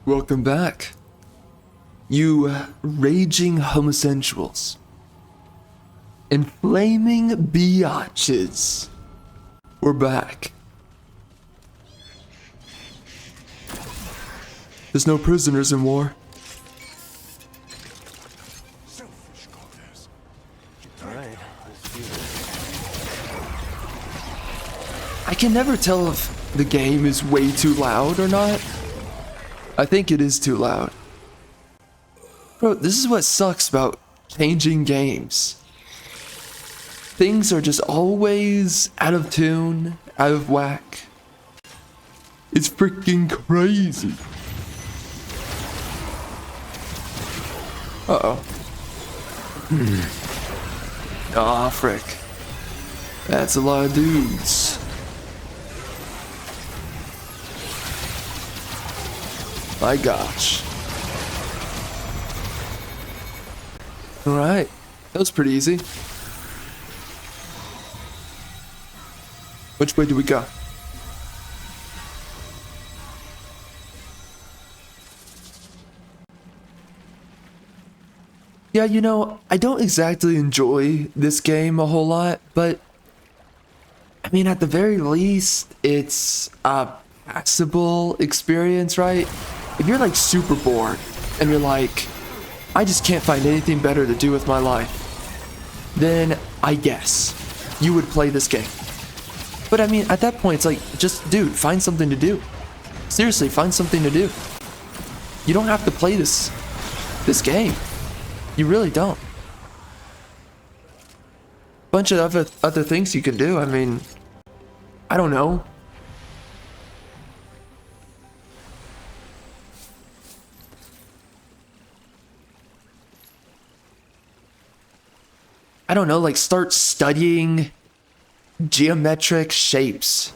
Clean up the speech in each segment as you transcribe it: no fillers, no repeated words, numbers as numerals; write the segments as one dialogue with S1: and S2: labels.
S1: Welcome back, you raging homosexuals and flaming biatches. We're back. There's no prisoners in war.
S2: Alright, let's do this.
S1: I can never tell if the game is way too loud or not. I think it is too loud. Bro, this is what sucks about changing games. Things are just always out of tune, out of whack. It's freaking crazy. Uh-oh. Aw, frick. That's a lot of dudes. My gosh. Alright. That was pretty easy. Which way do we go? Yeah, you know, I don't exactly enjoy this game a whole lot, but I mean, at the very least, it's a passable experience, right? If you're like super bored and you're like, I just can't find anything better to do with my life, then I guess you would play this game. But I mean, at that point, it's like, just dude, find something to do. Seriously, find something to do. You don't have to play this game. You really don't. Bunch of other things you can do. I mean, I don't know. Like start studying geometric shapes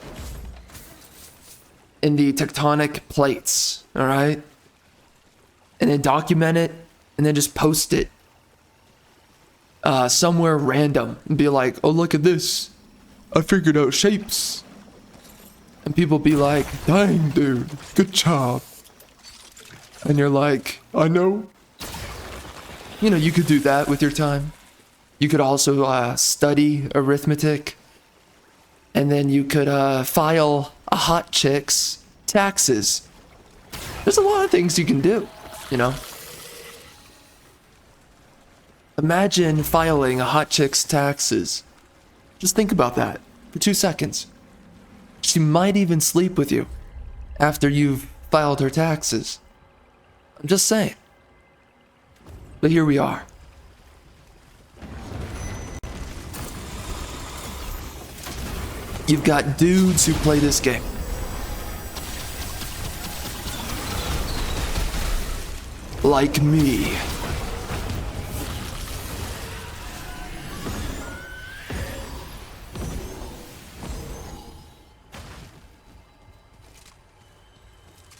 S1: in the tectonic plates, all right? And then document it and then just post it somewhere random and be like, oh, look at this. I figured out shapes. And people be like, dang, dude, good job. And you're like, I know. You know, you could do that with your time. You could also study arithmetic. And then you could file a hot chick's taxes. There's a lot of things you can do, you know. Imagine filing a hot chick's taxes. Just think about that for 2 seconds. She might even sleep with you after you've filed her taxes. I'm just saying. But here we are. You've got dudes who play this game. Like me.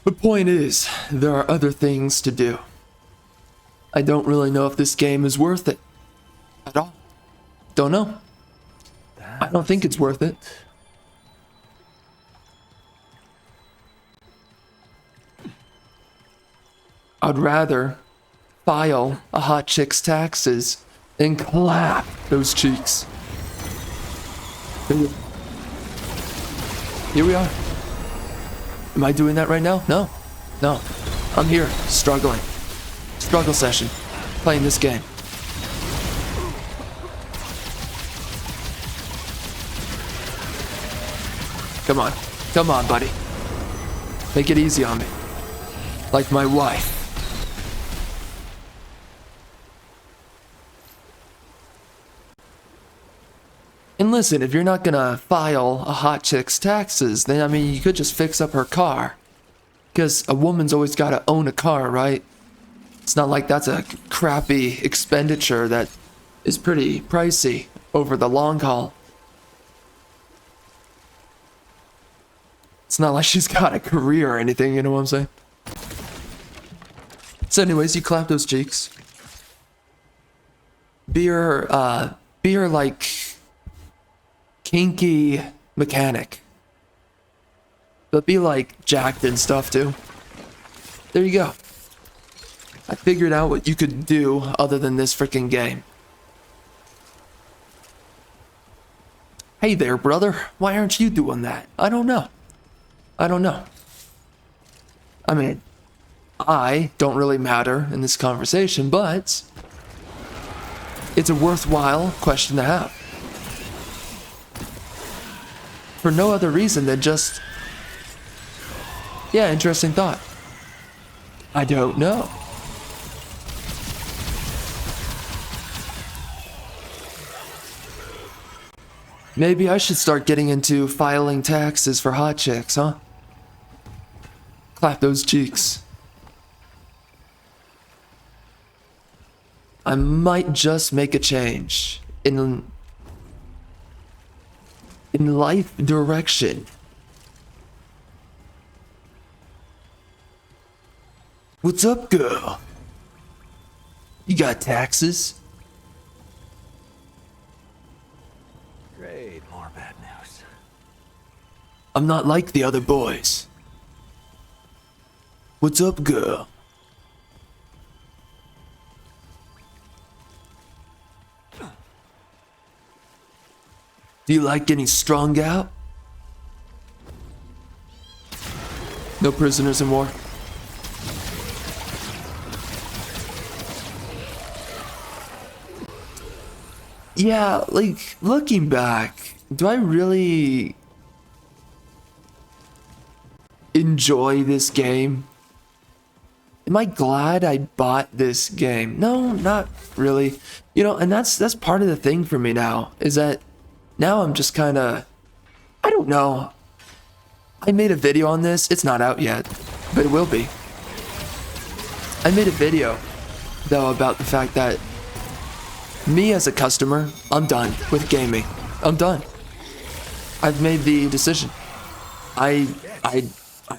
S1: The point is, there are other things to do. I don't really know if this game is worth it. At all. Don't know. I don't think it's worth it. I'd rather file a hot chick's taxes and clap those cheeks. Here we are. Am I doing that right now? No. No. I'm here, struggling. Struggle session. Playing this game. Come on. Come on, buddy. Make it easy on me. Like my wife. And listen, if you're not gonna file a hot chick's taxes, then I mean, you could just fix up her car. Because a woman's always gotta own a car, right? It's not like that's a crappy expenditure that is pretty pricey over the long haul. It's not like she's got a career or anything, you know what I'm saying? So anyways, you clap those cheeks. Be her like kinky mechanic. But be like jacked and stuff too. there you go. I figured out what you could do other than this freaking game. Hey there, brother. Why aren't you doing that? I don't know. I don't know. I mean, I don't really matter in this conversation, but it's a worthwhile question to have. For no other reason than just, yeah, interesting thought. I don't know. Maybe I should start getting into filing taxes for hot chicks, huh? Clap those cheeks. I might just make a change in life direction. What's up, girl? You got taxes?
S2: Great, more bad news.
S1: I'm not like the other boys. What's up, girl? Do you like getting strung out? No prisoners in war. Yeah, like, looking back, do I really enjoy this game? Am I glad I bought this game? No, not really. You know, and that's part of the thing for me now, is that now I'm just kind of, I don't know. I made a video on this. It's not out yet, but it will be. I made a video, though, about the fact that me as a customer, I'm done with gaming. I'm done. I've made the decision. I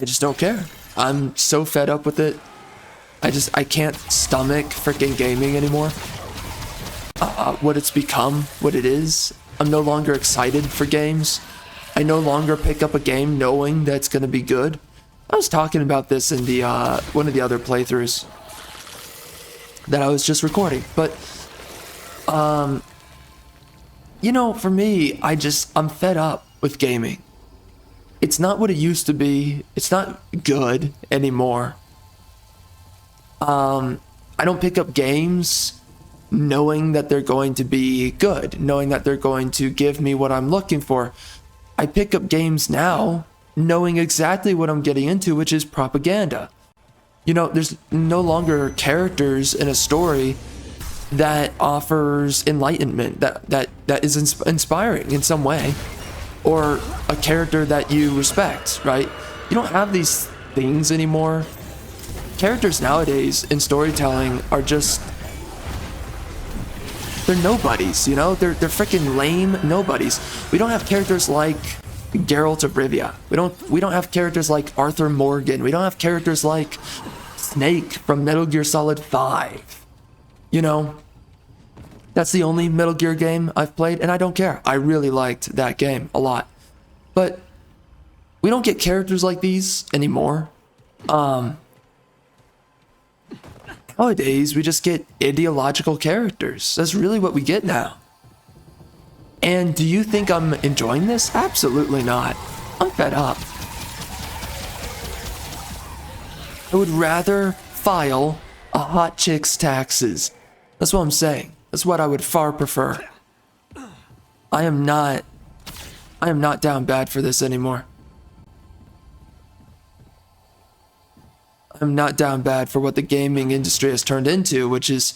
S1: just don't care. I'm so fed up with it. I can't stomach freaking gaming anymore. What it's become, what it is. I'm no longer excited for games. I no longer pick up a game knowing that it's gonna be good. I was talking about this in the one of the other playthroughs that I was just recording, but you know, for me, I'm fed up with gaming. It's not what it used to be. It's not good anymore. I don't pick up games knowing that they're going to be good, knowing that they're going to give me what I'm looking for. I pick up games now knowing exactly what I'm getting into, which is propaganda. You know, there's no longer characters in a story that offers enlightenment, that is inspiring in some way, or a character that you respect, right? You don't have these things anymore. Characters nowadays in storytelling are just, they're nobodies, you know? They're freaking lame nobodies. We don't have characters like Geralt of Rivia. We don't have characters like Arthur Morgan. We don't have characters like Snake from Metal Gear Solid 5. You know? That's the only Metal Gear game I've played, and I don't care. I really liked that game a lot. But we don't get characters like these anymore. Nowadays, we just get ideological characters. That's really what we get now. And do you think I'm enjoying this? Absolutely not. I'm fed up. I would rather file a hot chick's taxes. That's what I'm saying. That's what I would far prefer. I am not down bad for this anymore. I'm not down bad for what the gaming industry has turned into, which is,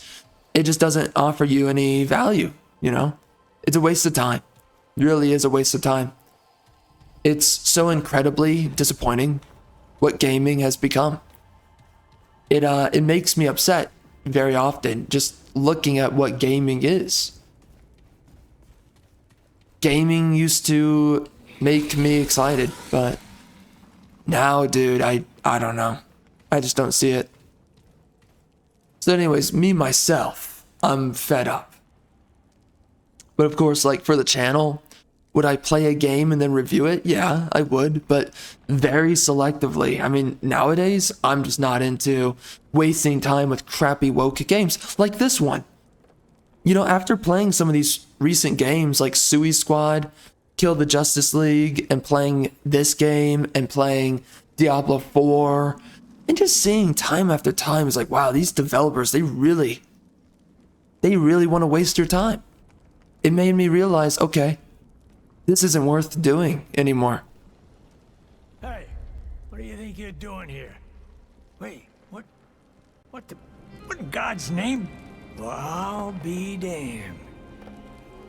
S1: it just doesn't offer you any value, you know? It's a waste of time. It really is a waste of time. It's so incredibly disappointing what gaming has become. It makes me upset very often just looking at what gaming is. Gaming used to make me excited, but now, dude, I don't know. I just don't see it. So anyways, me, myself, I'm fed up. But of course, like for the channel, Would I play a game and then review it? Yeah, I would, but very selectively. I mean, nowadays, I'm just not into wasting time with crappy woke games like this one. You know, after playing some of these recent games like Sui Squad, Kill the Justice League, and playing this game and playing Diablo 4, and just seeing time after time is like, wow, these developers, they really want to waste your time. It made me realize, okay, this isn't worth doing anymore.
S3: Hey, what do you think you're doing here? Wait, what in God's name? Well, I'll be damned.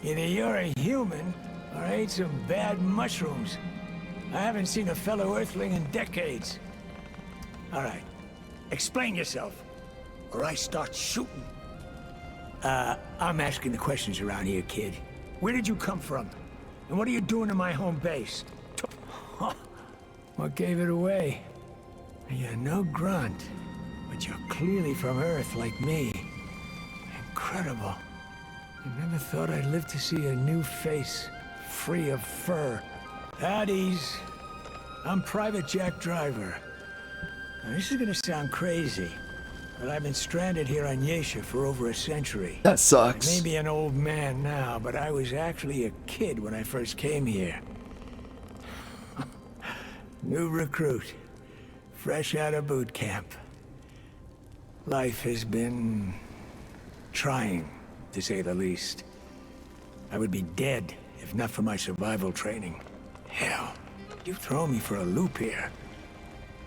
S3: Either you're a human, or I ate some bad mushrooms. I haven't seen a fellow Earthling in decades. All right, explain yourself, or I start shooting. I'm asking the questions around here, kid. Where did you come from? And what are you doing in my home base? What gave it away? You're no grunt, but you're clearly from Earth like me. Incredible. I never thought I'd live to see a new face, free of fur. At ease. I'm Private Jack Driver. Now, this is gonna sound crazy, but I've been stranded here on Yaesha for over a century.
S1: That sucks.
S3: I may be an old man now, but I was actually a kid when I first came here. New recruit. Fresh out of boot camp. Life has been trying, to say the least. I would be dead if not for my survival training. Hell, you throw me for a loop here.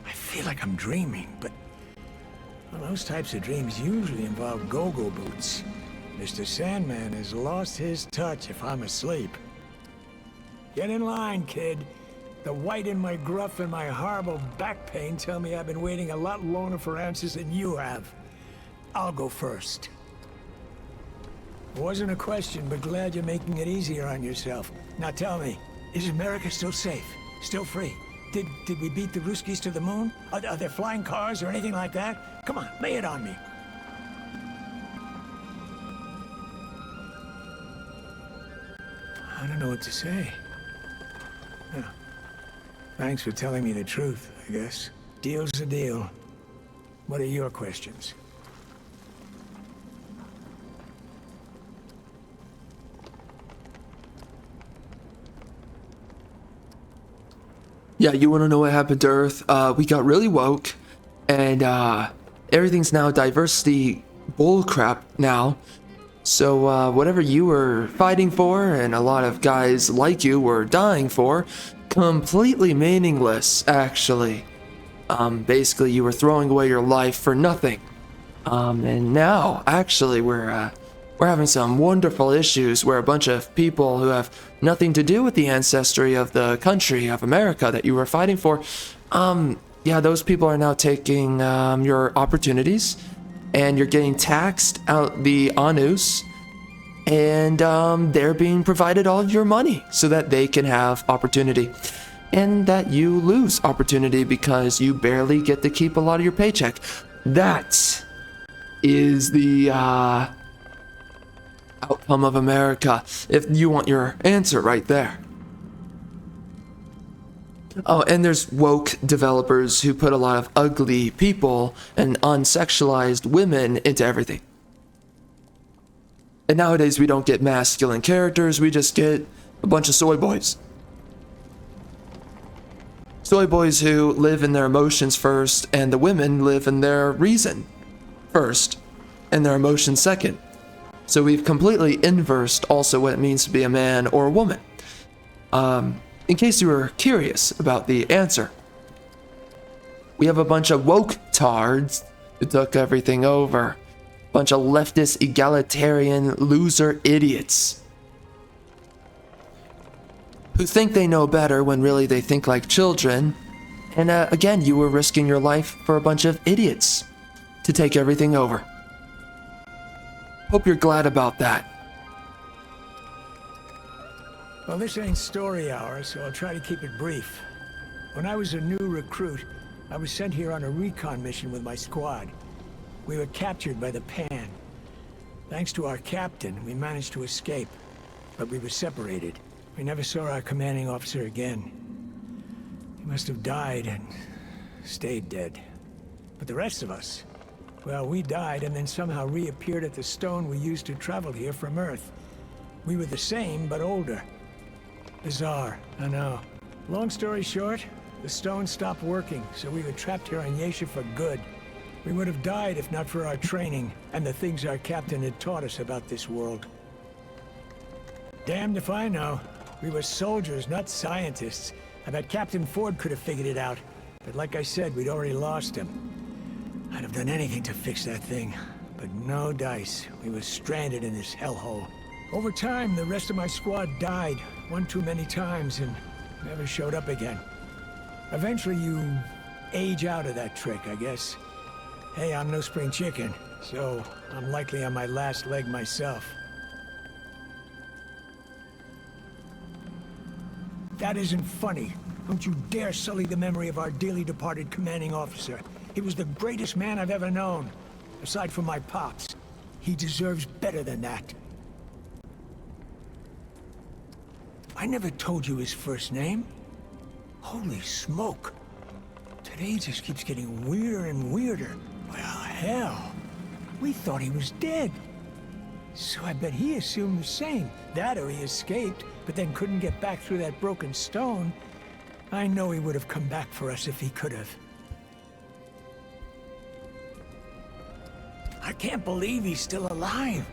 S3: I feel like I'm dreaming, but well, those types of dreams usually involve go-go boots. Mr. Sandman has lost his touch if I'm asleep. Get in line, kid. The white in my gruff and my horrible back pain tell me I've been waiting a lot longer for answers than you have. I'll go first. It wasn't a question, but glad you're making it easier on yourself. Now tell me, is America still safe? Still free? Did we beat the Ruskies to the moon? Are there flying cars or anything like that? Come on, lay it on me. I don't know what to say. Yeah. Thanks for telling me the truth, I guess. Deal's a deal. What are your questions?
S1: Yeah, you want to know what happened to Earth? We got really woke, and everything's now diversity bullcrap now. So whatever you were fighting for, and a lot of guys like you were dying for, completely meaningless, actually. Basically, you were throwing away your life for nothing. And now, actually, we're having some wonderful issues where a bunch of people who have nothing to do with the ancestry of the country of America that you were fighting for, yeah, those people are now taking your opportunities, and you're getting taxed out the anus, and they're being provided all of your money so that they can have opportunity, and that you lose opportunity because you barely get to keep a lot of your paycheck. That is the outcome of America, if you want your answer right there. Oh, and there's woke developers who put a lot of ugly people and unsexualized women into everything. And nowadays we don't get masculine characters, we just get a bunch of soy boys. Soy boys who live in their emotions first, and the women live in their reason first, and their emotions second. So we've completely inversed also what it means to be a man or a woman. In case you were curious about the answer. We have a bunch of woke tards who took everything over. Bunch of leftist, egalitarian, loser idiots. Who think they know better when really they think like children. And again, you were risking your life for a bunch of idiots to take everything over. Hope you're glad about that.
S3: Well, this ain't story hour, so I'll try to keep it brief. When I was a new recruit, I was sent here on a recon mission with my squad. We were captured by the Pan. Thanks to our captain, we managed to escape, but we were separated. We never saw our commanding officer again. He must have died and stayed dead. But the rest of us, well, we died and then somehow reappeared at the stone we used to travel here from Earth. We were the same, but older. Bizarre, I know. Long story short, the stone stopped working, so we were trapped here on Yaesha for good. We would have died if not for our training, and the things our captain had taught us about this world. Damned if I know. We were soldiers, not scientists. I bet Captain Ford could have figured it out. But like I said, we'd already lost him. I'd have done anything to fix that thing. But no dice. We were stranded in this hellhole. Over time, the rest of my squad died, one too many times, and never showed up again. Eventually you age out of that trick, I guess. Hey, I'm no spring chicken, so I'm likely on my last leg myself. That isn't funny. Don't you dare sully the memory of our dearly departed commanding officer. He was the greatest man I've ever known, aside from my pops. He deserves better than that. I never told you his first name. Holy smoke. Today just keeps getting weirder and weirder. Well, hell. We thought he was dead. So I bet he assumed the same. That or he escaped, but then couldn't get back through that broken stone. I know he would have come back for us if he could have. I can't believe he's still alive.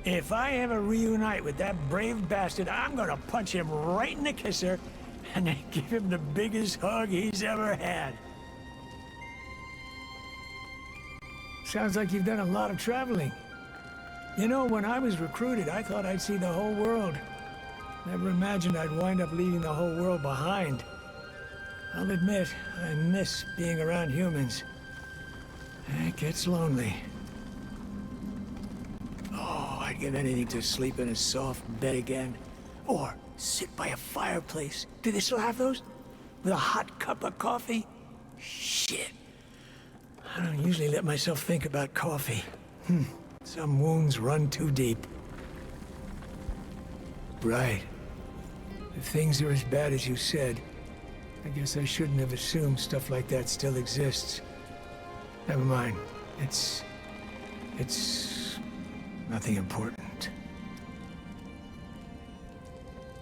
S3: If I ever reunite with that brave bastard, I'm gonna punch him right in the kisser and then give him the biggest hug he's ever had. Sounds like you've done a lot of traveling. You know, when I was recruited, I thought I'd see the whole world. Never imagined I'd wind up leaving the whole world behind. I'll admit, I miss being around humans. It gets lonely. Oh, I'd give anything to sleep in a soft bed again. Or sit by a fireplace. Do they still have those? With a hot cup of coffee? Shit. I don't usually let myself think about coffee. Some wounds run too deep. Right. If things are as bad as you said, I guess I shouldn't have assumed stuff like that still exists. Never mind. It's nothing important.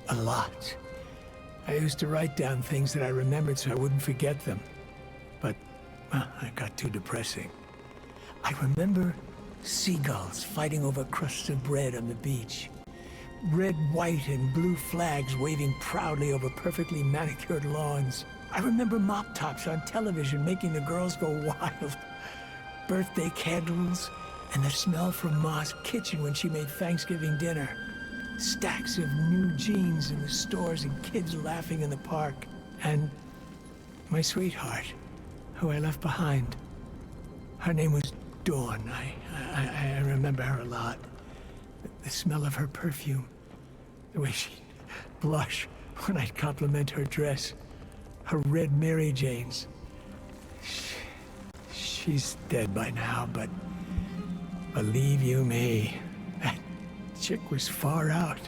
S3: A lot. I used to write down things that I remembered so I wouldn't forget them. But, well, it got too depressing. I remember seagulls fighting over crusts of bread on the beach. Red, white, and blue flags waving proudly over perfectly manicured lawns. I remember mop tops on television making the girls go wild. Birthday candles, and the smell from Ma's kitchen when she made Thanksgiving dinner. Stacks of new jeans in the stores and kids laughing in the park. And my sweetheart, who I left behind. Her name was Dawn. I remember her a lot. The smell of her perfume. The way she'd blush when I'd compliment her dress. Her red Mary Janes. She's dead by now, but believe you me, that chick was far out.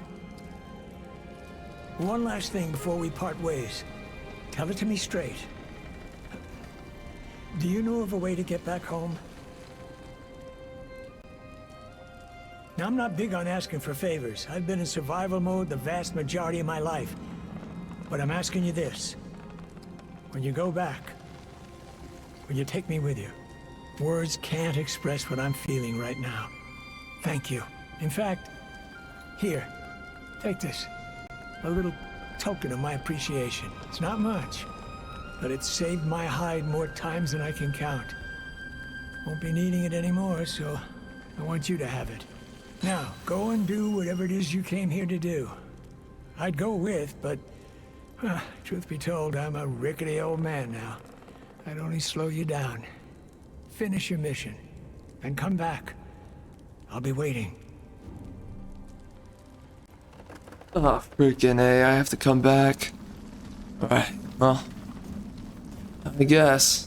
S3: One last thing before we part ways. Tell it to me straight. Do you know of a way to get back home? Now, I'm not big on asking for favors. I've been in survival mode the vast majority of my life. But I'm asking you this. When you go back, will you take me with you? Words can't express what I'm feeling right now. Thank you. In fact, here, take this. A little token of my appreciation. It's not much, but it's saved my hide more times than I can count. Won't be needing it anymore, so I want you to have it. Now, go and do whatever it is you came here to do. I'd go with, but, truth be told, I'm a rickety old man now. I'd only slow you down. Finish your mission, and come back. I'll be waiting.
S1: Oh, freaking A, I have to come back. Alright, well, I guess.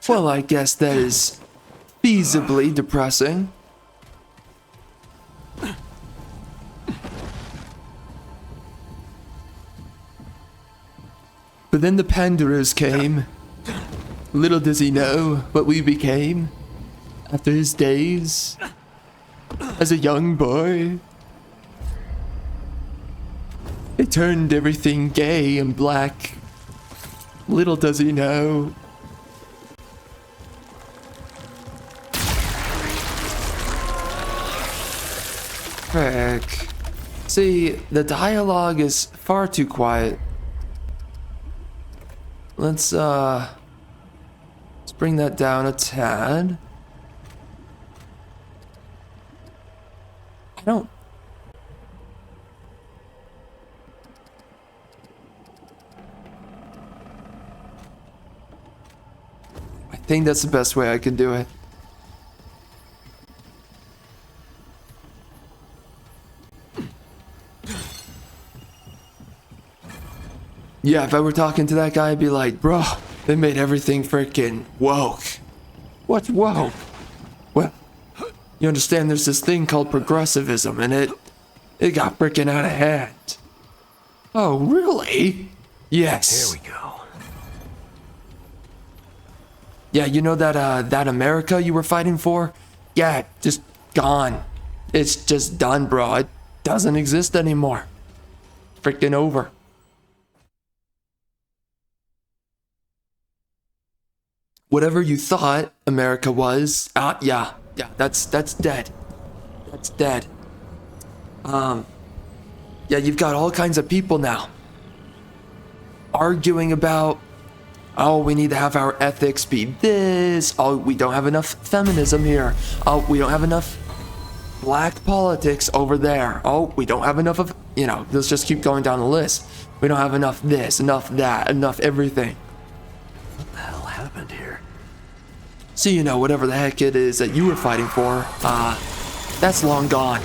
S1: Well, I guess that is feasibly depressing. But then the Pandarus came. Little does he know what we became after his days as a young boy. It turned everything gay and black. Little does he know. Frick. See, the dialogue is far too quiet. Let's bring that down a tad. I think that's the best way I can do it. Yeah, if I were talking to that guy, I'd be like, bro, they made everything freaking woke. What's woke? Well, you understand there's this thing called progressivism, and it got freaking out of hand. Oh, really? Yes.
S2: Here we go.
S1: Yeah, you know that America you were fighting for? Yeah, just gone. It's just done, bro. It doesn't exist anymore. Freaking over. Whatever you thought America was, yeah, that's dead. That's dead. Yeah, you've got all kinds of people now arguing about, oh, we need to have our ethics be this. Oh, we don't have enough feminism here. Oh, we don't have enough black politics over there. Oh, we don't have enough of, let's just keep going down the list. We don't have enough this, enough that, enough everything.
S2: What the hell happened here?
S1: So, whatever the heck it is that you were fighting for, that's long gone.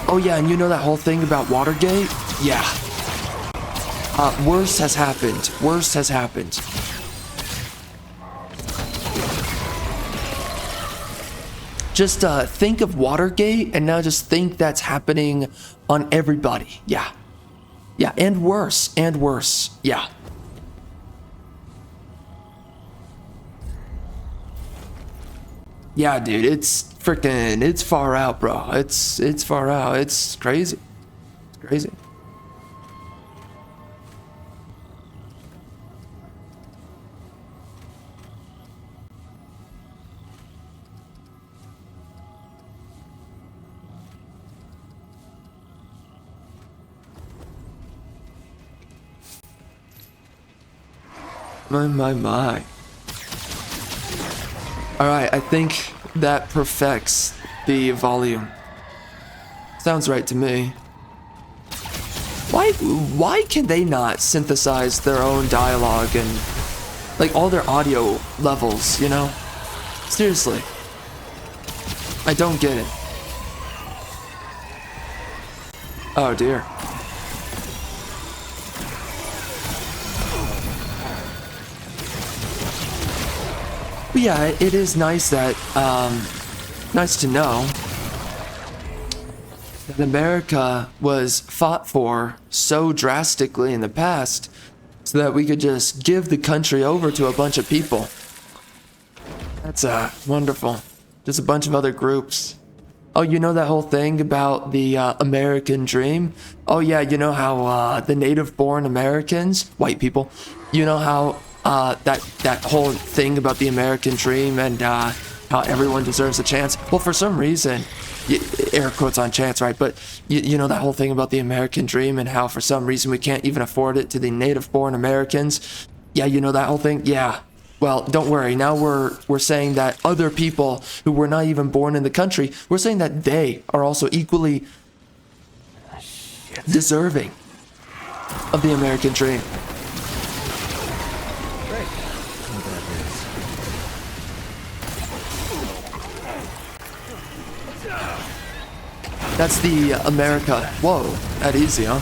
S1: Oh yeah, and you know that whole thing about Watergate? Yeah. Worse has happened. Worse has happened. Just think of Watergate, and now just think that's happening on everybody. Yeah. Yeah, and worse, and worse. Yeah. Yeah, dude, it's far out, bro. It's far out. It's crazy. It's crazy. My. Alright, I think that perfects the volume. Sounds right to me. Why can they not synthesize their own dialogue and like all their audio levels, Seriously. I don't get it. Oh dear. But yeah, it is nice that, nice to know that America was fought for so drastically in the past so that we could just give the country over to a bunch of people. That's, wonderful. Just a bunch of other groups. Oh, you know that whole thing about the, American dream? Oh yeah, you know how, the native-born Americans, white people, you know how, that whole thing about the American dream and how everyone deserves a chance. Well, for some reason, air quotes on chance, right? But you know that whole thing about the American dream and how for some reason we can't even afford it to the native-born Americans. Yeah, you know that whole thing? Yeah. Well, don't worry. Now we're saying that other people who were not even born in the country, we're saying that they are also equally deserving of the American dream. That's the America. Whoa, that easy, huh?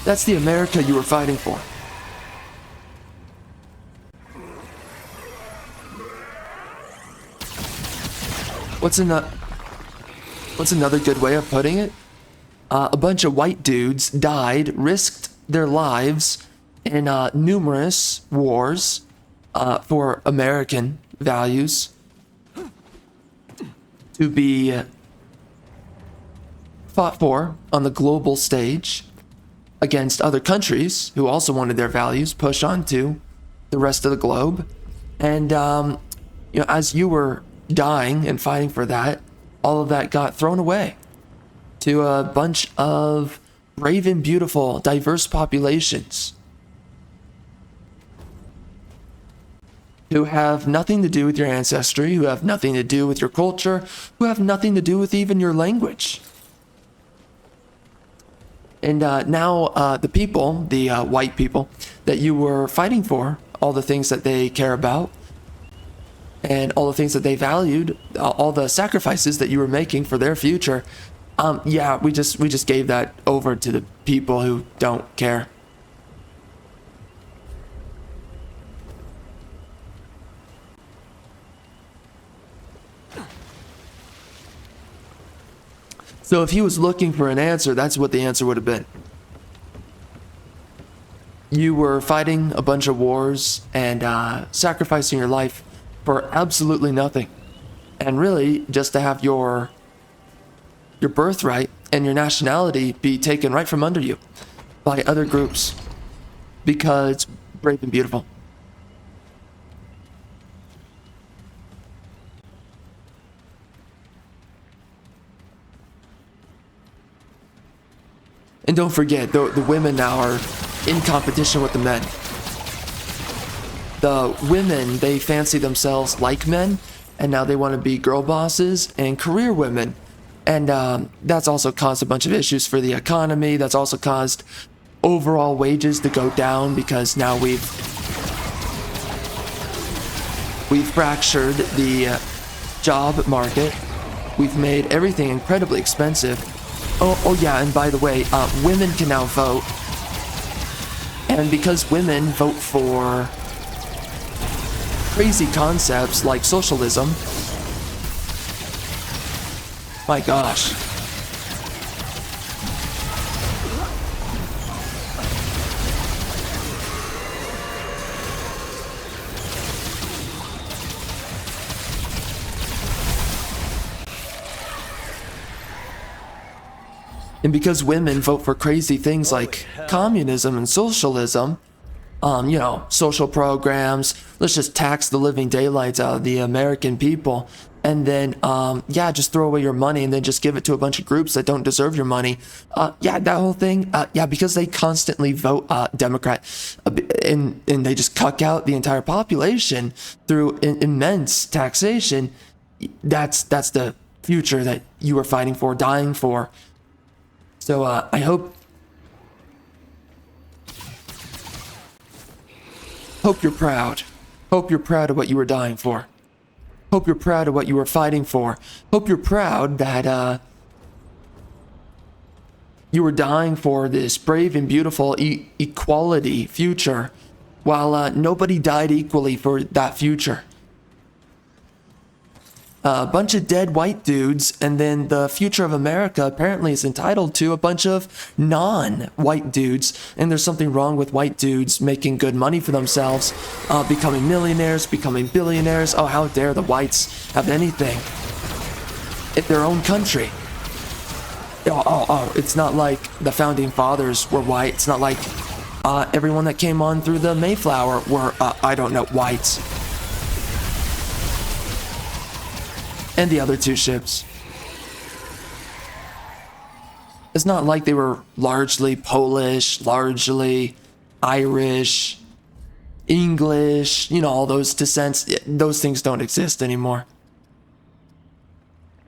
S1: That's the America you were fighting for. What's another good way of putting it? A bunch of white dudes died, risked their lives in numerous wars for American values to be fought for on the global stage against other countries who also wanted their values pushed onto the rest of the globe. And as you were dying and fighting for that, all of that got thrown away to a bunch of brave and beautiful, diverse populations who have nothing to do with your ancestry, who have nothing to do with your culture, who have nothing to do with even your language. And now the people, the white people that you were fighting for, all the things that they care about, and all the things that they valued, all the sacrifices that you were making for their future, we just gave that over to the people who don't care. So if he was looking for an answer, that's what the answer would have been. You were fighting a bunch of wars and sacrificing your life for absolutely nothing. And really, just to have your birthright and your nationality be taken right from under you by other groups because brave and beautiful. And don't forget, the women now are in competition with the men. The women, they fancy themselves like men, and now they want to be girl bosses and career women. And that's also caused a bunch of issues for the economy. That's also caused overall wages to go down because now we've fractured the job market. We've made everything incredibly expensive. Oh yeah, and by the way, women can now vote. And because women vote for crazy concepts like socialism, my gosh. And because women vote for crazy things like communism and socialism, social programs, let's just tax the living daylights out of the American people, and then, just throw away your money and then just give it to a bunch of groups that don't deserve your money. That whole thing, because they constantly vote Democrat, and they just cuck out the entire population through immense taxation. That's the future that you were fighting for, dying for. So I hope you're proud. Hope you're proud of what you were dying for. Hope you're proud of what you were fighting for. Hope you're proud that you were dying for this brave and beautiful equality future, while nobody died equally for that future. A bunch of dead white dudes, and then the future of America apparently is entitled to a bunch of non-white dudes. And there's something wrong with white dudes making good money for themselves, becoming millionaires, becoming billionaires. Oh, how dare the whites have anything in their own country. It's not like the founding fathers were white. It's not like everyone that came on through the Mayflower were, whites. And the other two ships. It's not like they were largely Polish, largely Irish, English, all those descents. Those things don't exist anymore.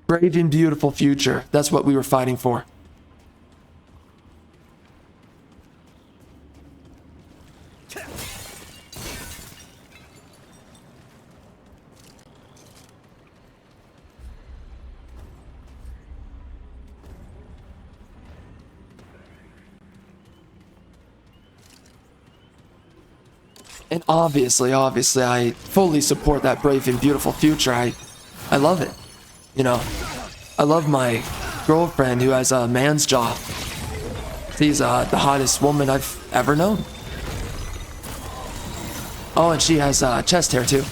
S1: Brave and beautiful future. That's what we were fighting for. And obviously, I fully support that brave and beautiful future. I love it. You know, I love my girlfriend who has a man's jaw. She's the hottest woman I've ever known. Oh, and she has chest hair too.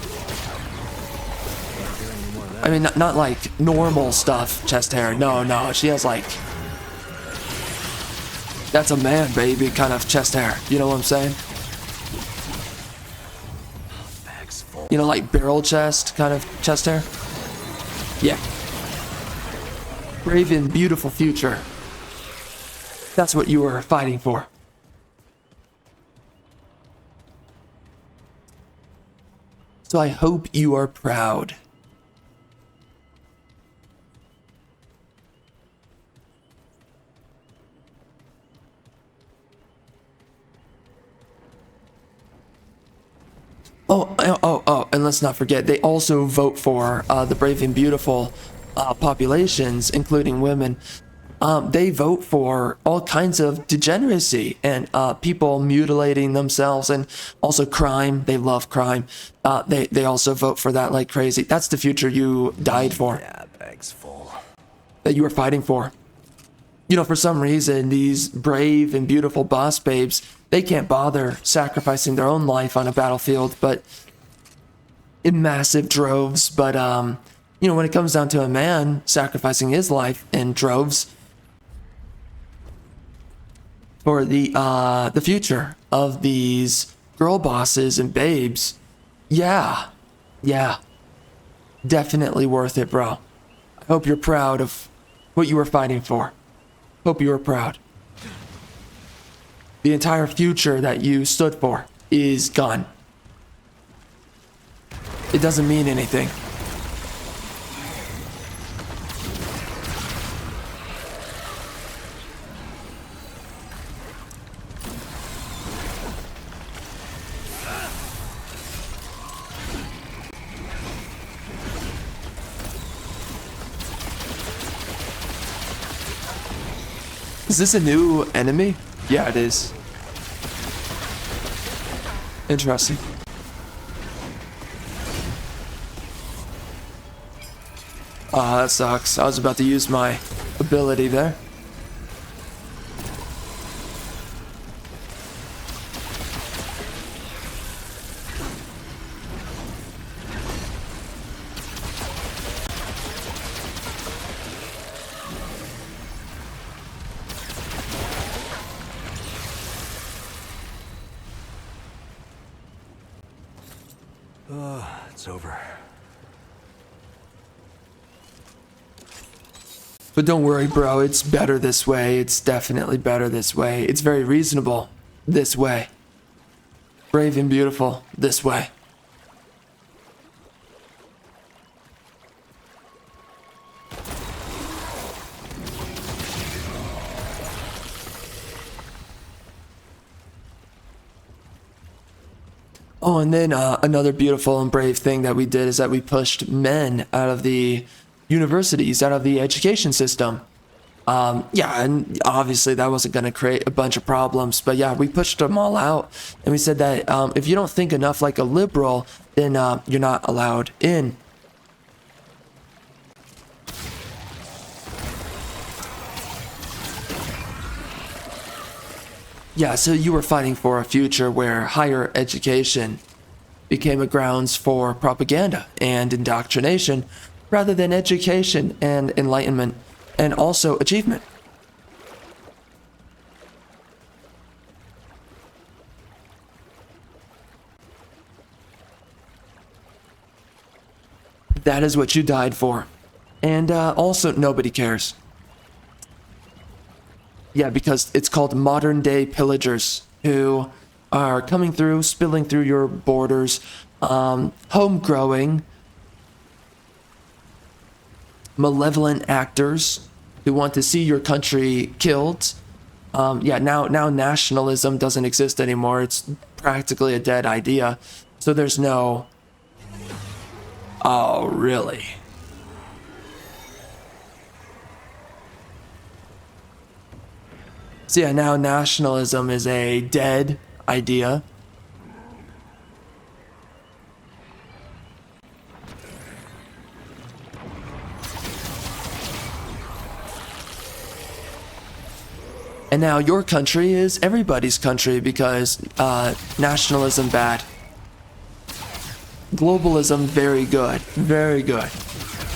S1: I mean, not like normal stuff chest hair. No, she has like, that's a man, baby, kind of chest hair. You know what I'm saying? You know, like barrel chest kind of chest hair? Yeah. Brave and beautiful future. That's what you were fighting for. So I hope you are proud. Oh, and let's not forget, they also vote for the brave and beautiful populations, including women. They vote for all kinds of degeneracy and people mutilating themselves, and also crime. They love crime. They also vote for that like crazy. That's the future you died for.
S2: Yeah, bag's full.
S1: That you were fighting for. You know, for some reason, these brave and beautiful boss babes, they can't bother sacrificing their own life on a battlefield, but in massive droves. But you know, when it comes down to a man sacrificing his life in droves for the future of these girl bosses and babes, yeah, definitely worth it, bro. I hope you're proud of what you were fighting for. Hope you were proud. The entire future that you stood for is gone. It doesn't mean anything. Is this a new enemy? Yeah, it is. Interesting. That sucks. I was about to use my ability there.
S2: It's over.
S1: But don't worry, bro. It's better this way. It's definitely better this way. It's very reasonable this way. Brave and beautiful this way. Oh, and then another beautiful and brave thing that we did is that we pushed men out of the universities, out of the education system. Yeah, and obviously that wasn't going to create a bunch of problems, but yeah, we pushed them all out, and we said that if you don't think enough like a liberal, then you're not allowed in. Yeah, so you were fighting for a future where higher education became a grounds for propaganda and indoctrination rather than education and enlightenment and also achievement. That is what you died for. And also, nobody cares. Yeah, because it's called modern day pillagers who are coming through, spilling through your borders, home growing, malevolent actors who want to see your country killed. Yeah, now nationalism doesn't exist anymore. It's practically a dead idea. So there's no, oh, really? So yeah, now nationalism is a dead idea. And now your country is everybody's country because nationalism bad. Globalism very good, very good.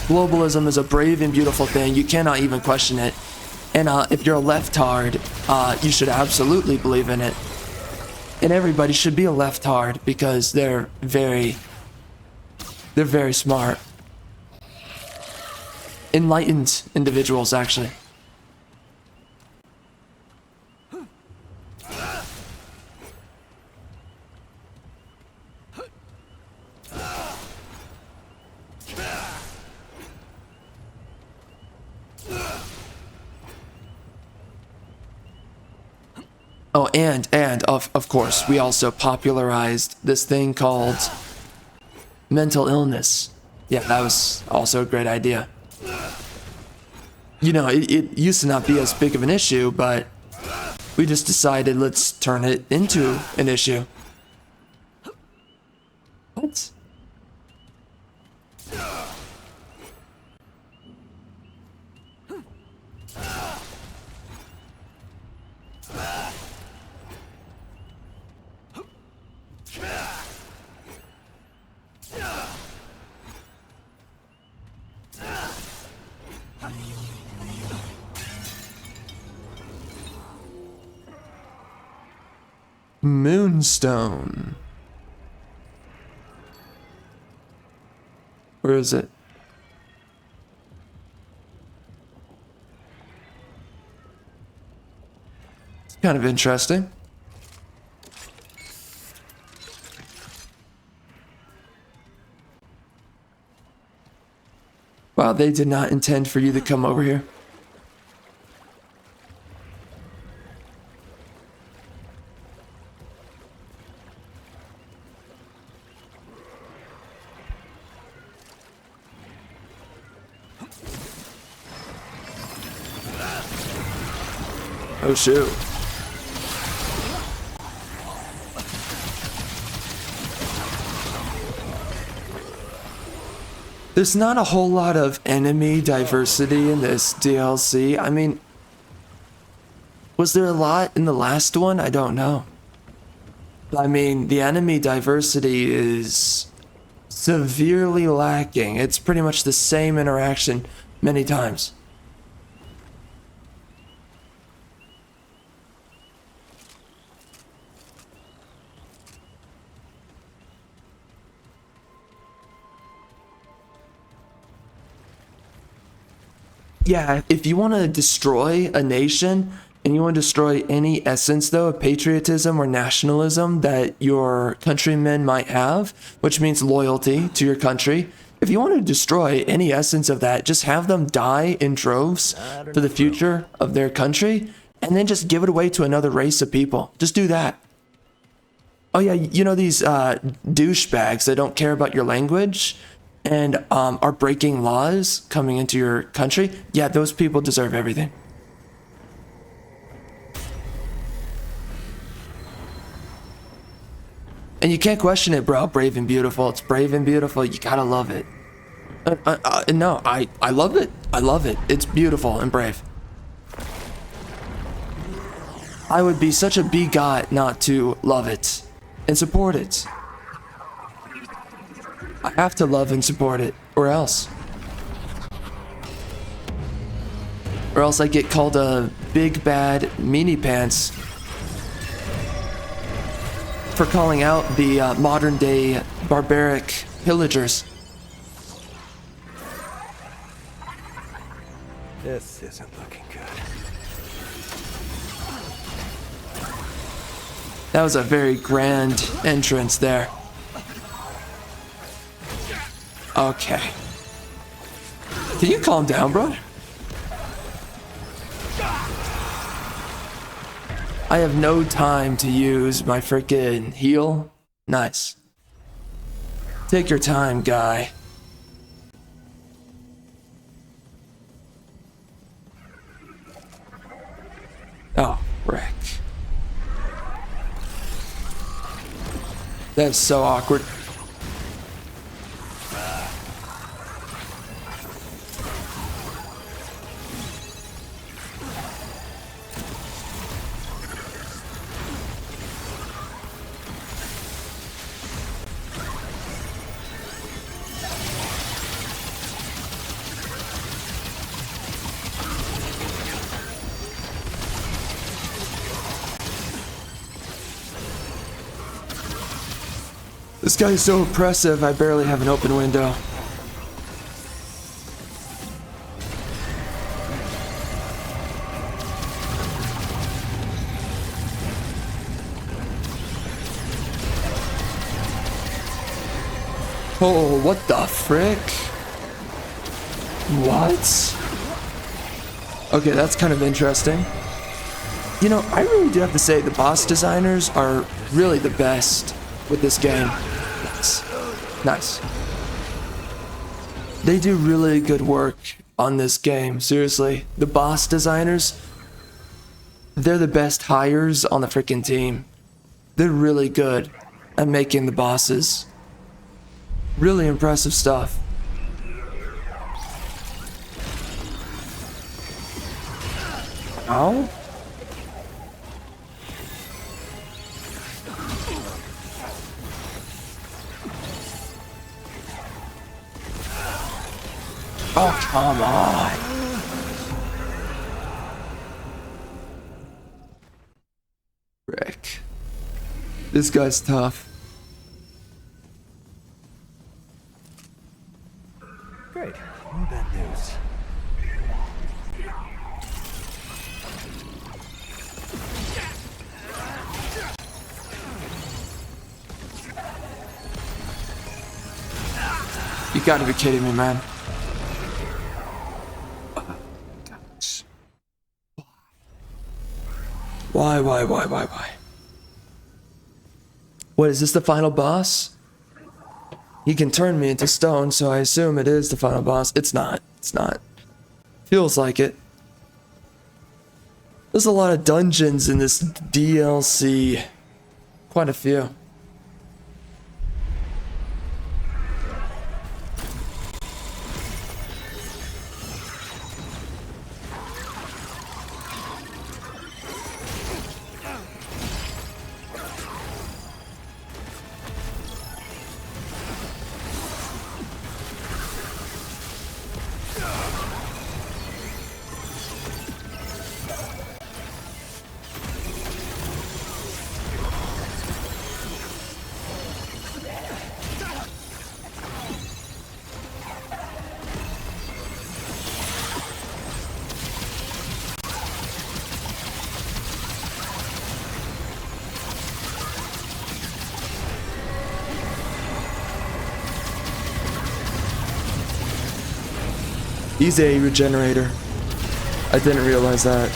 S1: Globalism is a brave and beautiful thing. You cannot even question it. And if you're a leftard, you should absolutely believe in it. And everybody should be a leftard because they're very smart. Enlightened individuals, actually. Oh, and of course, we also popularized this thing called mental illness. Yeah, that was also a great idea. You know, it used to not be as big of an issue, but we just decided let's turn it into an issue. What? Moonstone. Where is it? It's kind of interesting. Wow, they did not intend for you to come over here. Oh shoot. There's not a whole lot of enemy diversity in this DLC. I mean, was there a lot in the last one? I don't know. I mean, the enemy diversity is severely lacking. It's pretty much the same interaction many times. Yeah, if you want to destroy a nation and you want to destroy any essence, though, of patriotism or nationalism that your countrymen might have, which means loyalty to your country, if you want to destroy any essence of that, just have them die in droves for the future of their country and then just give it away to another race of people. Just do that. Oh yeah, you know these douchebags that don't care about your language and are breaking laws coming into your country? Yeah, those people deserve everything. And you can't question it, bro. Brave and beautiful. It's brave and beautiful. You gotta love it. No, I love it. I love it. It's beautiful and brave. I would be such a bigot not to love it and support it. I have to love and support it, or else. Or else I get called a big bad meanie pants for calling out the modern day barbaric pillagers.
S2: This isn't looking good.
S1: That was a very grand entrance there. Okay. Can you calm down, bro? I have no time to use my freaking heal. Nice. Take your time, guy. Oh, frick. That's so awkward. This guy's so oppressive, I barely have an open window. Oh, what the frick? What? Okay, that's kind of interesting. You know, I really do have to say the boss designers are really the best with this game. Nice. Nice. They do really good work on this game, seriously. The boss designers, they're the best hires on the freaking team. They're really good at making the bosses. Really impressive stuff. Ow? Oh, come on. Rick. This guy's tough.
S2: Great. No bad news.
S1: You gotta be kidding me, man. Why? What, is this the final boss? He can turn me into stone, so I assume it is the final boss. It's not. It's not. Feels like it. There's a lot of dungeons in this DLC. Quite a few. He's a regenerator. I didn't realize that.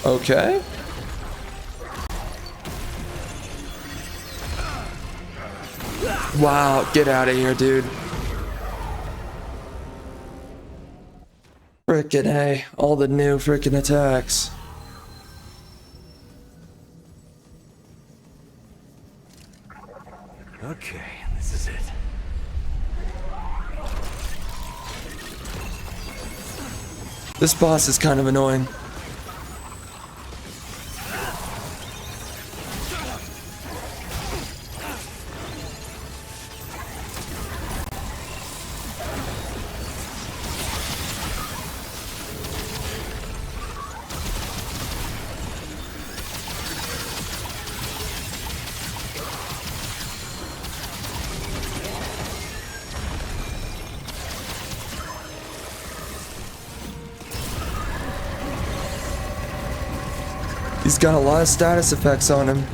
S1: Okay. Wow, get out of here, dude. Frickin' A, all the new frickin' attacks.
S2: Okay, this is it.
S1: This boss is kind of annoying. He's got a lot of status effects on him.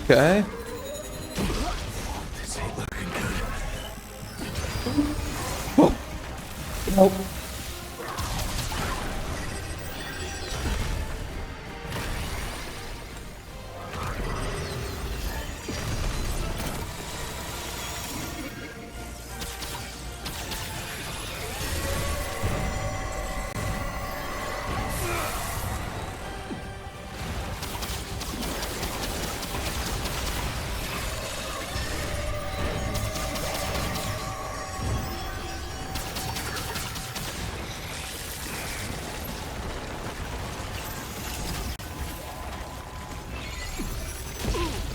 S1: Okay.
S2: This ain't looking good.
S1: Oh. Nope.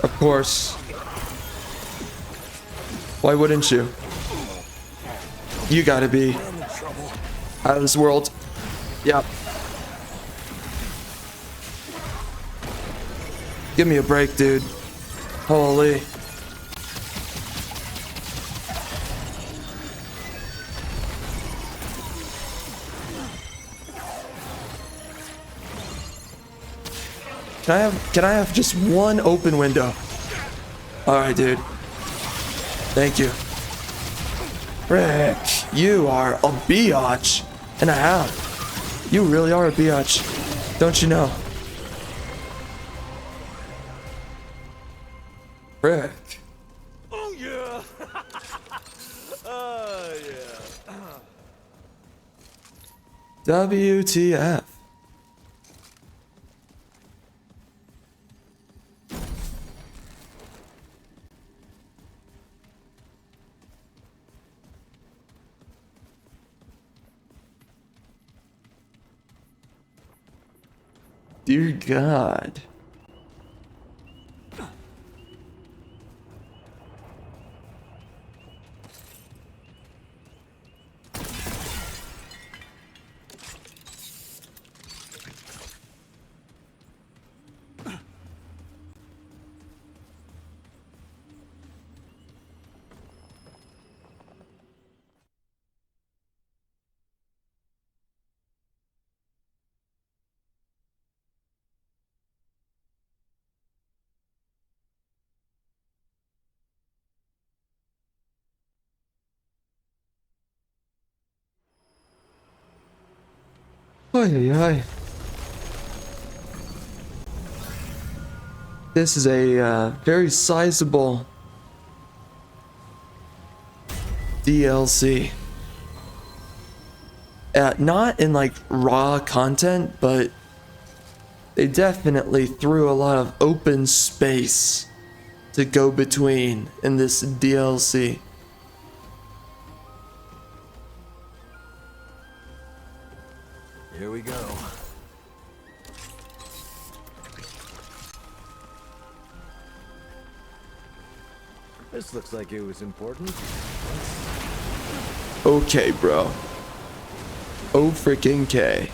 S1: Of course. Why wouldn't you? You gotta be out of this world. Yep. Give me a break, dude. Holy. Can I have just one open window? Alright, dude. Thank you. Rick, you are a biatch and a half. You really are a biatch. Don't you know? Rick.
S2: Oh yeah. Yeah.
S1: WTF. Dear God. Ay, ay, ay. This is a very sizable DLC. Not in like raw content, but they definitely threw a lot of open space to go between in this DLC.
S2: Here we go. This looks like it was important.
S1: Okay, bro. Oh freaking K.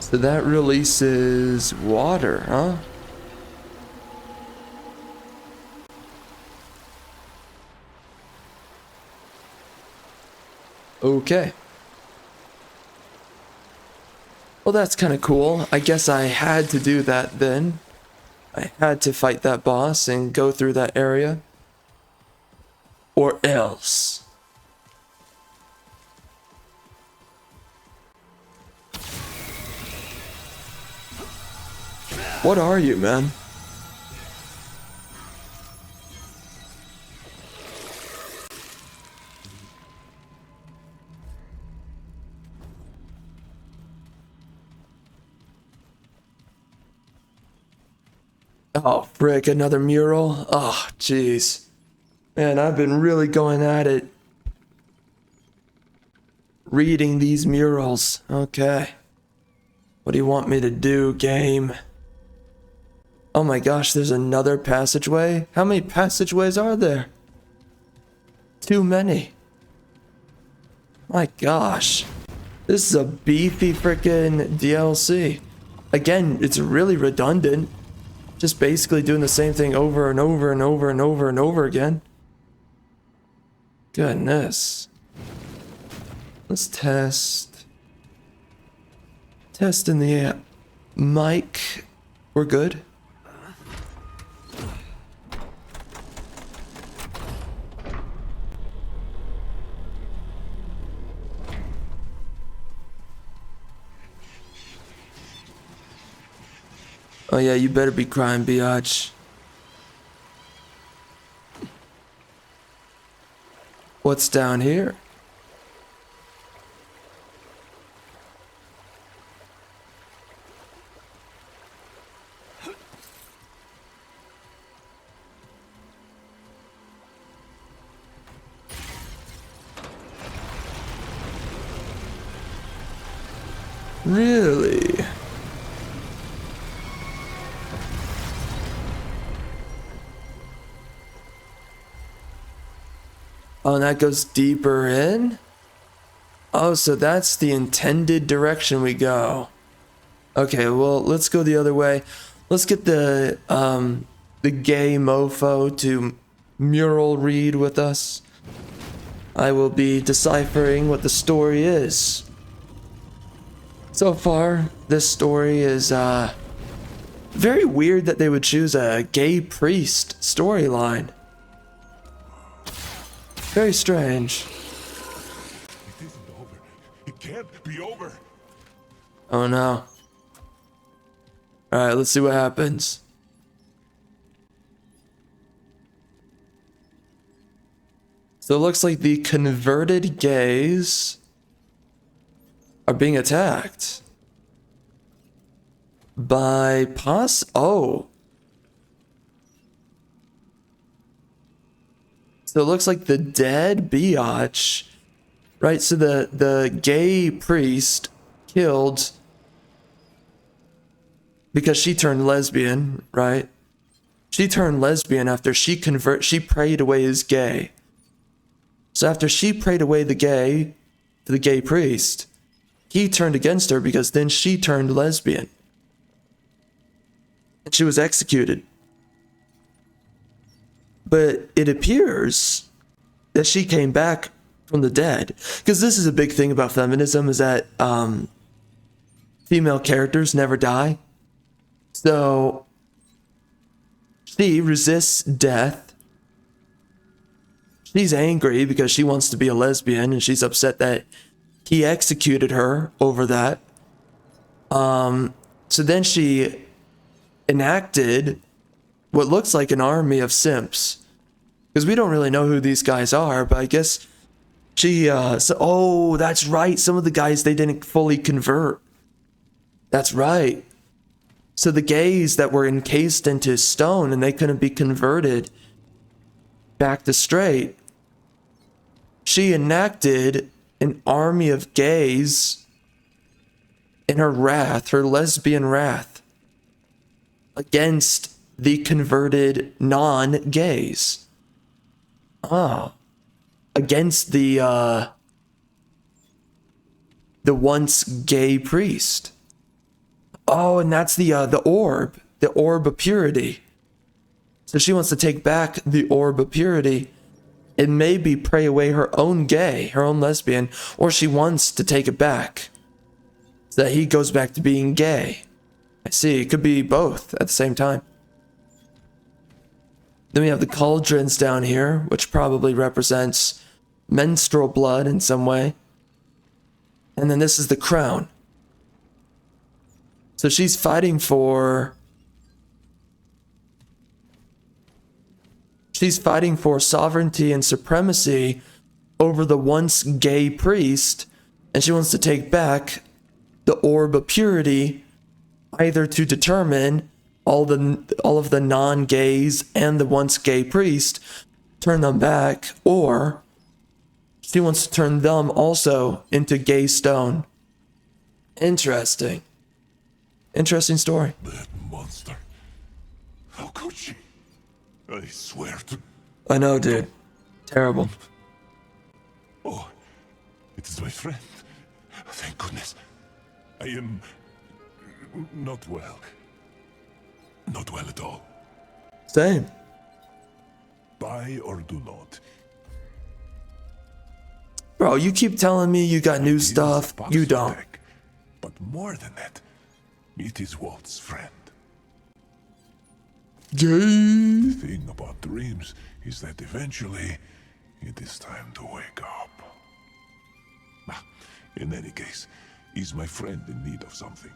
S1: So that releases water, huh? Okay. Well, that's kind of cool. I guess I had to do that then. I had to fight that boss and go through that area. Or else. What are you, man? Oh, frick, another mural? Oh, jeez. Man, I've been really going at it. Reading these murals. Okay. What do you want me to do, game? Oh my gosh, there's another passageway? How many passageways are there? Too many. My gosh. This is a beefy frickin' DLC. Again, it's really redundant. Just basically doing the same thing over and over and over and over and over again. Goodness. Let's test. Test in the mic. We're good. Oh yeah, you better be crying, biatch. What's down here? Really? Oh, and that goes deeper in? Oh, so that's the intended direction we go. Okay, well, let's go the other way. Let's get the gay mofo to mural read with us. I will be deciphering what the story is. So far, this story is very weird that they would choose a gay priest storyline. Very strange.
S4: It isn't over. It can't be over.
S1: Oh no. Alright, let's see what happens. So it looks like the converted gays are being attacked by oh. So it looks like the dead biatch, right? So the gay priest killed because she turned lesbian, right? She turned lesbian after she prayed away his gay. So after she prayed away the gay priest, he turned against her because then she turned lesbian. And she was executed. But it appears that she came back from the dead. Because this is a big thing about feminism, is that female characters never die. So she resists death. She's angry because she wants to be a lesbian and she's upset that he executed her over that. So then she enacted what looks like an army of simps. Because we don't really know who these guys are, but I guess she, oh, that's right. Some of the guys, they didn't fully convert. That's right. So the gays that were encased into stone and they couldn't be converted back to straight, she enacted an army of gays in her wrath, her lesbian wrath, against the converted non-gays. Oh. Against the once gay priest. Oh, and that's the orb of purity. So she wants to take back the orb of purity and maybe pray away her own gay, her own lesbian, or she wants to take it back so that he goes back to being gay. I see, it could be both at the same time. Then we have the cauldrons down here, which probably represents menstrual blood in some way. And then this is the crown. So she's fighting for sovereignty and supremacy over the once gay priest, and she wants to take back the orb of purity, either to determine all of the non-gays and the once gay priest, turn them back, or she wants to turn them also into gay stone. Interesting. Interesting story.
S4: That monster. How could she? I swear to...
S1: I know, dude. Terrible.
S4: Oh, it is my friend. Thank goodness. I am... not well. Not well at all.
S1: Same.
S4: Buy or do not.
S1: Bro, you keep telling me you got new
S4: It is
S1: stuff.
S4: a
S1: You
S4: box
S1: don't.
S4: back. But more than that, it is Walt's friend.
S1: Gay.
S4: The thing about dreams is that eventually it is time to wake up. Ah, in any case, is my friend in need of something?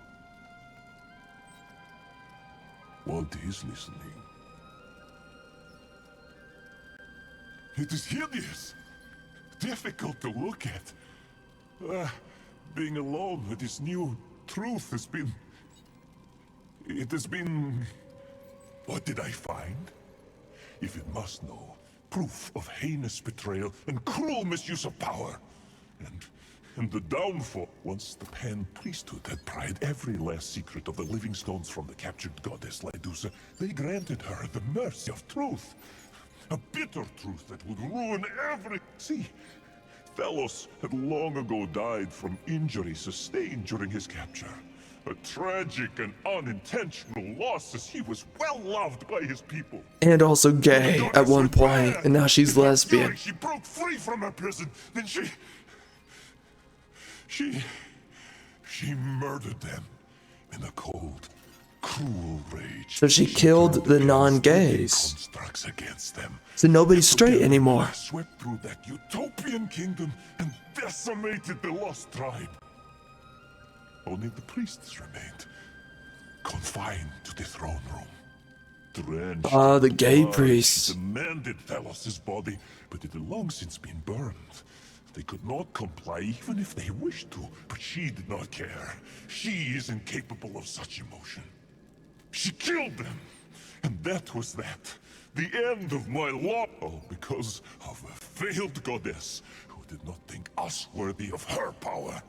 S4: Walt is listening. It is hideous. Difficult to look at. Being alone with this new truth has been... It has been... What did I find? If it must know, proof of heinous betrayal and cruel misuse of power. And the downfall. Once the Pan priesthood had pried every last secret of the living stones from the captured goddess Lydusa, they granted her the mercy of truth. A bitter truth that would ruin every... See, Thelos had long ago died from injuries sustained during his capture. A tragic and unintentional loss, as he was well loved by his people.
S1: And also gay at one point, and now she's lesbian.
S4: She broke free from her prison, then she murdered them in a cold, cruel rage.
S1: So she killed the non-gays.
S4: Constructs against them.
S1: So nobody's straight anymore.
S4: Swept through that utopian kingdom and decimated the lost tribe. Only the priests remained, confined to the throne room. Drenched
S1: Ah, the
S4: in
S1: gay
S4: blood,
S1: priests.
S4: she demanded Thelos' body, but it had long since been burned. They could not comply even if they wished to, but she did not care. She is incapable of such emotion. She killed them, and that was that. The end of my law, all because of a failed goddess who did not think us worthy of her power.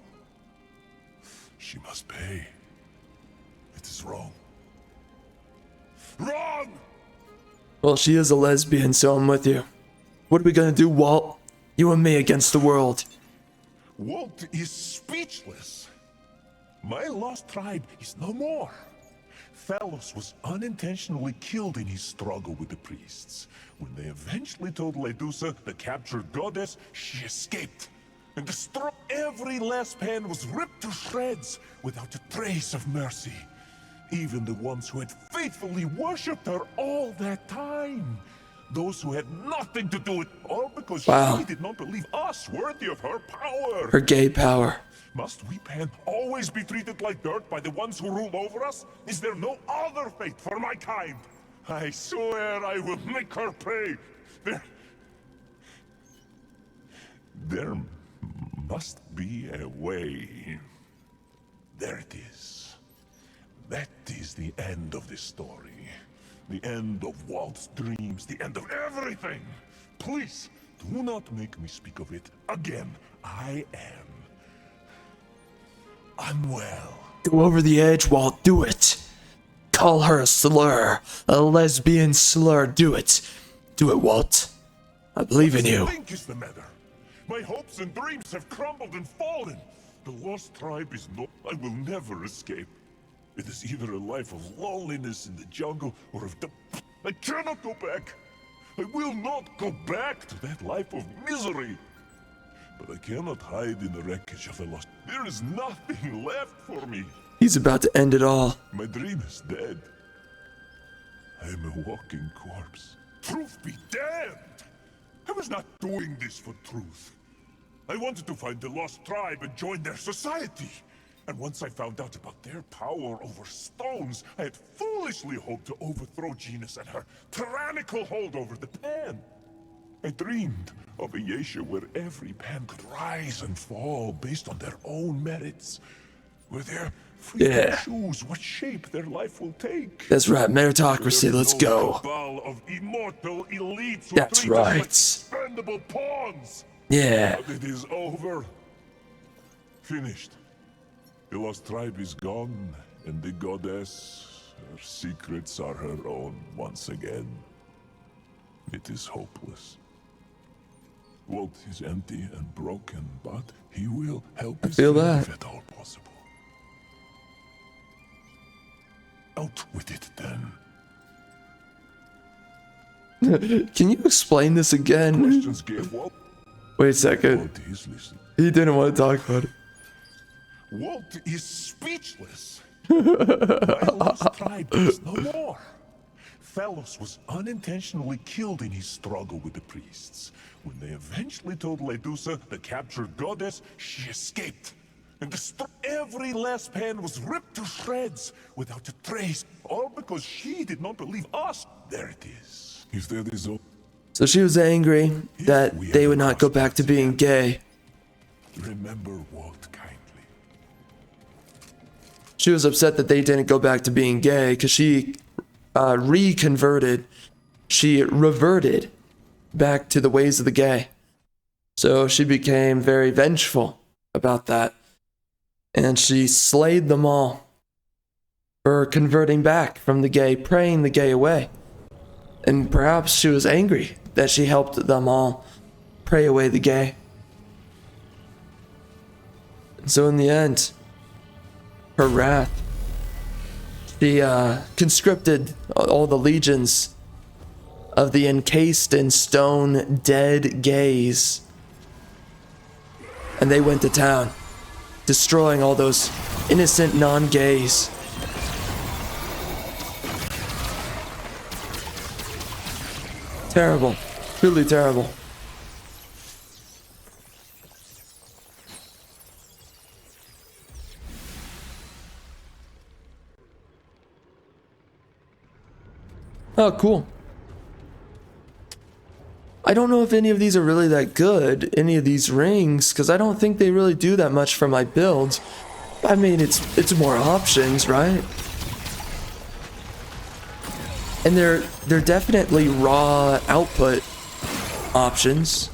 S4: She must pay. It is wrong. Wrong!
S1: Well, she is a lesbian, so I'm with you. What are we gonna do, Walt? You and me against the world.
S4: Walt is speechless. My lost tribe is no more. Thelos was unintentionally killed in his struggle with the priests. When they eventually told Lydusa, the captured goddess, she escaped. And destroyed. Every last Pan was ripped to shreds without a trace of mercy. Even the ones who had faithfully worshipped her all that time. Those who had nothing to do with it, all because she did not believe us worthy of her power.
S1: Her gay power.
S4: Must we, Pan, always be treated like dirt by the ones who rule over us? Is there no other fate for my kind? I swear I will make her pay. There must be a way. There it is. That is the end of this story. The end of Walt's dreams, the end of everything. Please, do not make me speak of it again. I am unwell.
S1: Go over the edge, Walt. Do it. Call her a slur. A lesbian slur. Do it. Do it, Walt. I believe in you.
S4: What do you think is the matter? My hopes and dreams have crumbled and fallen. The lost tribe is no... I will never escape. It is either a life of loneliness in the jungle or of the... I cannot go back. I will not go back to that life of misery. But I cannot hide in the wreckage of the lost. There is nothing left for me.
S1: He's about to end it all.
S4: My dream is dead. I am a walking corpse. Truth be damned! I was not doing this for truth. I wanted to find the lost tribe and join their society. And once I found out about their power over stones, I had foolishly hoped to overthrow Genus and her tyrannical hold over the Pan. I dreamed of a Yaesha where every Pan could rise and fall based on their own merits. Where they're free to choose what shape their life will take.
S1: That's right, meritocracy, let's go.
S4: Cabal of immortal elites who
S1: That's
S4: treat us
S1: right.
S4: like expendable pawns.
S1: Yeah.
S4: But it is over. Finished. The lost tribe is gone, and the goddess, her secrets are her own once again. It is hopeless. Walt is empty and broken, but he will help us
S1: feel that.
S4: if at all possible. Out with it then.
S1: Can you explain this again?
S4: Questions gave Walt.
S1: Wait a second.
S4: Walt is listening.
S1: He didn't want to talk about it.
S4: Walt is speechless. My lost tribe is no more. Thelos was unintentionally killed in his struggle with the priests. When they eventually told Lydusa, the captured goddess, she escaped. And every last Pan was ripped to shreds without a trace. All because because she did not believe us. There it is. If there is a...
S1: So she was angry that they would not go back to being gay.
S4: Remember Walt kindly.
S1: She was upset that they didn't go back to being gay because she reconverted. She reverted back to the ways of the gay. So she became very vengeful about that. And she slayed them all for converting back from the gay, praying the gay away. And perhaps she was angry that she helped them all pray away the gay. And so in the end, her wrath, she conscripted all the legions of the encased in stone dead gays. And they went to town, destroying all those innocent non-gays. Terrible. Really terrible. Oh, cool. I don't know if any of these are really that good, any of these rings, because I don't think they really do that much for my build. I mean, it's more options, right? And they're definitely raw output options.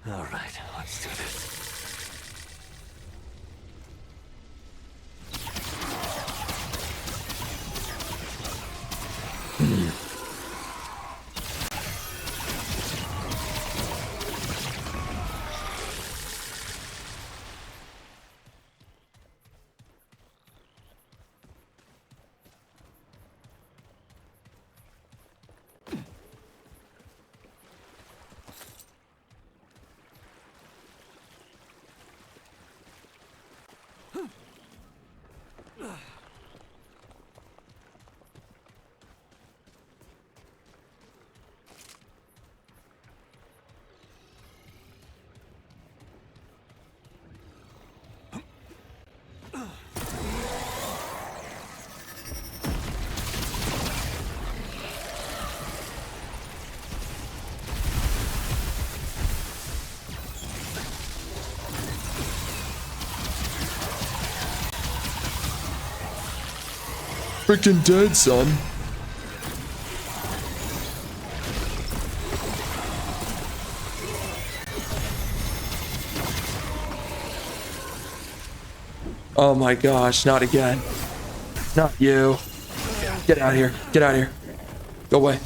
S2: All right, let's do this.
S1: Freaking dead, son. Oh my gosh, not again. Not you. Get out of here. Get out of here. Go away.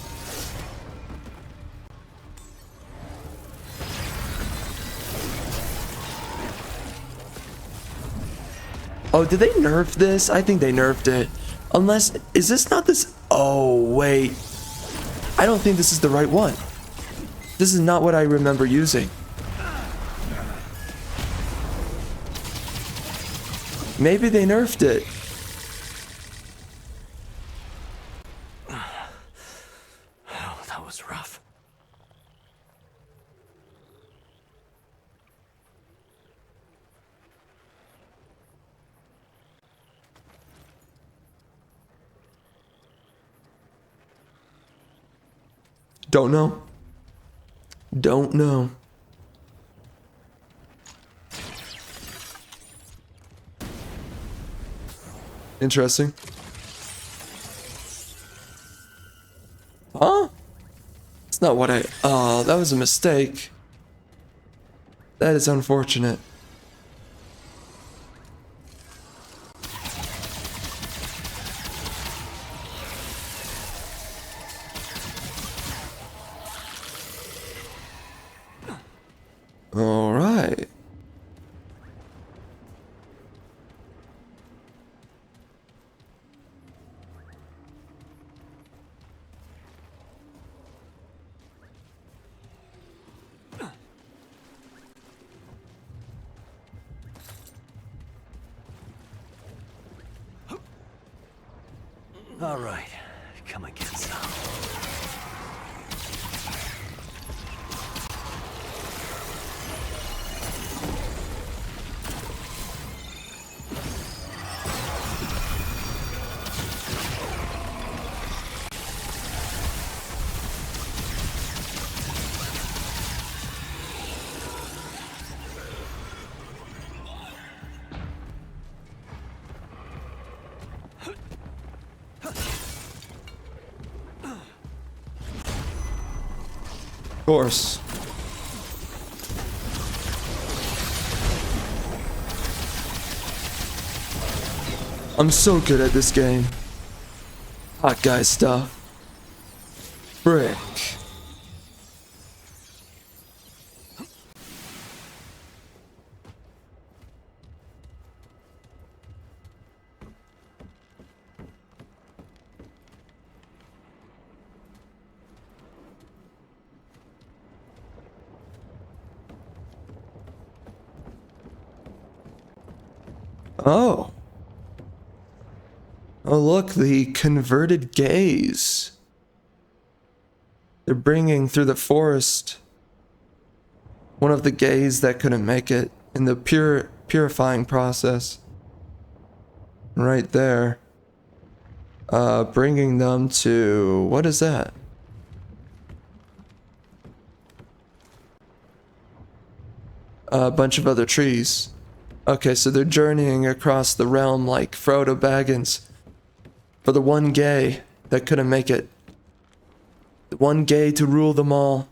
S1: Oh, did they nerf this? I think they nerfed it. Unless, is this not this? Oh, wait. I don't think this is the right one. This is not what I remember using. Maybe they nerfed it.
S2: Oh, that was rough.
S1: Don't know. Don't know. Interesting. Huh? It's not what I... Oh, that was a mistake. That is unfortunate. All right.
S2: All right, come and get some.
S1: Of course. I'm so good at this game. Hot guy stuff. Frick. Oh. Oh, look, the converted gaze. They're bringing through the forest one of the gays that couldn't make it in the purifying process. Right there. Bringing them to... what is that? A bunch of other trees. Okay, so they're journeying across the realm like Frodo Baggins. For the one gay that couldn't make it. The one gay to rule them all.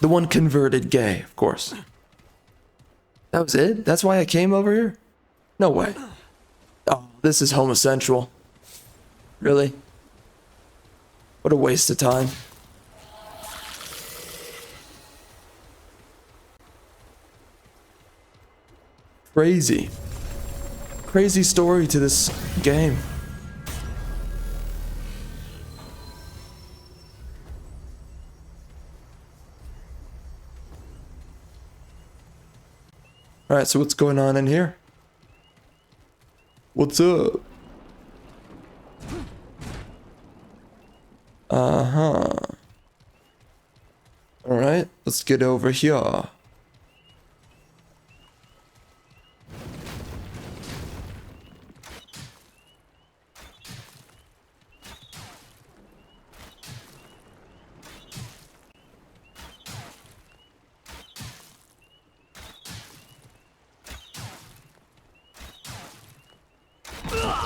S1: The one converted gay, of course. That was it? That's why I came over here? No way. Oh, this is homosexual. Really? What a waste of time. Crazy. Crazy story to this game. Alright, so what's going on in here? What's up? Uh-huh. Alright, let's get over here.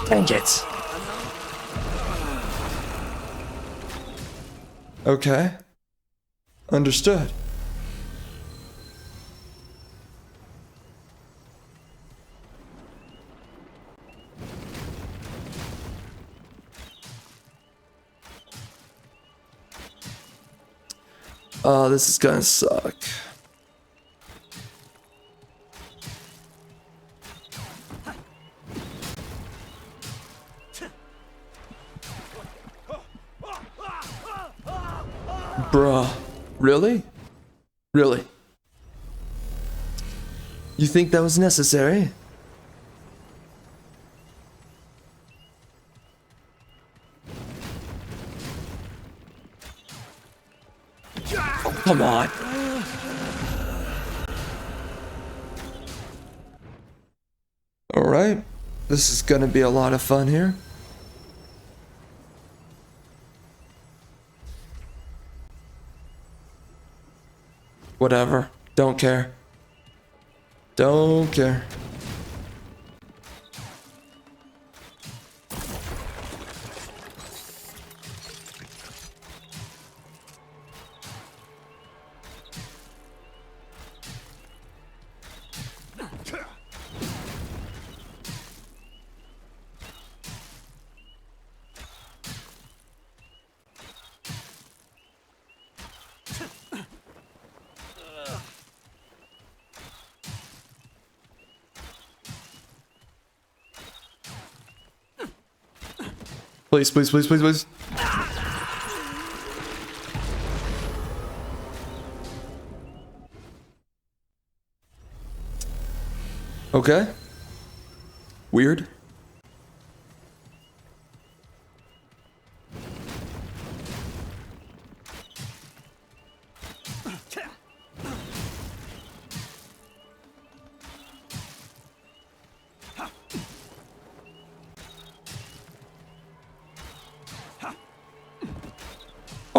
S1: Dang it. Okay. Understood. Oh, this is gonna suck. Bruh. Really? Really? You think that was necessary? Oh, come on. Alright. This is gonna be a lot of fun here. Whatever. Don't care. Don't care. Please, please, please, please, please. Okay. Weird.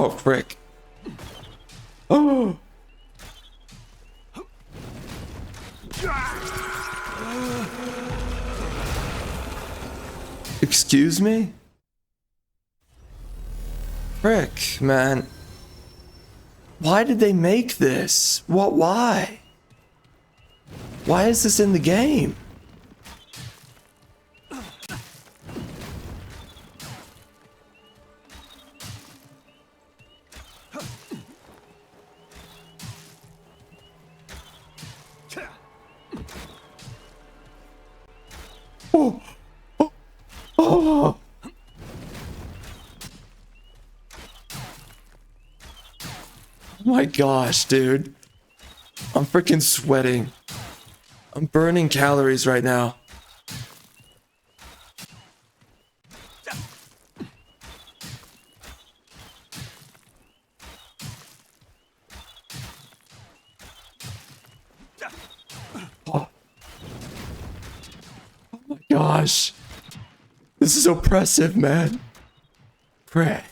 S1: Oh, frick. Oh. Excuse me? Frick, man. Why did they make this? What? Why? Why is this in the game? Oh, oh, oh. Oh my gosh, dude. I'm freaking sweating. I'm burning calories right now. Oh, oh my gosh. This is oppressive, man. Frick.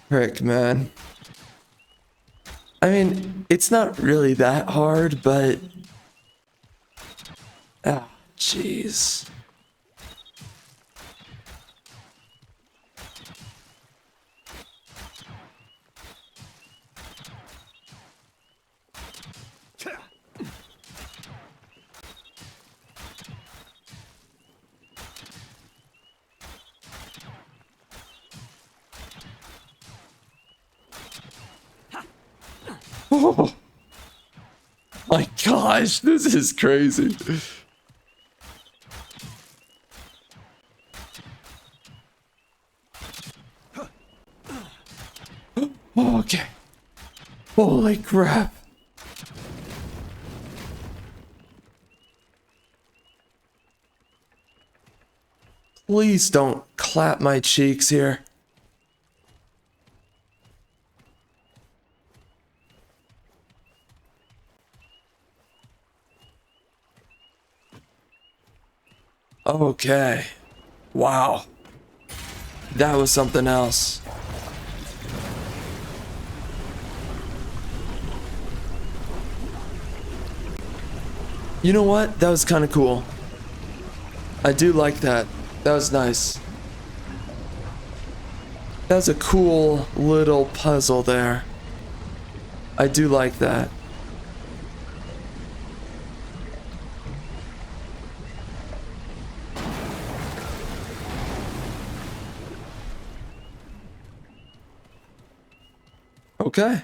S1: Frick, man. I mean, it's not really that hard, but... Ah, jeez. Oh my gosh, this is crazy. Okay. Holy crap. Please don't clap my cheeks here. Okay. Wow. That was something else. You know what? That was kind of cool. I do like that. That was nice. That was a cool little puzzle there. I do like that. Okay.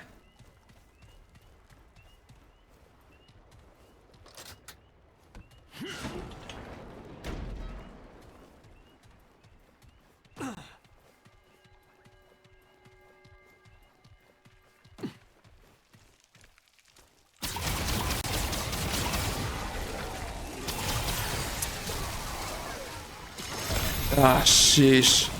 S1: Ah, sheesh.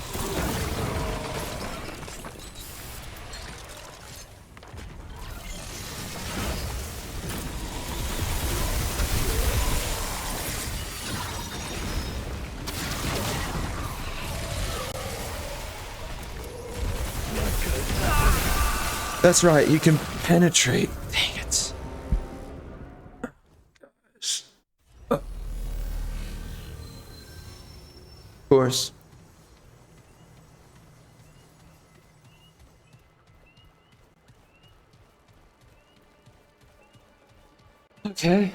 S1: That's right, you can penetrate. Dang it. Gosh. Of course. Okay.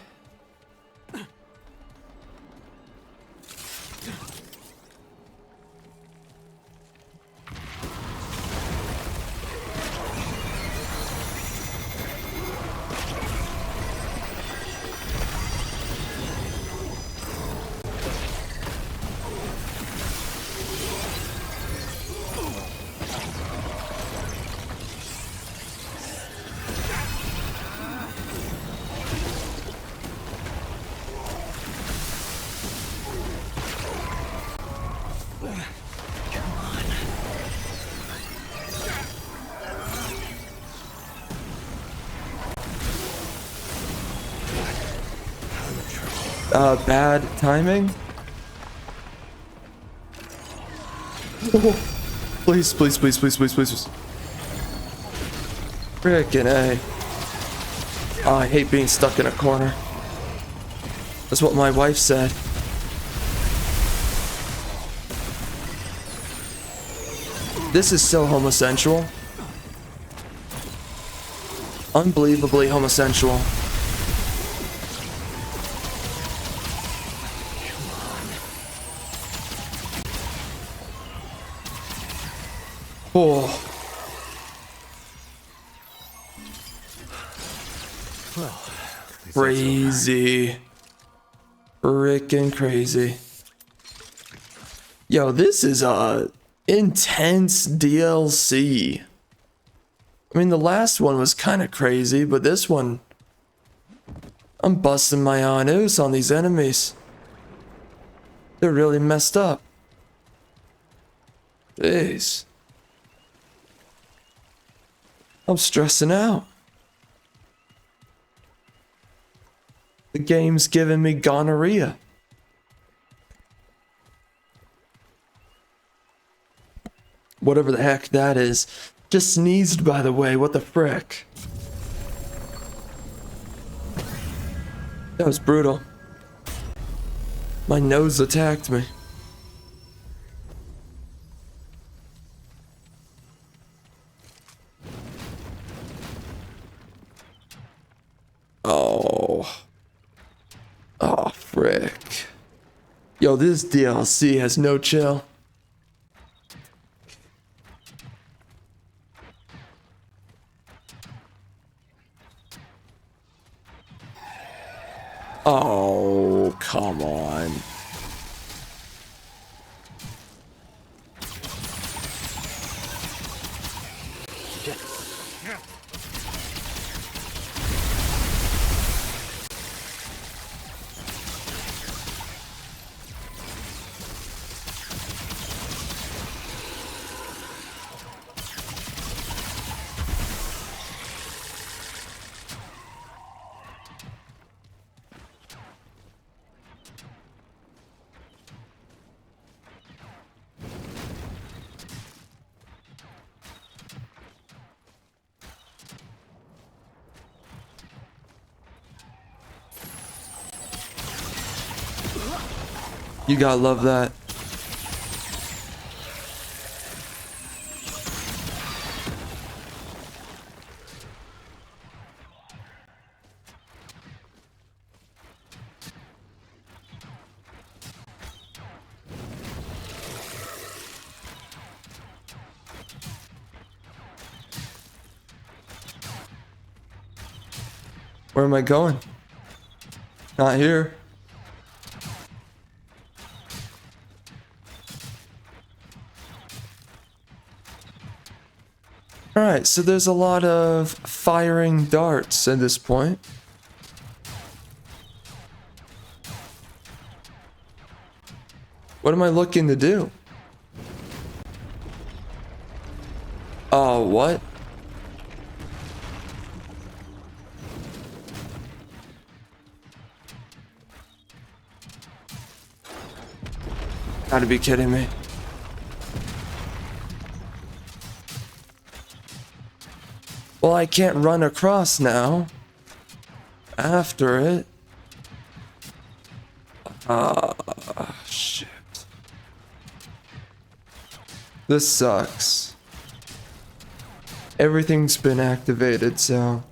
S1: Bad timing? Please, please, please, please, please, please. Frickin' A. Oh, I hate being stuck in a corner. That's what my wife said. This is so homosexual. Unbelievably homosexual. Oh.
S2: Well,
S1: Crazy. Frickin' crazy. Yo, this is a intense DLC. I mean, the last one was kind of crazy, but this one, I'm busting my anus on these enemies. They're really messed up. Jeez. I'm stressing out. The game's giving me gonorrhea. Whatever the heck that is. Just sneezed, by the way. What the frick? That was brutal. My nose attacked me. Oh. Oh, frick. Yo, this DLC has no chill. Oh, come on. You gotta love that. Where am I going? Not here. Alright, so there's a lot of firing darts at this point. What am I looking to do? Oh, what? Gotta be kidding me. Well, I can't run across now. After it. Shit. This sucks. Everything's been activated, so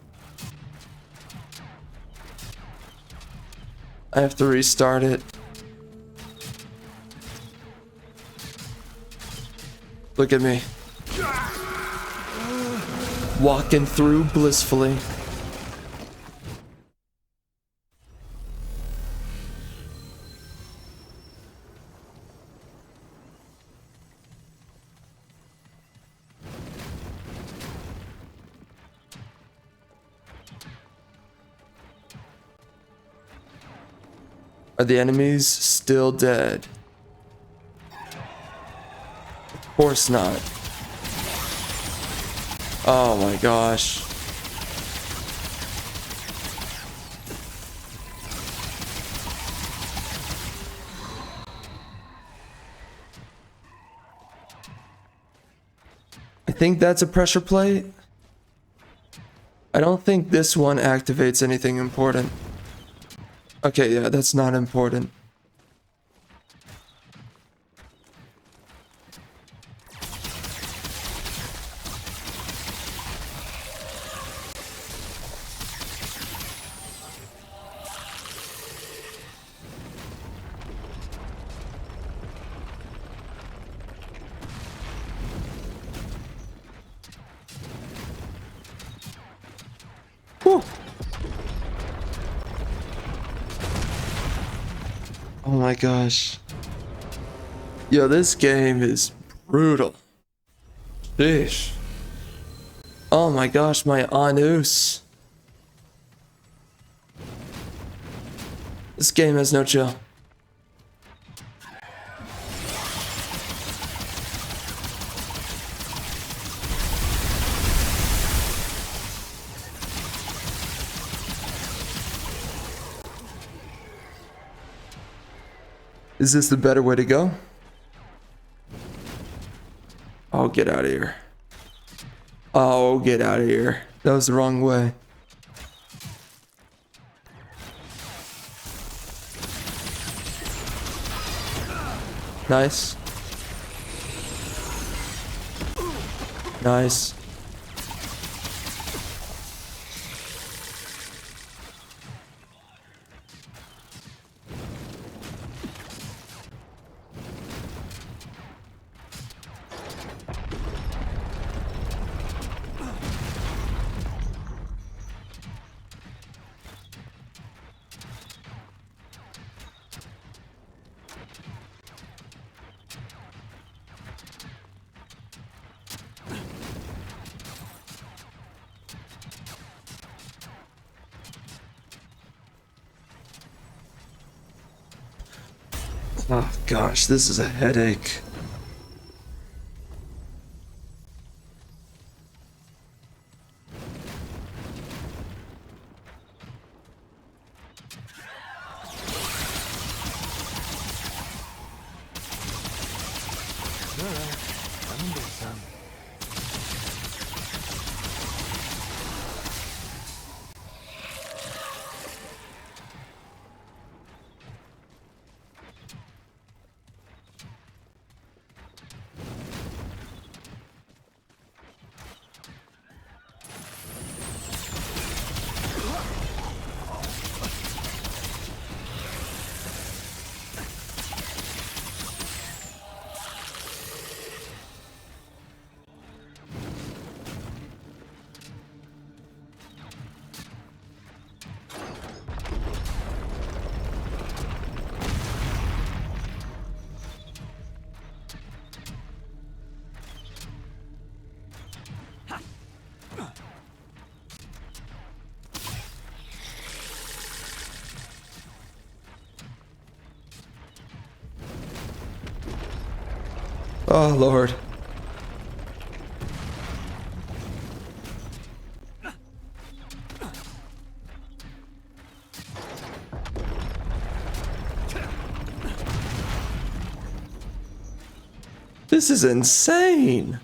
S1: I have to restart it. Look at me. Walking through blissfully. Are the enemies still dead? Of course not. Oh my gosh. think that's a pressure plate. I don't think this one activates anything important. Okay, yeah, that's not important. Whew. Oh my gosh. Yo, this game is brutal. Sheesh. Oh my gosh, my anus. This game has no chill. Is this the better way to go? Oh, get out of here. Oh, get out of here. That was the wrong way. Nice. Nice. Oh gosh, this is a headache. Oh Lord. This is insane.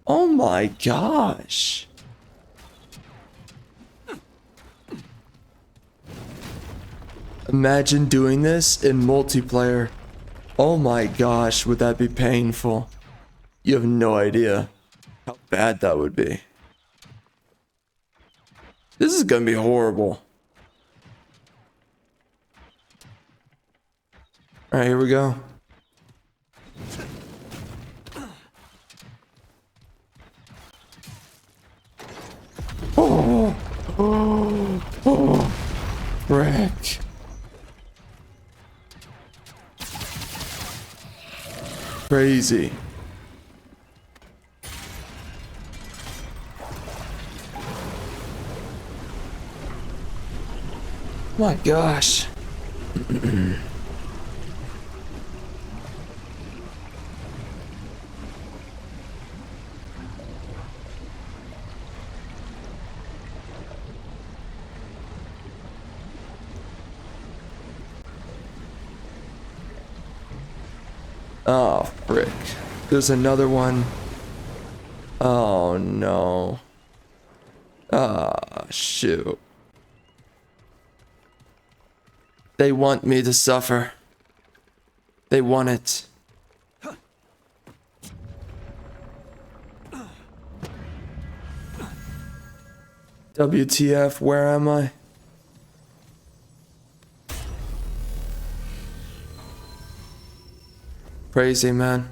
S1: Oh my gosh. Imagine doing this in multiplayer. Oh my gosh, would that be painful? You have no idea how bad that would be. This is gonna be horrible. Alright, here we go. Oh, oh, oh, frick. Crazy. My gosh. Oh, frick. There's another one. Oh no. Ah, shoot. They want me to suffer. They want it. WTF, where am I? Crazy, man.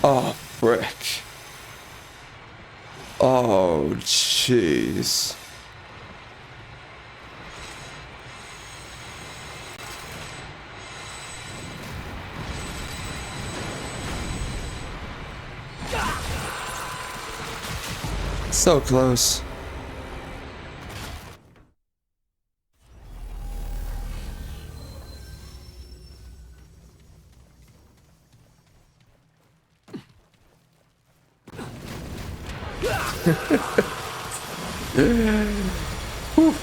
S1: Oh, frick. Oh, jeez. So close. Whew.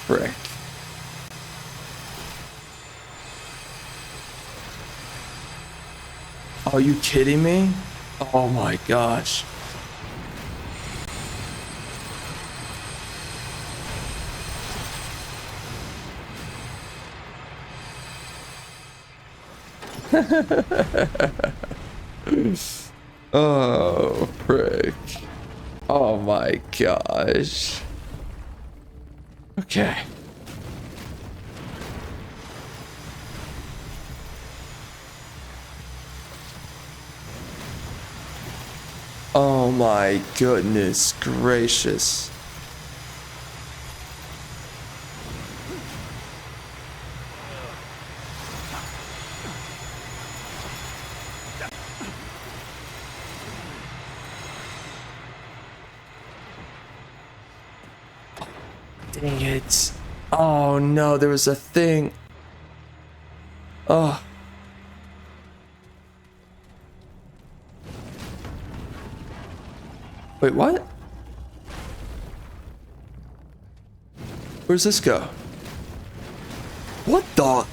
S1: Frick. Are you kidding me? Oh my gosh. Oh, frick. Oh my gosh. Okay. Oh my goodness gracious. Dang it. Oh no, there was a thing. Oh. Wait, what? Where's this go? What the?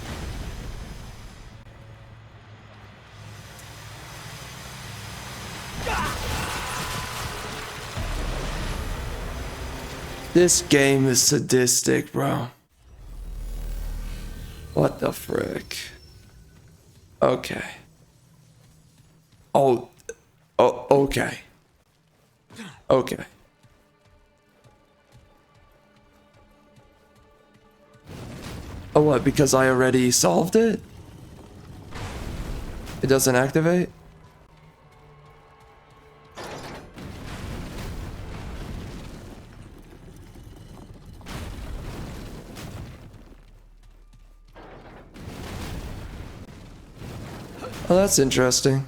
S1: This game is sadistic, bro. What the frick? Okay. Oh, okay. Okay. Oh, what? Because I already solved it? It doesn't activate? Oh, that's interesting.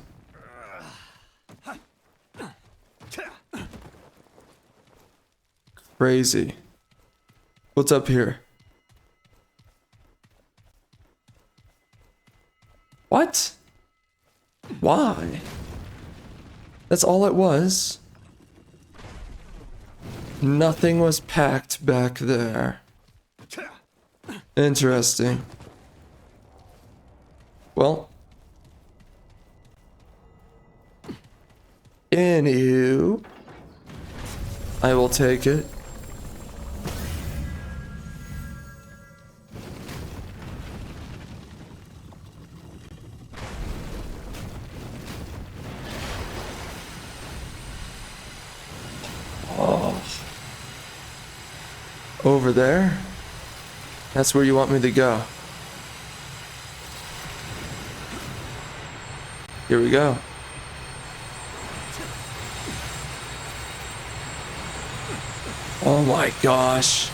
S1: Crazy. What's up here? What? Why? That's all it was. Nothing was packed back there. Interesting. Well. Anywho. I will take it. Over there? That's where you want me to go. Here we go. Oh my gosh.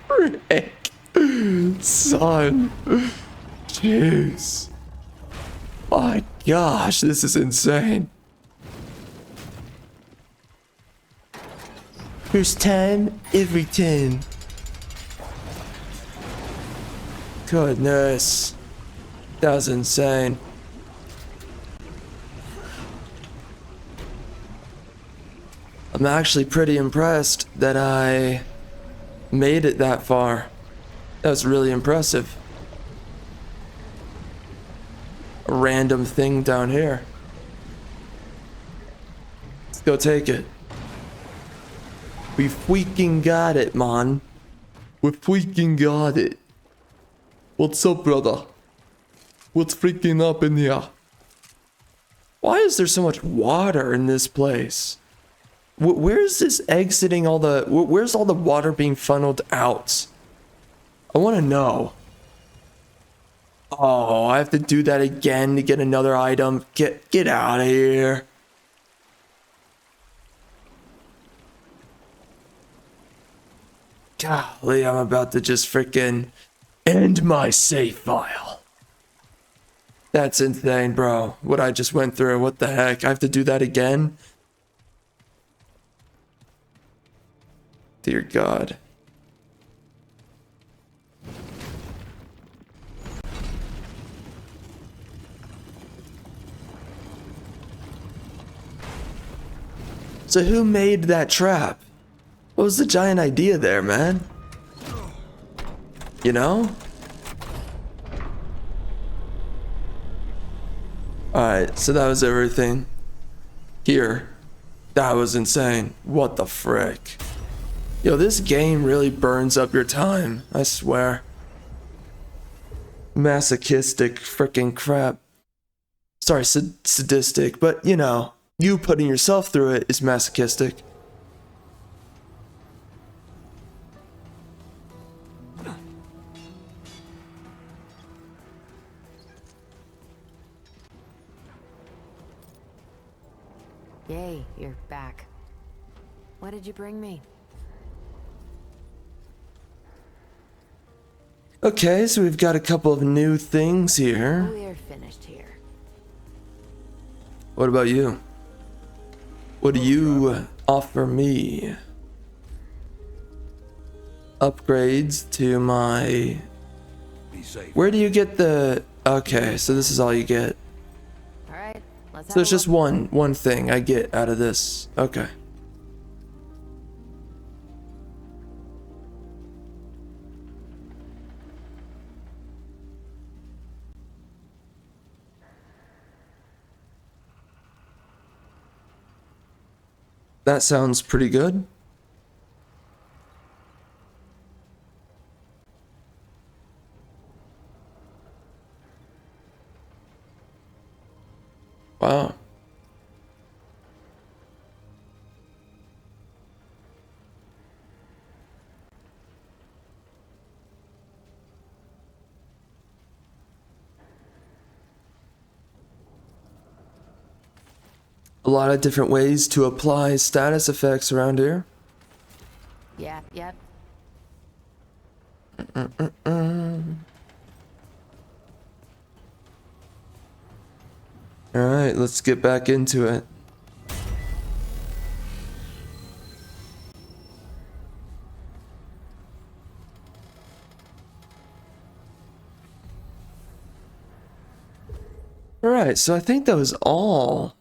S1: Frick. Son. Jeez. My gosh, this is insane. First time, every time. Goodness. That was insane. I'm actually pretty impressed that I made it that far. That was really impressive. A random thing down here. Let's go take it. We freaking got it, man. We freaking got it. What's up, brother? What's freaking up in here? Why is there so much water in this place? Where is this exiting all the... Where's all the water being funneled out? I want to know. Oh, I have to do that again to get another item. Get out of here. Golly, I'm about to just freaking end my save file. That's insane, bro. What I just went through. What the heck? I have to do that again? Dear God. So who made that trap? What was the giant idea there, man? You know? Alright, so that was everything. Here. That was insane. What the frick? Yo, this game really burns up your time, I swear. Masochistic freaking crap. Sorry, sadistic, but you know, you putting yourself through it is masochistic.
S5: Yay, you're back. What did you bring me?
S1: Okay, so we've got a couple of new things here.
S5: We're finished here.
S1: What about you? What do you offer me? Upgrades to my...
S3: Be safe.
S1: Where do you get the... Okay, so this is all you get.
S5: Alright, let's
S1: So it's just one thing I get out of this. Okay. That sounds pretty good. Wow. A lot of different ways to apply status effects around here.
S5: Yeah, yep.
S1: Alright, let's get back into it. Alright, so I think that was all.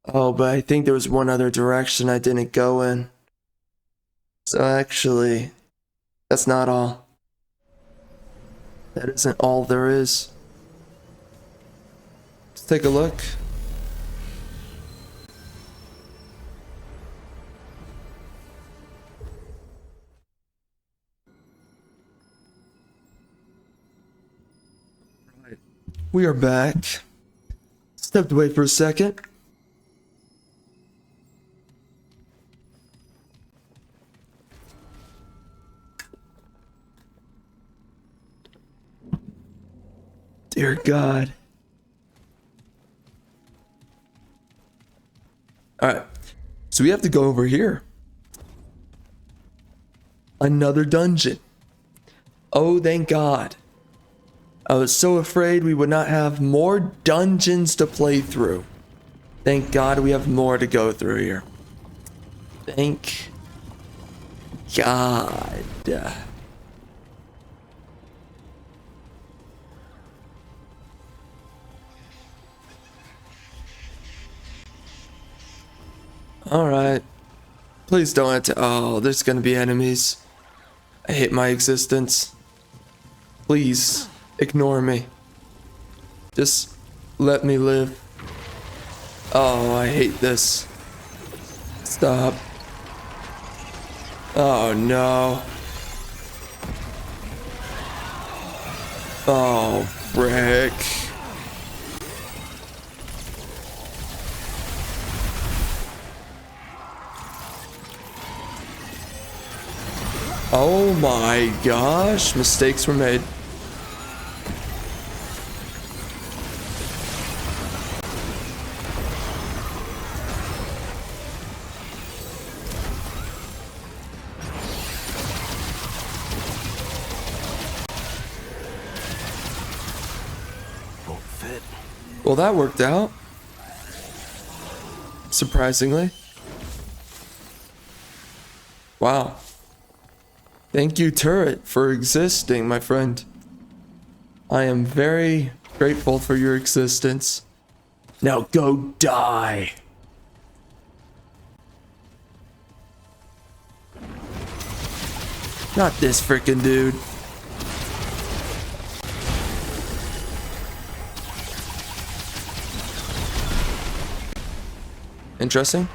S1: Oh, but I think there was one other direction I didn't go in. So actually, that's not all. That isn't all there is. Let's take a look. We are back. Stepped away for a second. Dear God. Alright. So we have to go over here. Another dungeon. Oh, thank God. I was so afraid we would not have more dungeons to play through. Thank God we have more to go through here. Thank God. Alright. Please don't have to. Oh, there's gonna be enemies. I hate my existence. Please ignore me. Just let me live. Oh, I hate this. Stop. Oh no. Oh, frick. Oh my gosh, mistakes were made.
S2: Won't fit.
S1: Well, that worked out. Surprisingly. Wow. Thank you, turret, for existing, my friend. I am very grateful for your existence. Now go die. Not this frickin' dude. Interesting.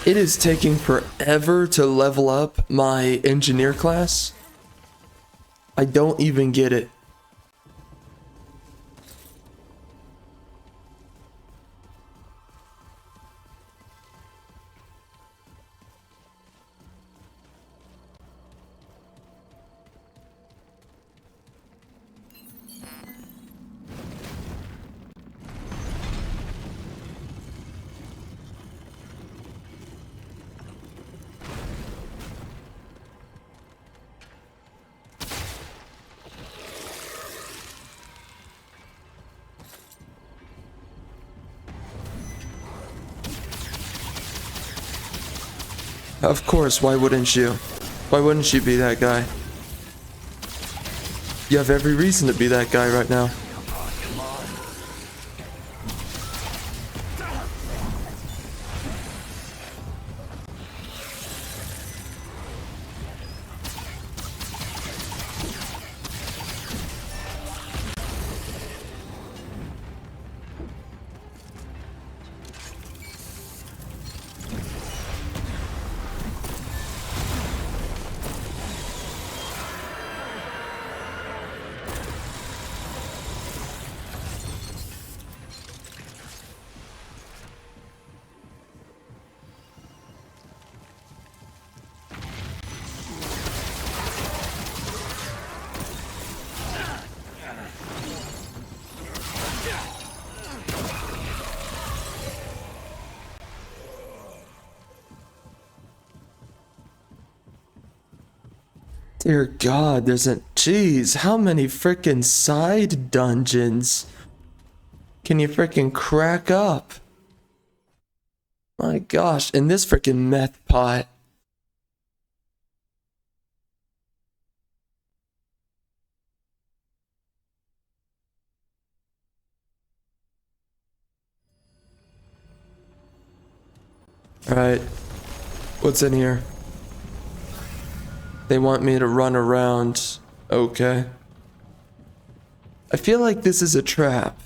S1: It is taking forever to level up my engineer class. I don't even get it. Of course, why wouldn't you? Why wouldn't you be that guy? You have every reason to be that guy right now. Dear God, there's a... Jeez, how many frickin' side dungeons can you frickin' crack up? My gosh, and this frickin' meth pot. Alright, what's in here? They want me to run around. Okay. I feel like this is a trap.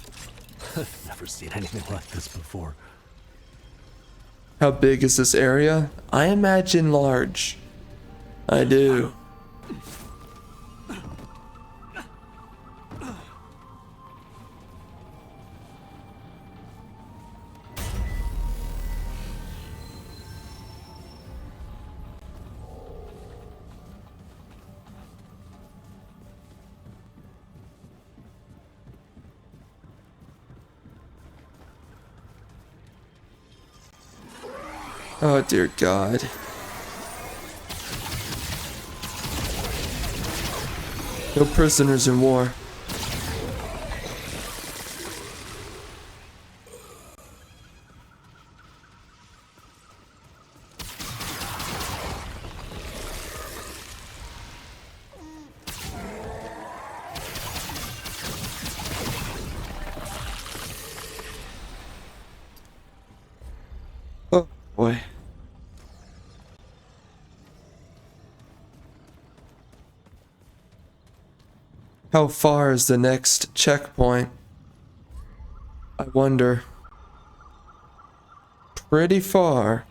S2: I've never seen anything like this before.
S1: How big is this area? I imagine large. I do. Oh dear God. No prisoners in war. Oh boy. How far is the next checkpoint? I wonder. Pretty far.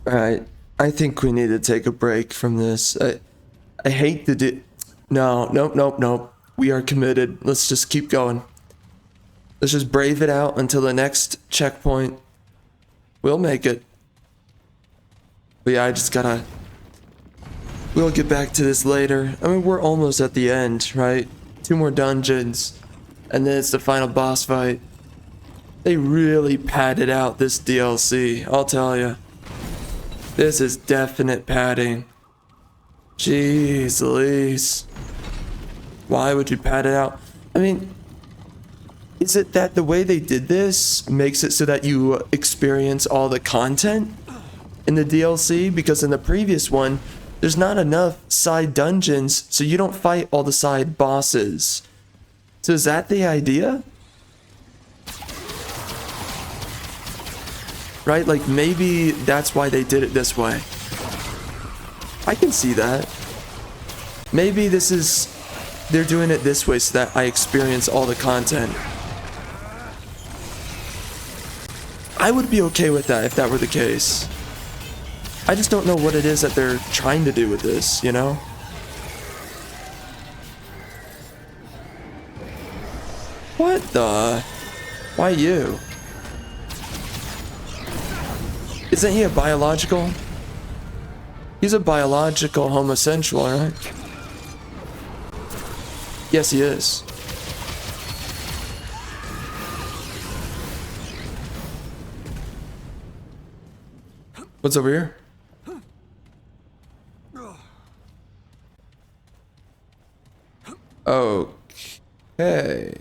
S1: Alright, I think we need to take a break from this. I hate to do... No, nope, nope, nope. We are committed. Let's just keep going. Let's just brave it out until the next checkpoint. We'll make it. But yeah, I just gotta... We'll get back to this later. I mean, we're almost at the end, right? 2 more dungeons. And then it's the final boss fight. They really padded out this DLC, I'll tell you. This is definite padding. Jeez Louise. Why would you pad it out? I mean, is it that the way they did this makes it so that you experience all the content in the DLC? Because in the previous one, there's not enough side dungeons, so you don't fight all the side bosses. So is that the idea? Right? Like, maybe that's why they did it this way. I can see that. Maybe this is... They're doing it this way so that I experience all the content. I would be okay with that if that were the case. I just don't know what it is that they're trying to do with this, you know? What the... Why you? Isn't he a biological? He's a biological homosexual, right? Yes, he is. What's over here? Okay.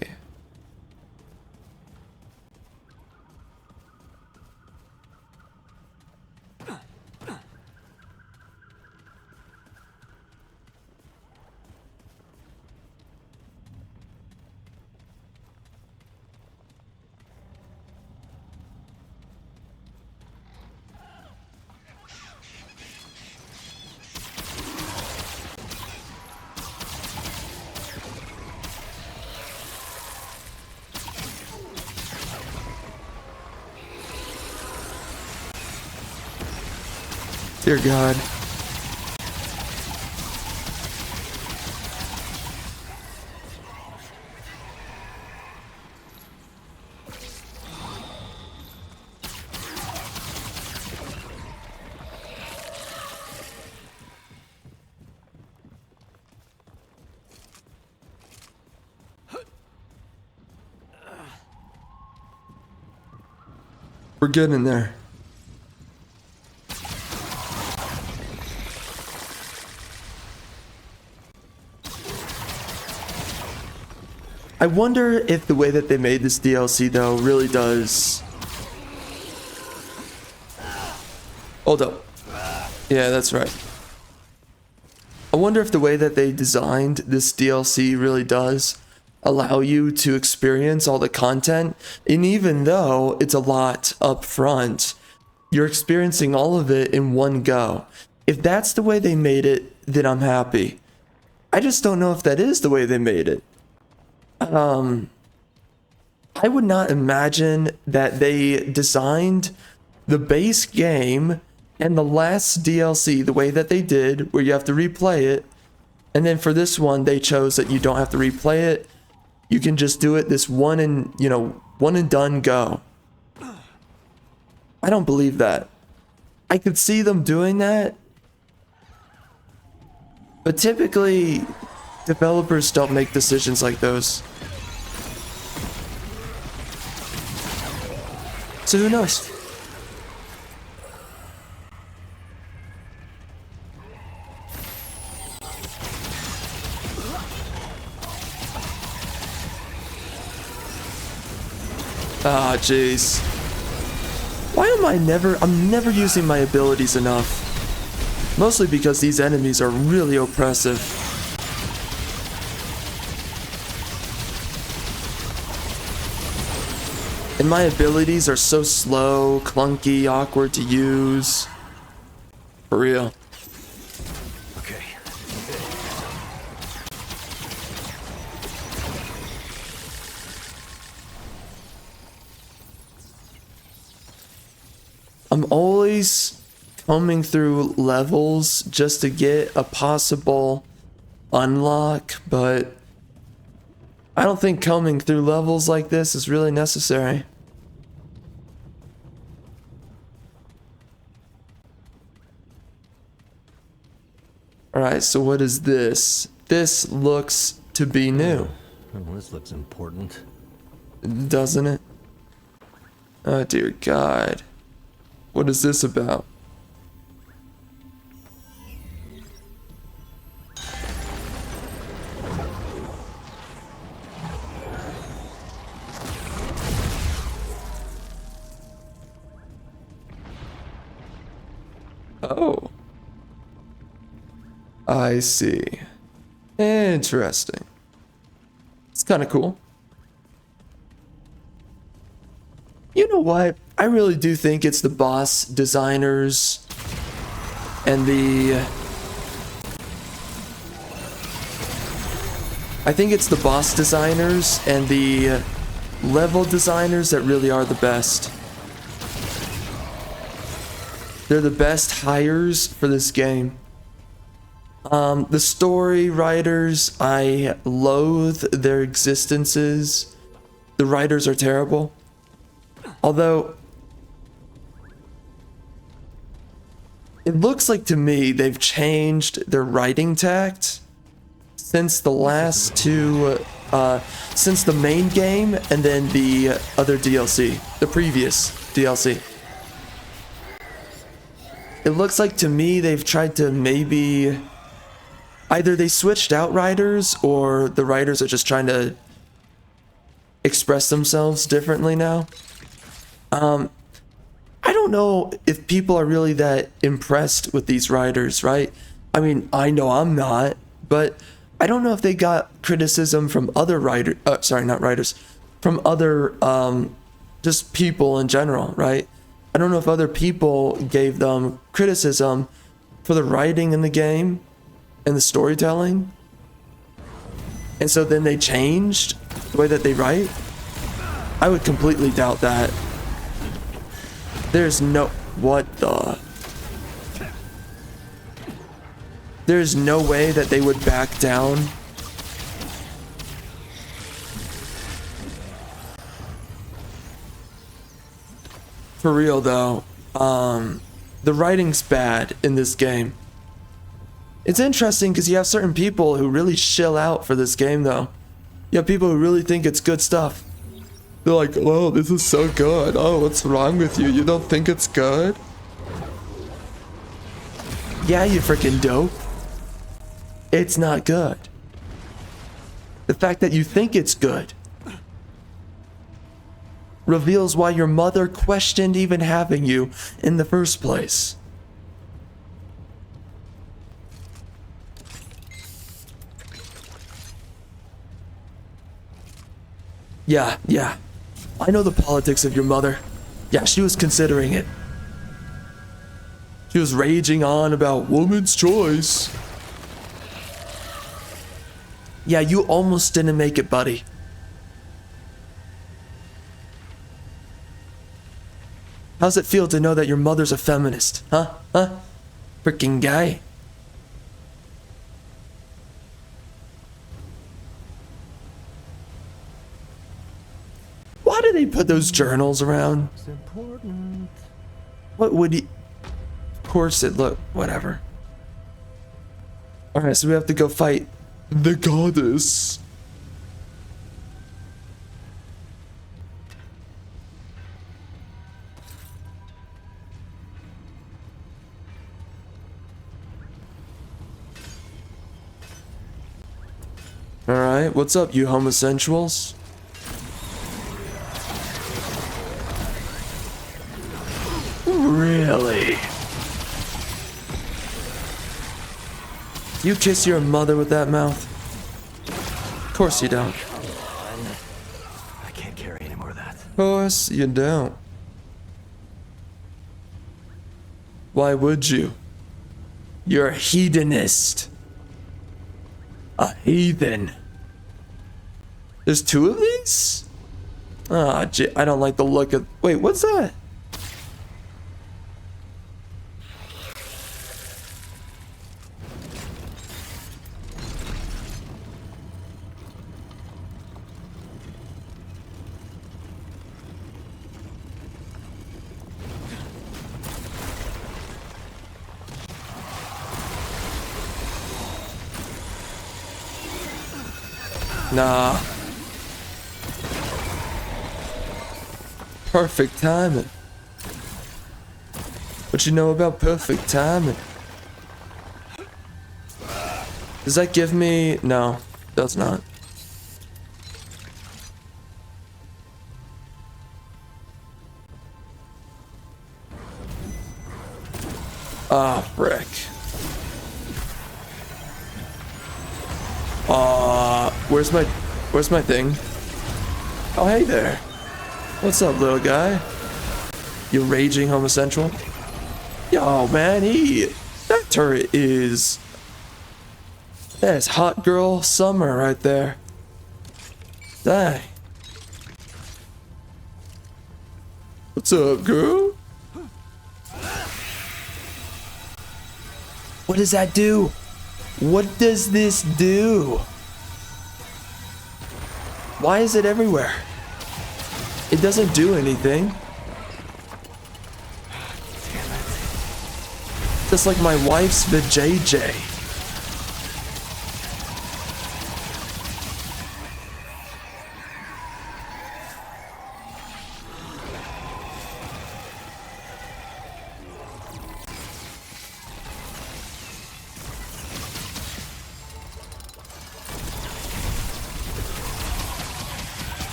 S1: Dear God. We're getting there. I wonder if the way that they made this DLC though really does... Hold up. Yeah, that's right. I wonder if the way that they designed this DLC really does allow you to experience all the content. And even though it's a lot up front, you're experiencing all of it in one go. If that's the way they made it, then I'm happy. I just don't know if that is the way they made it. I would not imagine that they designed the base game and the last DLC the way that they did, where you have to replay it. And then for this one, they chose that you don't have to replay it. You can just do it this one and, one and done go. I don't believe that. I could see them doing that. But typically, developers don't make decisions like those. So who knows? Ah, jeez. Why am I'm never using my abilities enough. Mostly because these enemies are really oppressive. And my abilities are so slow, clunky, awkward to use. For real.
S2: Okay.
S1: I'm always combing through levels just to get a possible unlock, but I don't think combing through levels like this is really necessary. Alright, so what is this? This looks to be new,
S2: Oh, this looks important.
S1: doesn't it? Oh dear God. What is this about? Oh. I see. Interesting. It's kind of cool. You know what? I really do think it's the boss designers and I think it's the boss designers and the level designers that really are the best. They're the best hires for this game. The story writers, I loathe their existences. The writers are terrible. Although, it looks like to me they've changed their writing tact since the last two, since the main game and then the other DLC, the previous DLC. It looks like to me they've tried to maybe, either they switched out writers or the writers are just trying to express themselves differently now. I don't know if people are really that impressed with these writers, right? I mean, I know I'm not, but I don't know if they got criticism from other writers, not writers, from other, just people in general, right? I don't know if other people gave them criticism for the writing in the game and the storytelling. And so then they changed the way that they write. I would completely doubt that. There's no way that they would back down. For real though, the writing's bad in this game. It's interesting because you have certain people who really shill out for this game though. You have people who really think it's good stuff. They're like, oh, this is so good. Oh, what's wrong with you? You don't think it's good? Yeah, you freaking dope. It's not good. The fact that you think it's good reveals why your mother questioned even having you in the first place. Yeah. I know the politics of your mother. Yeah, she was considering it. She was raging on about woman's choice. Yeah, you almost didn't make it, buddy. How's it feel to know that your mother's a feminist? Huh? Huh? Freaking guy. Why do they put those journals around?
S2: It's important.
S1: What would he... Of course it look... Whatever. Alright, so we have to go fight the goddess. Alright, what's up, you homosexuals? Really? You kiss your mother with that mouth? Of course you don't.
S2: I can't carry any more of that.
S1: Of course you don't. Why would you? You're a hedonist. A heathen. There's two of these? Ah, I don't like the look of... Wait, what's that? Nah. Perfect timing. What you know about perfect timing? Does that give me... No, does not. Ah, frick. Where's my thing? Oh, hey there. What's up, little guy? You raging homosexual? Yo, man, that turret is... That's hot girl summer right there. Dang. What's up, girl? What does that do? What does this do? Why is it everywhere? It doesn't do anything. Just like my wife's vajayjay.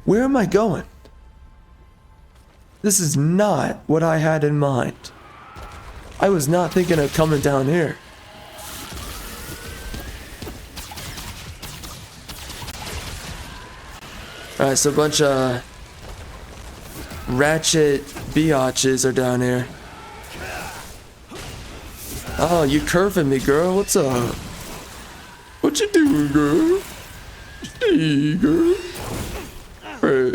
S1: Where am I going? This is not what I had in mind. I was not thinking of coming down here. Alright, so a bunch of ratchet biatches are down here. Oh, you curving me, girl. What's up? What you doing, girl? Hey, girl. Hey.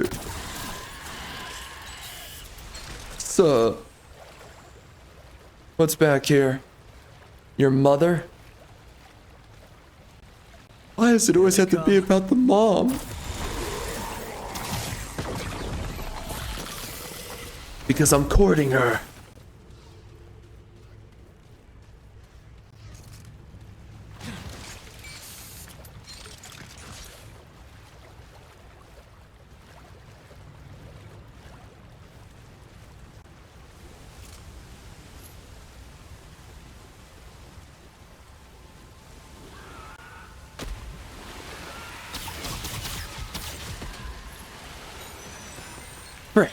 S1: What's up? What's back here? Your mother? Why does it always have to be about the mom? Because I'm courting her. Frick.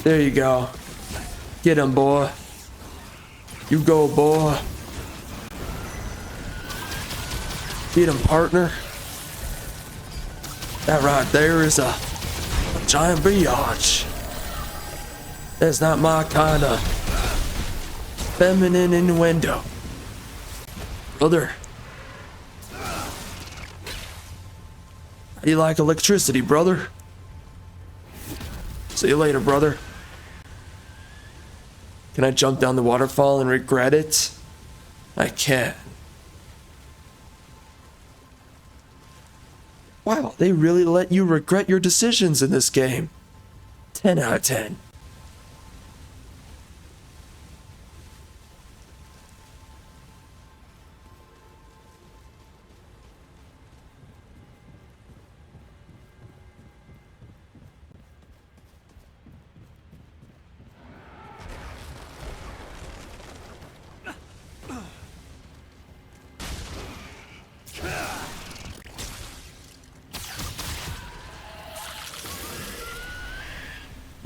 S1: There you go. Get him, boy. You go, boy. Get him, partner. That right there is a giant biatch. That's not my kind of feminine innuendo. Brother. How do you like electricity, brother? See you later, brother. Can I jump down the waterfall and regret it? I can. Wow, they really let you regret your decisions in this game. 10 out of 10.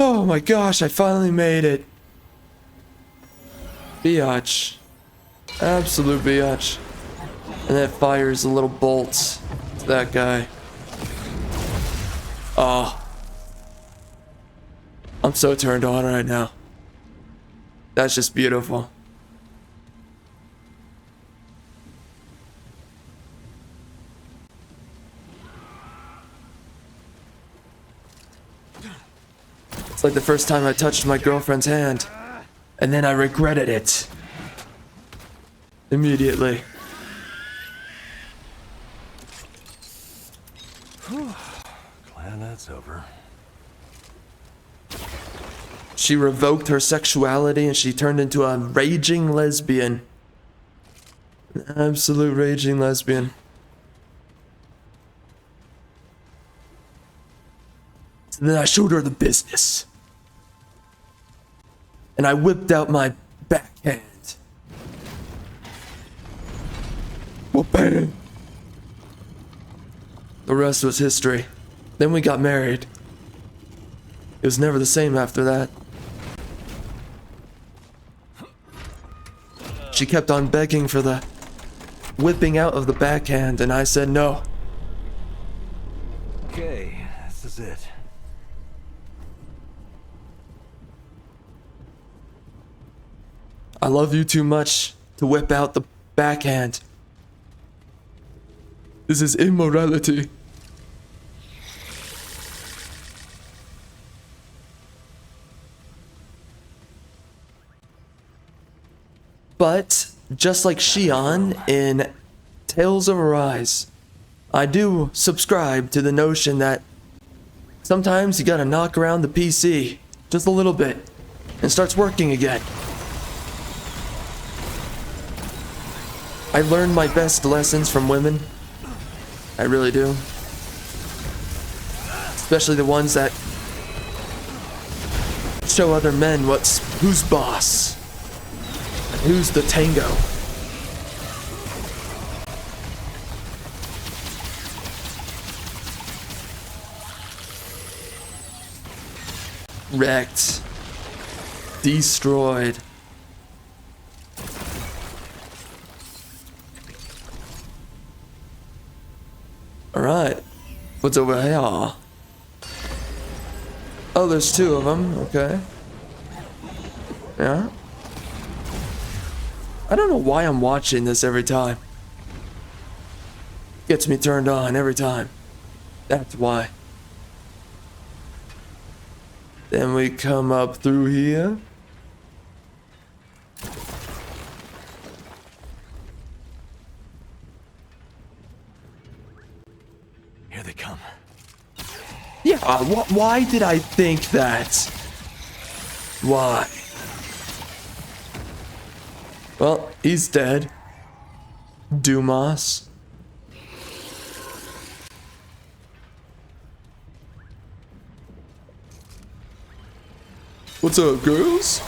S1: Oh my gosh, I finally made it. Biatch. Absolute biatch. And that fires a little bolt to that guy. Oh. I'm so turned on right now. That's just beautiful. It's like the first time I touched my girlfriend's hand, and then I regretted it. Immediately.
S2: Glad that's over.
S1: She revoked her sexuality and she turned into a raging lesbian. An absolute raging lesbian. And then I showed her the business. And I whipped out my backhand. Well, bang. The rest was history. Then we got married. It was never the same after that. She kept on begging for the whipping out of the backhand, and I said no.
S2: Okay, this is it.
S1: I love you too much to whip out the backhand. This is immorality. But, just like Shion in Tales of Arise, I do subscribe to the notion that sometimes you gotta knock around the PC just a little bit and it starts working again. I learned my best lessons from women. I really do. Especially the ones that show other men who's boss. And who's the tango. Wrecked. Destroyed. Alright. What's over here? Oh, there's two of them. Okay. Yeah. I don't know why I'm watching this every time. Gets me turned on every time. That's why. Then we come up through here.
S2: Here they come.
S1: Yeah, why did I think that? Why? Well, he's dead. Dumas. What's up, girls?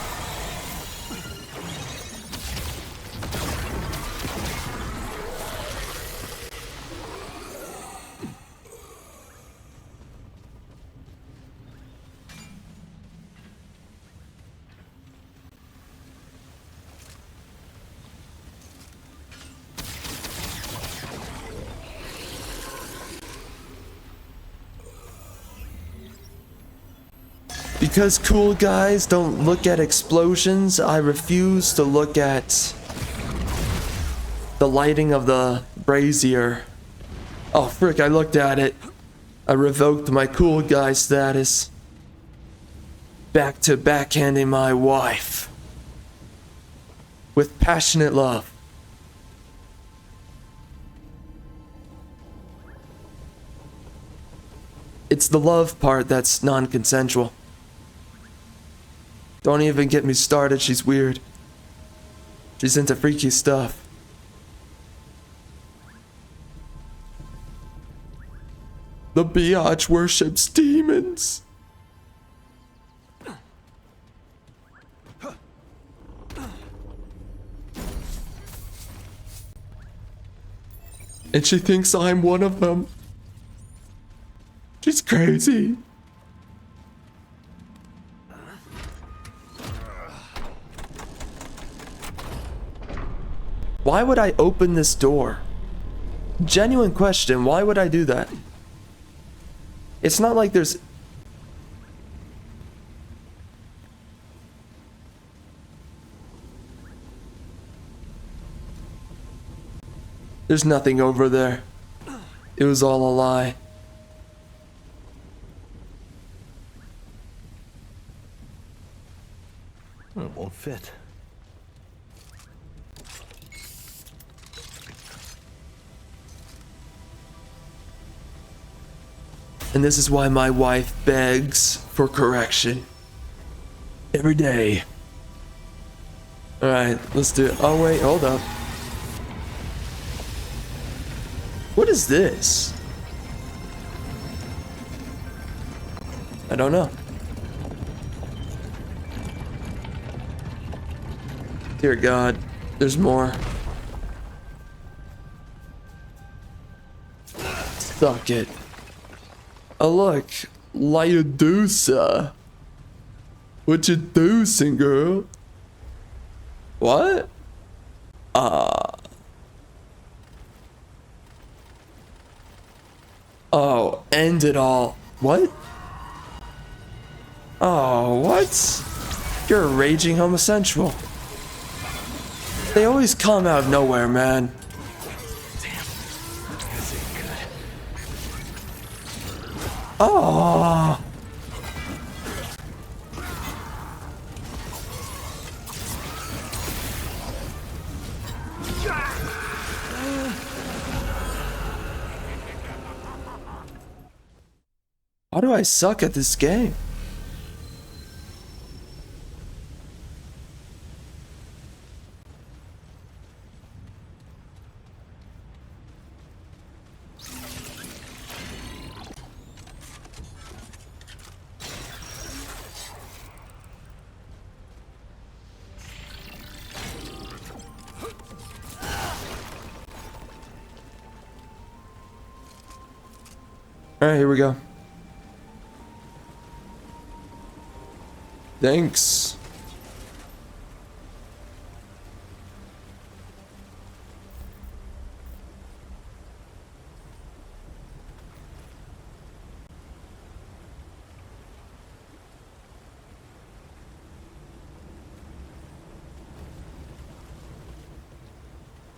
S1: Because cool guys don't look at explosions, I refuse to look at the lighting of the brazier. Oh frick, I looked at it. I revoked my cool guy status. Back to backhanding my wife. With passionate love. It's the love part that's non-consensual. Don't even get me started, she's weird. She's into freaky stuff. The biatch worships demons. And she thinks I'm one of them. She's crazy. Why would I open this door? Genuine question, why would I do that? It's not like there's... There's nothing over there. It was all a lie.
S2: It won't fit.
S1: And this is why my wife begs for correction. Every day. Alright, let's do it. Oh wait, hold up. What is this? I don't know. Dear God, there's more. Suck it. Oh look, Yaesha. What you doing, girl? What? Oh, end it all. What? Oh, what? You're a raging homosexual. They always come out of nowhere, man. Oh. Why do I suck at this game? All right, here we go. Thanks.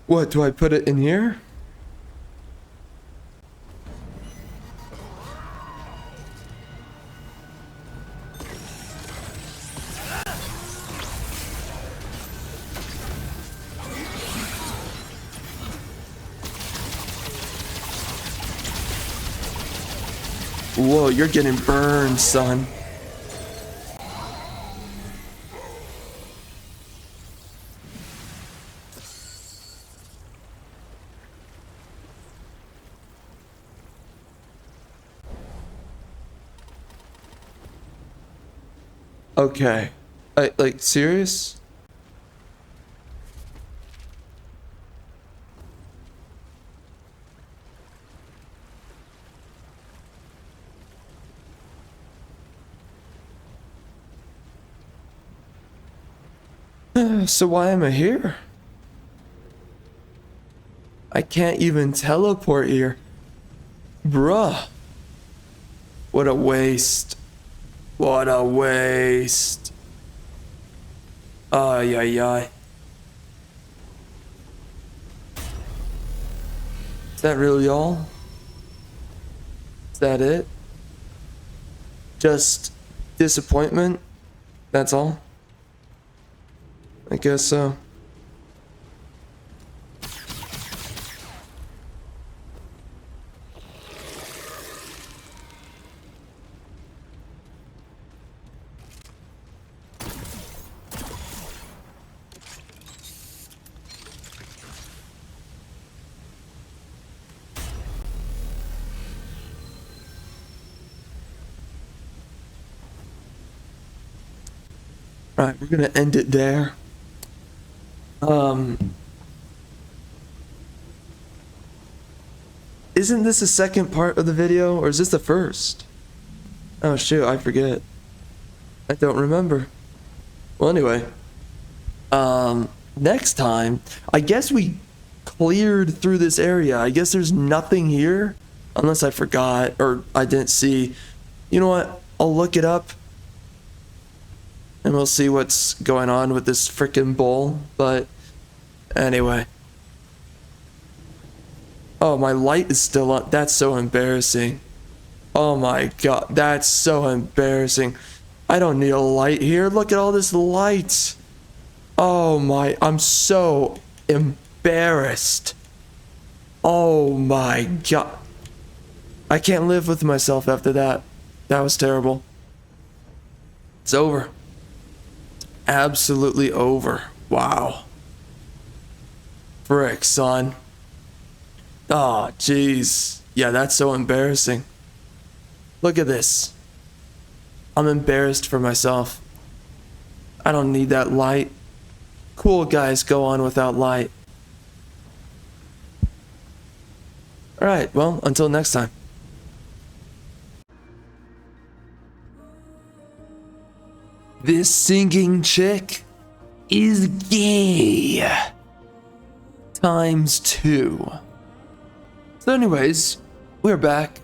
S1: What, do I put it in here? Whoa, you're getting burned, son. Okay. Like, serious? So why am I here? I can't even teleport here. Bruh. What a waste. What a waste. Ay, ay, ay. Is that really all? Is that it? Just disappointment? That's all? I guess so. Alright, we're gonna end it there. Isn't this the second part of the video, or is this the first? Oh shoot, I forget. I don't remember. Well, anyway. Next time, I guess we cleared through this area. I guess there's nothing here, unless I forgot, or I didn't see. You know what? I'll look it up. And we'll see what's going on with this frickin' bowl, but anyway. Oh, my light is still on. That's so embarrassing. Oh my god, that's so embarrassing. I don't need a light here. Look at all this light. Oh my, I'm so embarrassed. Oh my god. I can't live with myself after that. That was terrible. It's over. Absolutely over. Wow. Frick, son. Oh, jeez. Yeah, that's so embarrassing. Look at this. I'm embarrassed for myself. I don't need that light. Cool guys go on without light. Alright, well, until next time. This singing chick is gay. ×2. So anyways, we're back.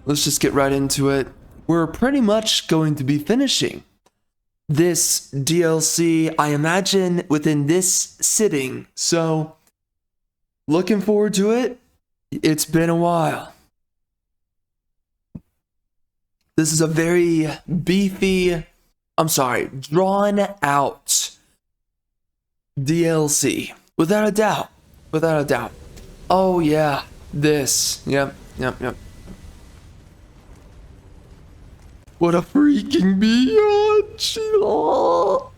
S1: Let's just get right into it. We're pretty much going to be finishing this DLC, I imagine, within this sitting. So, looking forward to it. It's been a while. This is a very beefy, drawn out DLC. Without a doubt. Without a doubt. Oh yeah, this. Yep. What a freaking biatch! Oh.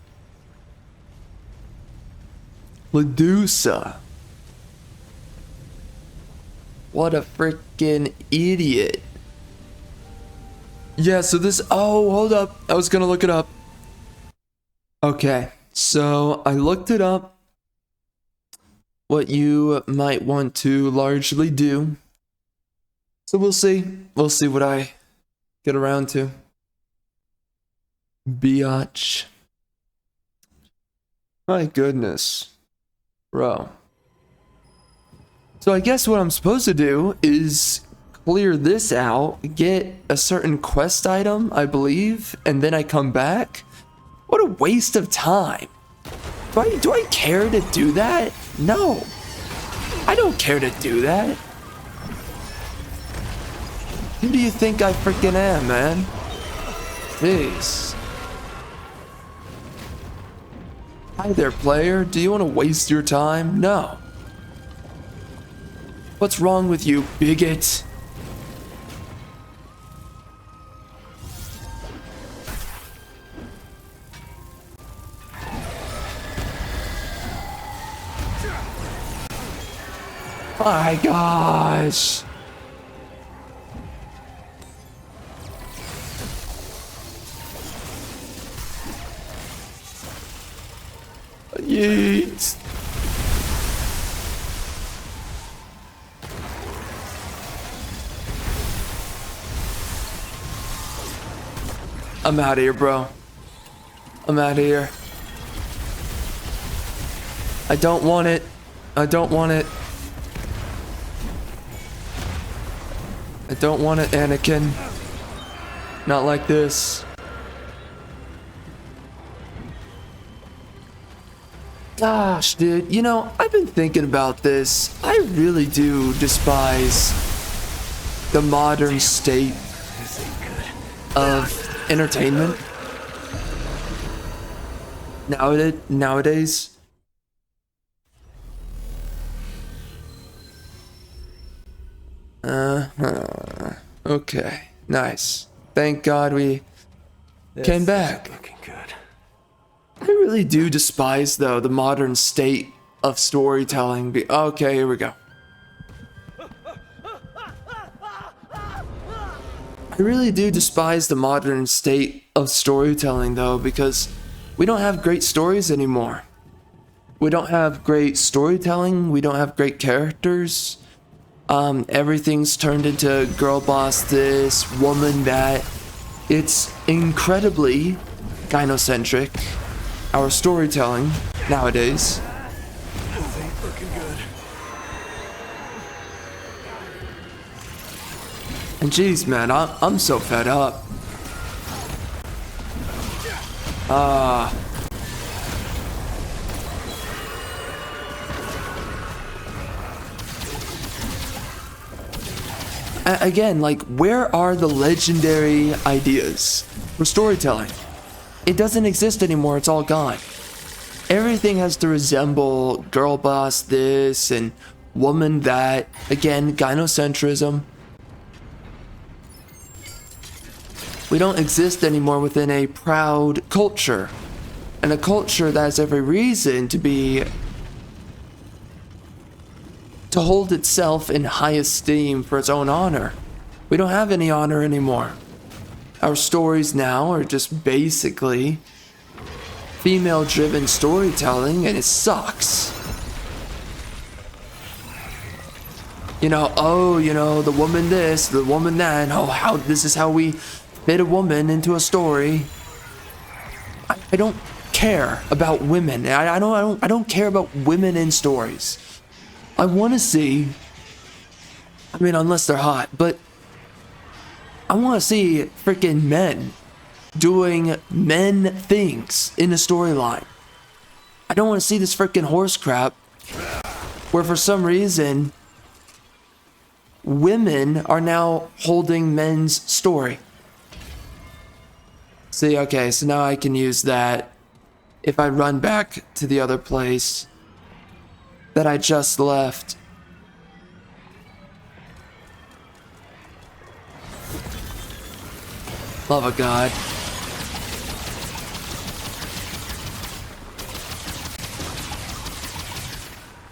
S1: Medusa. What a freaking idiot. Yeah, so this, oh, hold up. I was gonna look it up. Okay, so I looked it up. What you might want to largely do. So we'll see. We'll see what I get around to. Biatch. My goodness. Bro. So I guess what I'm supposed to do is clear this out, get a certain quest item, I believe, and then I come back? What a waste of time. Do I care to do that? No. I don't care to do that. Who do you think I freaking am, man? Jeez. Hi there, player. Do you want to waste your time? No. What's wrong with you, bigot? My gosh. Yeet. I'm out of here, bro. I'm out of here. I don't want it. I don't want it. I don't want it, Anakin. Not like this. Gosh, dude, you know, I've been thinking about this. I really do despise the modern state of entertainment nowadays. Okay, nice. Thank God we came back.
S2: Looking good.
S1: I really do despise, though, the modern state of storytelling. Okay, here we go. I really do despise the modern state of storytelling, though, because we don't have great stories anymore. We don't have great storytelling. We don't have great characters. Everything's turned into girl boss this, woman that. It's incredibly gynocentric, our storytelling nowadays.
S2: This ain't looking good.
S1: And geez, man, I'm so fed up. Again, like, where are the legendary ideas for storytelling? It doesn't exist anymore, it's all gone. Everything has to resemble girl boss this and woman that. Again, gynocentrism. We don't exist anymore within a proud culture. And a culture that has every reason to hold itself in high esteem for its own honor. We don't have any honor anymore. Our stories now are just basically female-driven storytelling, and it sucks. You know, oh, you know, the woman this, the woman that, oh, this is how we fit a woman into a story. I don't care about women. I don't care about women in stories. I want to see, I mean, unless they're hot, but I want to see freaking men doing men things in a storyline. I don't want to see this freaking horse crap where for some reason women are now holding men's story. See, okay, so now I can use that if I run back to the other place that I just left. Love of God.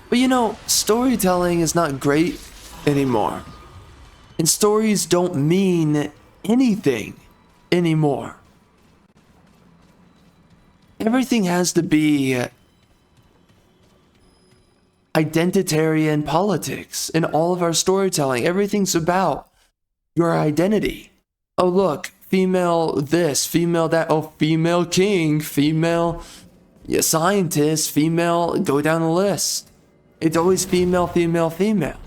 S1: But you know, storytelling is not great anymore. And stories don't mean anything anymore. Everything has to be identitarian politics in all of our storytelling. Everything's about your identity. Oh, look, female this, female that, oh, female king, female scientist, female, go down the list. It's always female, female, female.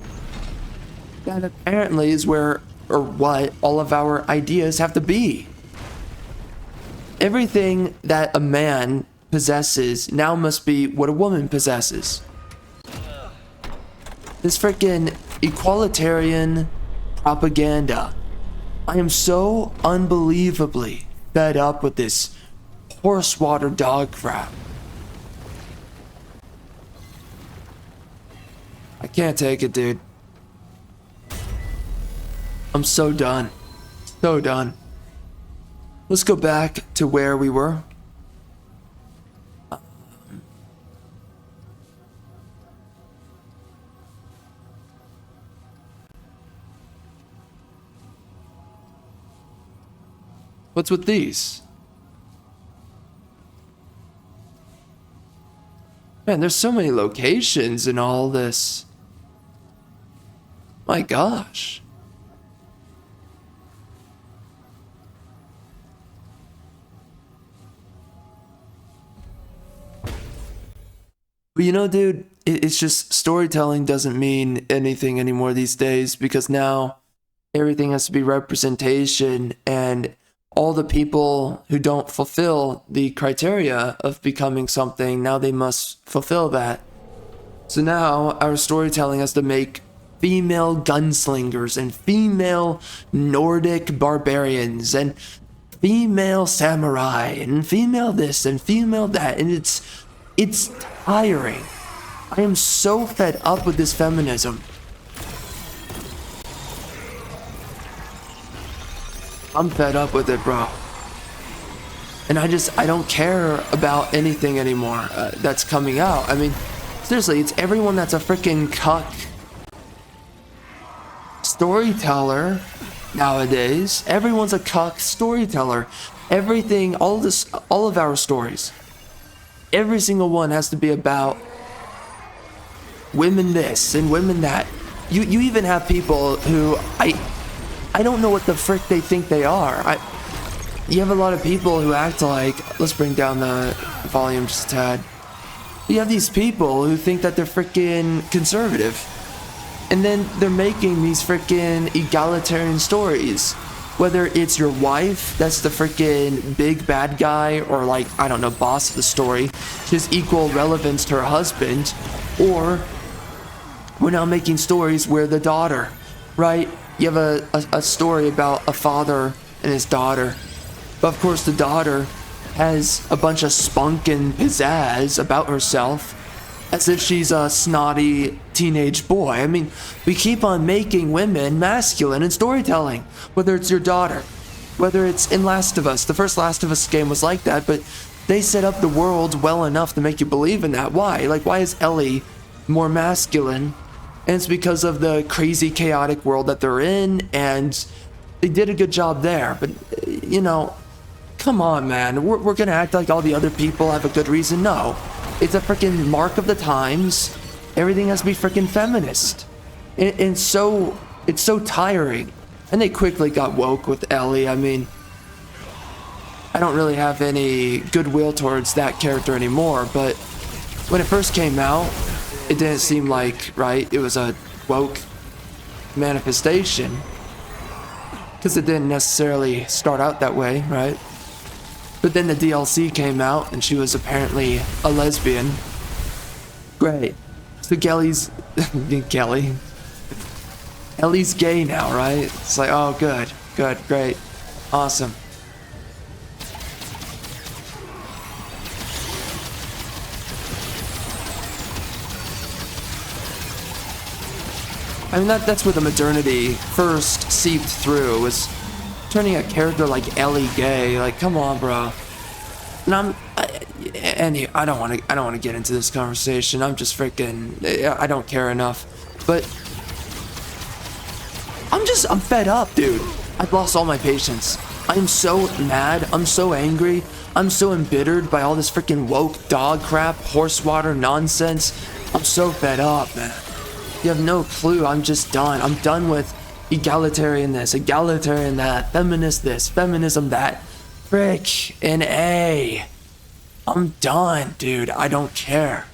S1: That apparently is where, or what, all of our ideas have to be. Everything that a man possesses now must be what a woman possesses. This freaking equalitarian propaganda. I am so unbelievably fed up with this horse water dog crap. I can't take it, dude. I'm so done. So done. Let's go back to where we were. What's with these? Man, there's so many locations in all this. My gosh. But you know, dude, it's just storytelling doesn't mean anything anymore these days because now everything has to be representation and all the people who don't fulfill the criteria of becoming something, now they must fulfill that. So now our storytelling has to make female gunslingers and female Nordic barbarians and female samurai and female this and female that, and it's tiring. I am so fed up with this feminism. I'm fed up with it, bro. And I don't care about anything anymore that's coming out. I mean, seriously, it's everyone that's a freaking cuck storyteller nowadays. Everyone's a cuck storyteller. Everything, all of our stories, every single one has to be about women this and women that. You even have people who I don't know what the frick they think they are. You have a lot of people who act like, let's bring down the volume just a tad. You have these people who think that they're freaking conservative. And then they're making these freaking egalitarian stories. Whether it's your wife, that's the freaking big bad guy, or like, I don't know, boss of the story, she has equal relevance to her husband, or we're now making stories where the daughter, right? You have a story about a father and his daughter. But of course the daughter has a bunch of spunk and pizzazz about herself, as if she's a snotty teenage boy. I mean, we keep on making women masculine in storytelling. Whether it's your daughter, whether it's in Last of Us. The first Last of Us game was like that, but they set up the world well enough to make you believe in that. Why? Like, why is Ellie more masculine? And it's because of the crazy, chaotic world that they're in, and they did a good job there. But, you know, come on, man. We're gonna act like all the other people have a good reason? No. It's a freaking mark of the times. Everything has to be freaking feminist. And it's so tiring. And they quickly got woke with Ellie. I mean, I don't really have any goodwill towards that character anymore, but when it first came out, it didn't seem like, right, it was a woke manifestation, because it didn't necessarily start out that way, right? But then the DLC came out and she was apparently a lesbian. Great. So Ellie's gay now, right? It's like, oh, good, great, awesome. I mean, that's where the modernity first seeped through, was turning a character like Ellie gay. Like, come on, bro. And I don't want to get into this conversation. I'm just freaking, I don't care enough. But I'm fed up, dude. I've lost all my patience. I'm so mad. I'm so angry. I'm so embittered by all this freaking woke dog crap, horse water nonsense. I'm so fed up, man. You have no clue. I'm just done. I'm done with egalitarian this, egalitarian that, feminist this, feminism that. Frick and I'm done, dude. I don't care.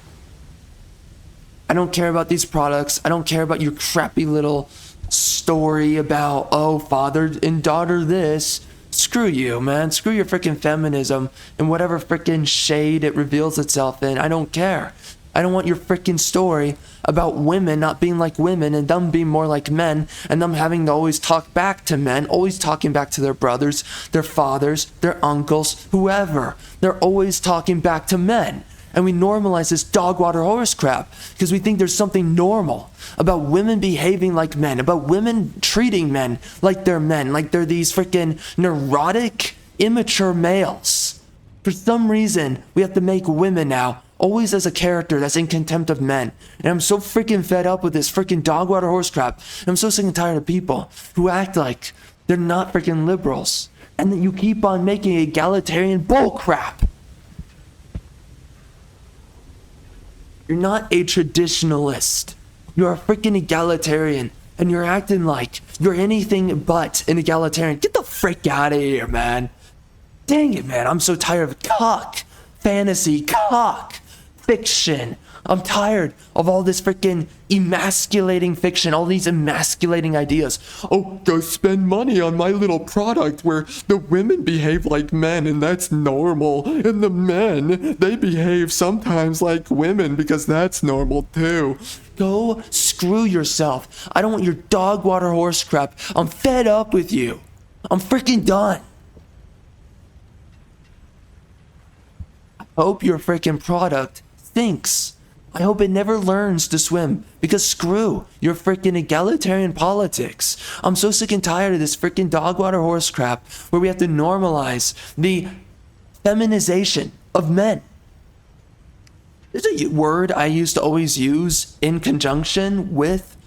S1: I don't care about these products. I don't care about your crappy little story about, oh, father and daughter this. Screw you, man. Screw your freaking feminism and whatever freaking shade it reveals itself in. I don't care. I don't want your freaking story about women not being like women and them being more like men and them having to always talk back to men, always talking back to their brothers, their fathers, their uncles, whoever. They're always talking back to men. And we normalize this dog water horse crap because we think there's something normal about women behaving like men, about women treating men like they're these freaking neurotic, immature males. For some reason, we have to make women now always as a character that's in contempt of men. And I'm so freaking fed up with this freaking dog water horse crap. And I'm so sick and tired of people who act like they're not freaking liberals. And then you keep on making egalitarian bull crap. You're not a traditionalist. You're a freaking egalitarian. And you're acting like you're anything but an egalitarian. Get the frick out of here, man. Dang it, man. I'm so tired of cuck, fantasy, cuck, fiction, I'm tired of all this freaking emasculating fiction, all these emasculating ideas. Oh, go spend money on my little product where the women behave like men and that's normal. And the men, they behave sometimes like women because that's normal too. Go screw yourself. I don't want your dog water horse crap. I'm fed up with you. I'm freaking done. I hope your freaking product thinks. I hope it never learns to swim because screw your freaking egalitarian politics. I'm so sick and tired of this freaking dog water horse crap where we have to normalize the feminization of men. There's a word I used to always use in conjunction with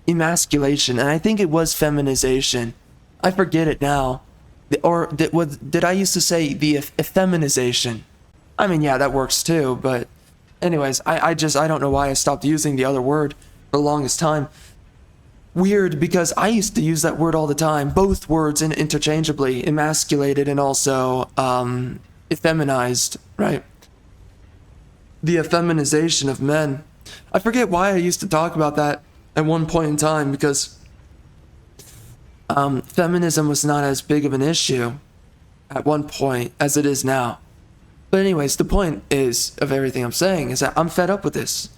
S1: emasculation, and I think it was feminization. I forget it now. Or did I used to say the effeminization? I mean, yeah, that works too, but anyways, I don't know why I stopped using the other word for the longest time. Weird, because I used to use that word all the time, both words interchangeably, emasculated and also effeminized, right? The effeminization of men. I forget why I used to talk about that at one point in time, because feminism was not as big of an issue at one point as it is now. But anyways, the point is of everything I'm saying is that I'm fed up with this.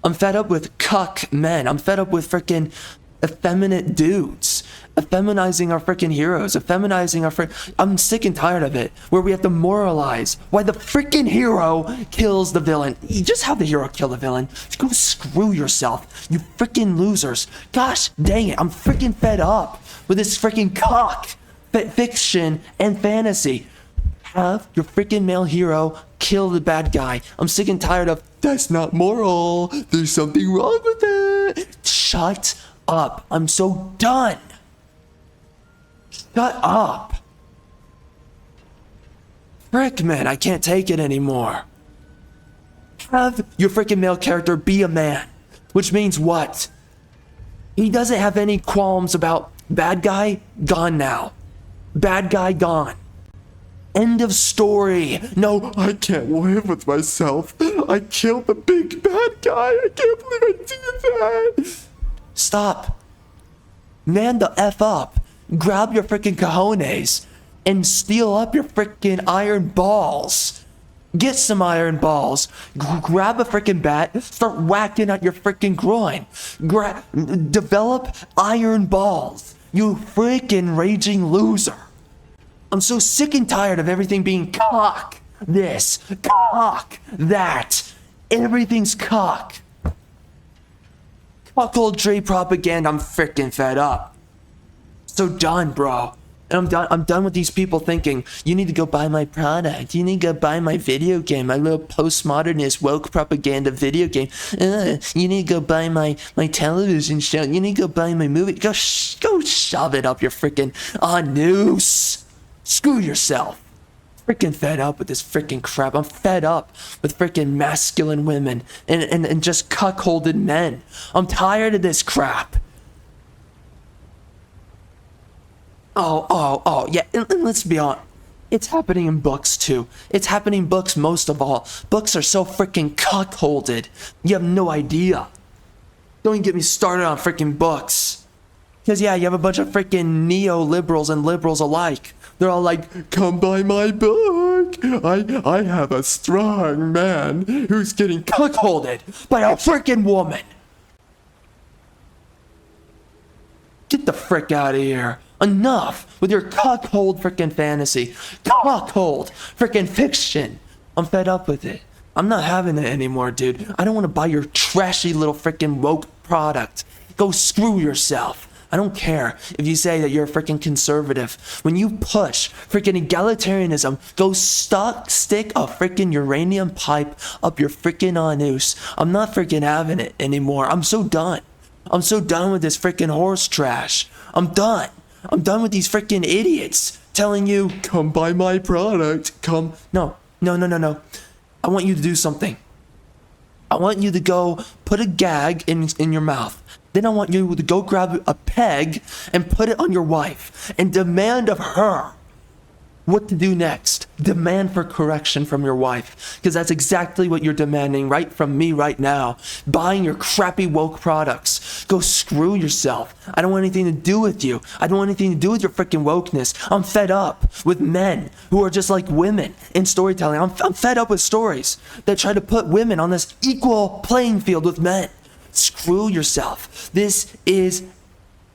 S1: I'm fed up with cuck men. I'm fed up with freaking effeminate dudes, effeminizing our freaking heroes, effeminizing our I'm sick and tired of it, where we have to moralize why the freaking hero kills the villain. You just have the hero kill the villain. Go screw yourself, you freaking losers. Gosh dang it, I'm freaking fed up with this freaking cock fiction and fantasy. Have your freaking male hero kill the bad guy. I'm sick and tired of, that's not moral, there's something wrong with it. Shut up. I'm so done. Shut up. Frick, man, I can't take it anymore. Have your freaking male character be a man. Which means what? He doesn't have any qualms about bad guy, gone now. Bad guy, gone. End of story. No, I can't live with myself. I killed the big bad guy. I can't believe I did that. Stop. Man the F up. Grab your freaking cojones and steal up your freaking iron balls. Get some iron balls. Grab a freaking bat. Start whacking at your freaking groin. Develop iron balls. You freaking raging loser. I'm so sick and tired of everything being cock this, cock that. Everything's cock. Cuckoldry propaganda, I'm freaking fed up. So done, bro. And I'm done with these people thinking, you need to go buy my product. You need to go buy my video game, my little postmodernist woke propaganda video game. You need to go buy my television show. You need to go buy my movie. Go shove it up your freaking noose. Screw yourself. Freaking fed up with this freaking crap. I'm fed up with freaking masculine women and just cuckolded men. I'm tired of this crap. Oh, yeah, and let's be honest. It's happening in books too. It's happening in books most of all. Books are so freaking cuckolded. You have no idea. Don't even get me started on freaking books. Because yeah, you have a bunch of freaking neoliberals and liberals alike. They're all like, come buy my book. I have a strong man who's getting cuckolded by a freaking woman. Get the frick out of here. Enough with your cuckold freaking fantasy. Cuckold freaking fiction. I'm fed up with it. I'm not having it anymore, dude. I don't want to buy your trashy little freaking woke product. Go screw yourself. I don't care if you say that you're a freaking conservative. When you push freaking egalitarianism, go stick a freaking uranium pipe up your freaking anus. I'm not freaking having it anymore. I'm so done. I'm so done with this freaking horse trash. I'm done. I'm done with these freaking idiots telling you, come buy my product. Come. No. I want you to do something. I want you to go put a gag in your mouth. Then I want you to go grab a peg and put it on your wife and demand of her what to do next. Demand for correction from your wife, because that's exactly what you're demanding right from me right now. Buying your crappy woke products. Go screw yourself. I don't want anything to do with you. I don't want anything to do with your freaking wokeness. I'm fed up with men who are just like women in storytelling. I'm fed up with stories that try to put women on this equal playing field with men. Screw yourself. This is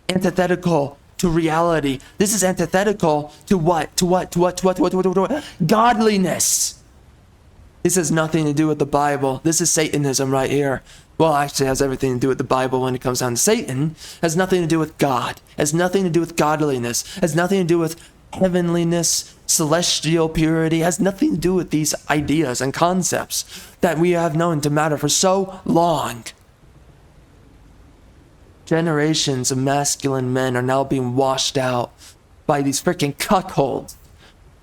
S1: antithetical to reality. This is antithetical to what? To what? Godliness. This has nothing to do with the Bible. This is Satanism right here. Well, actually, it has everything to do with the Bible when it comes down to Satan. It has nothing to do with God. It has nothing to do with godliness. It has nothing to do with heavenliness, celestial purity. It has nothing to do with these ideas and concepts that we have known to matter for so long. Generations of masculine men are now being washed out by these freaking cuckolds.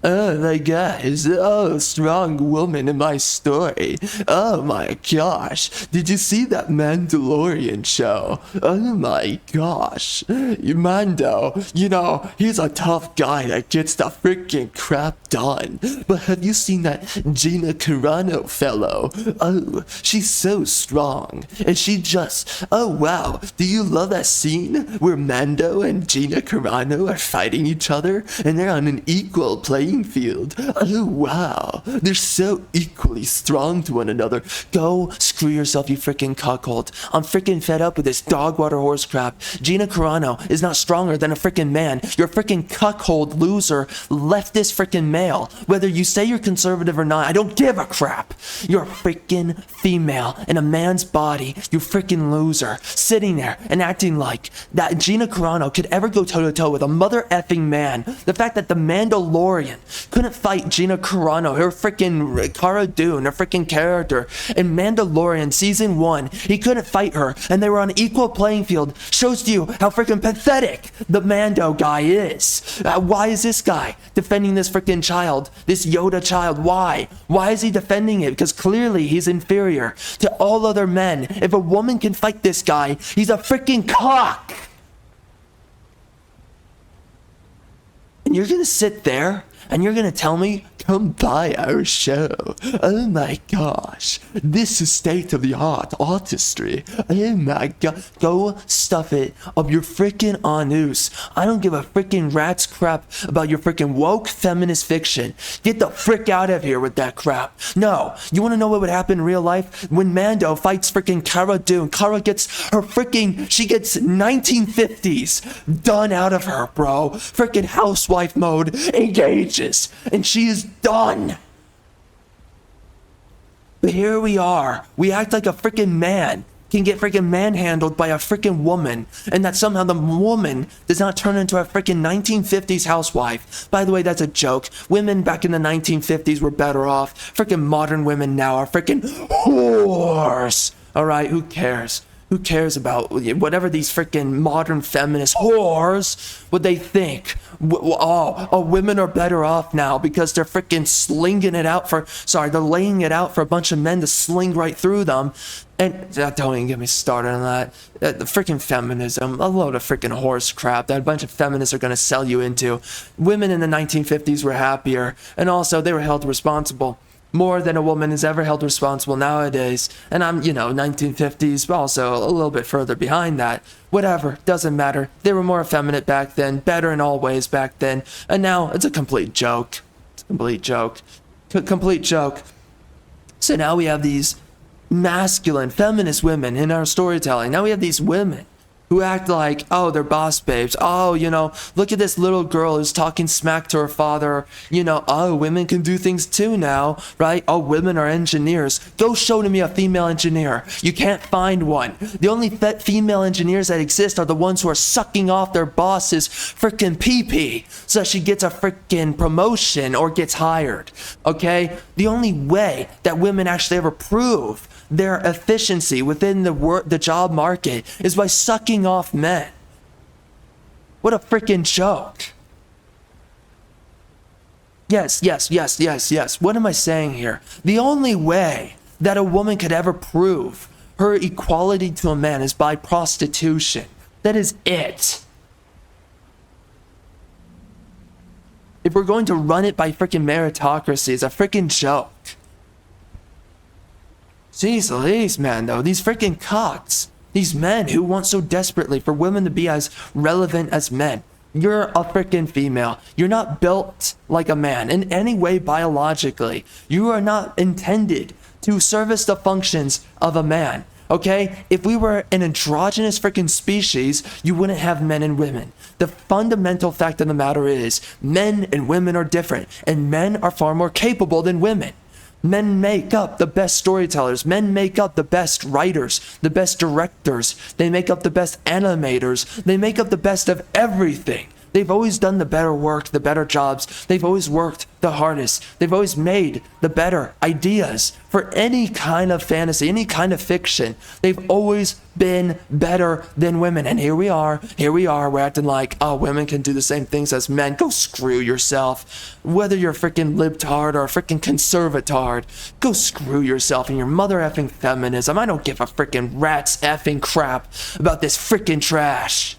S1: Oh my gosh, oh, strong woman in my story. Oh my gosh, did you see that Mandalorian show? Oh my gosh, Mando, you know, he's a tough guy that gets the freaking crap done. But have you seen that Gina Carano fellow? Oh, she's so strong. And she just, oh wow, do you love that scene where Mando and Gina Carano are fighting each other and they're on an equal playing field? Oh wow, they're so equally strong to one another. Go screw yourself, you freaking cuckold. I'm freaking fed up with this dog water horse crap. Gina Carano is not stronger than a freaking man. You're a freaking cuckold, loser, leftist freaking male. Whether you say you're conservative or not, I don't give a crap. You're a freaking female in a man's body, you freaking loser, sitting there and acting like that Gina Carano could ever go toe to toe with a mother effing man. The fact that the Mandalorian couldn't fight Gina Carano, her freaking Cara Dune, her freaking character in Mandalorian season 1, he couldn't fight her and they were on an equal playing field, shows to you how freaking pathetic the Mando guy is. Why is this guy defending this freaking child, this Yoda child? Why is he defending it? Because clearly he's inferior to all other men. If a woman can fight this guy, he's a freaking cock. And you're gonna sit there and you're gonna tell me, come buy our show. Oh my gosh, this is state-of-the-art artistry. Oh my god, go stuff it up your freaking anus. I don't give a freaking rat's crap about your freaking woke feminist fiction. Get the frick out of here with that crap. No, you wanna know what would happen in real life? When Mando fights freaking Cara Dune, Cara gets her freaking, she gets 1950s done out of her, bro. Freaking housewife mode engages. And she is done. But here we are. We act like a freaking man can get freaking manhandled by a freaking woman, and that somehow the woman does not turn into a freaking 1950s housewife. By the way, that's a joke. Women back in the 1950s were better off. Freaking modern women now are freaking whores. Alright, who cares? Who cares about whatever these freaking modern feminist whores, what they think? Oh, women are better off now because they're freaking slinging it out for, they're laying it out for a bunch of men to sling right through them. And don't even get me started on that. The freaking feminism, a load of freaking horse crap that a bunch of feminists are going to sell you into. Women in the 1950s were happier, and also they were held responsible more than a woman is ever held responsible nowadays. And I'm, 1950s, but also a little bit further behind that. Whatever, doesn't matter. They were more effeminate back then, better in all ways back then, and now it's a complete joke. It's a complete joke. Complete joke. So now we have these masculine, feminist women in our storytelling. Now we have these women who act like, oh, they're boss babes. Oh, look at this little girl who's talking smack to her father. Oh, women can do things too now, right? Oh, women are engineers. Go show to me a female engineer. You can't find one. The only female engineers that exist are the ones who are sucking off their boss's freaking pee-pee so she gets a freaking promotion or gets hired, okay? The only way that women actually ever prove their efficiency within the job market is by sucking off men. What a freaking joke. Yes. What am I saying here? The only way that a woman could ever prove her equality to a man is by prostitution. That is it. if we're going to run it by freaking meritocracy, it's a freaking joke. Jeez Louise, man, though. These freaking cocks. These men who want so desperately for women to be as relevant as men. You're a freaking female. You're not built like a man in any way biologically. You are not intended to service the functions of a man. Okay? If we were an androgynous freaking species, you wouldn't have men and women. The fundamental fact of the matter is, men and women are different, and men are far more capable than women. Men make up the best storytellers. Men make up the best writers, the best directors. They make up the best animators. They make up the best of everything. They've always done the better work, the better jobs. They've always worked the hardest. They've always made the better ideas for any kind of fantasy, any kind of fiction. They've always been better than women. And here we are, we're acting like, oh, women can do the same things as men. Go screw yourself. Whether you're a freaking libtard or a freaking conservatard, go screw yourself and your mother effing feminism. I don't give a freaking rat's effing crap about this freaking trash.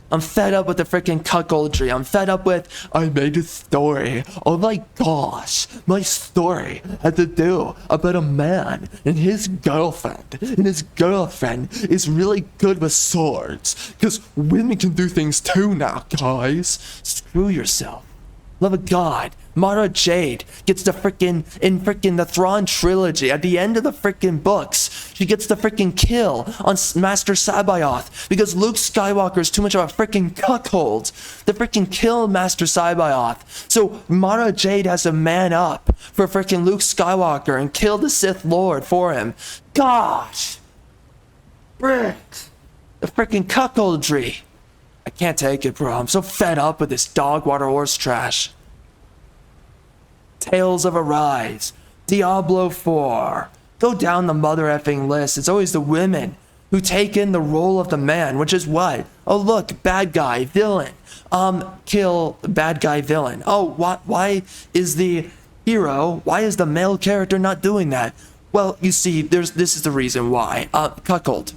S1: I'm fed up with the freaking cuckoldry. I'm fed up with, I made a story. Oh my gosh, my story had to do about a man and his girlfriend. And his girlfriend is really good with swords. Because women can do things too now, guys. Screw yourself. Love of God. Mara Jade gets the in the Thrawn trilogy, at the end of the freaking books, she gets the freaking kill on Master Sabaoth because Luke Skywalker is too much of a freaking cuckold. The freaking kill Master Sabaoth. So Mara Jade has to man up for freaking Luke Skywalker and kill the Sith Lord for him. Gosh. Frick. The freaking cuckoldry. I can't take it, bro. I'm so fed up with this dog water horse trash. Tales of Arise, Diablo 4. Go down the mother effing list. It's always the women who take in the role of the man, which is what? Oh, look, bad guy, villain. Kill bad guy, villain. Oh, why is the hero, why is the male character not doing that? Well, you see, this is the reason why. Cuckold.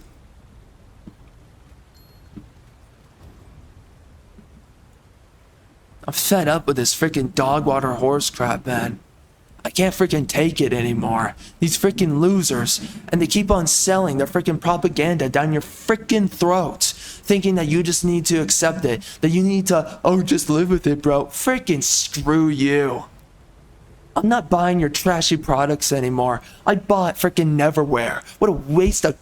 S1: I'm fed up with this freaking dog water horse crap, man. I can't freaking take it anymore. These freaking losers, and they keep on selling their freaking propaganda down your freaking throats, thinking that you just need to accept it, that you need to, oh, just live with it, bro. Freaking screw you. I'm not buying your trashy products anymore. I bought freaking Neverwhere. What a waste of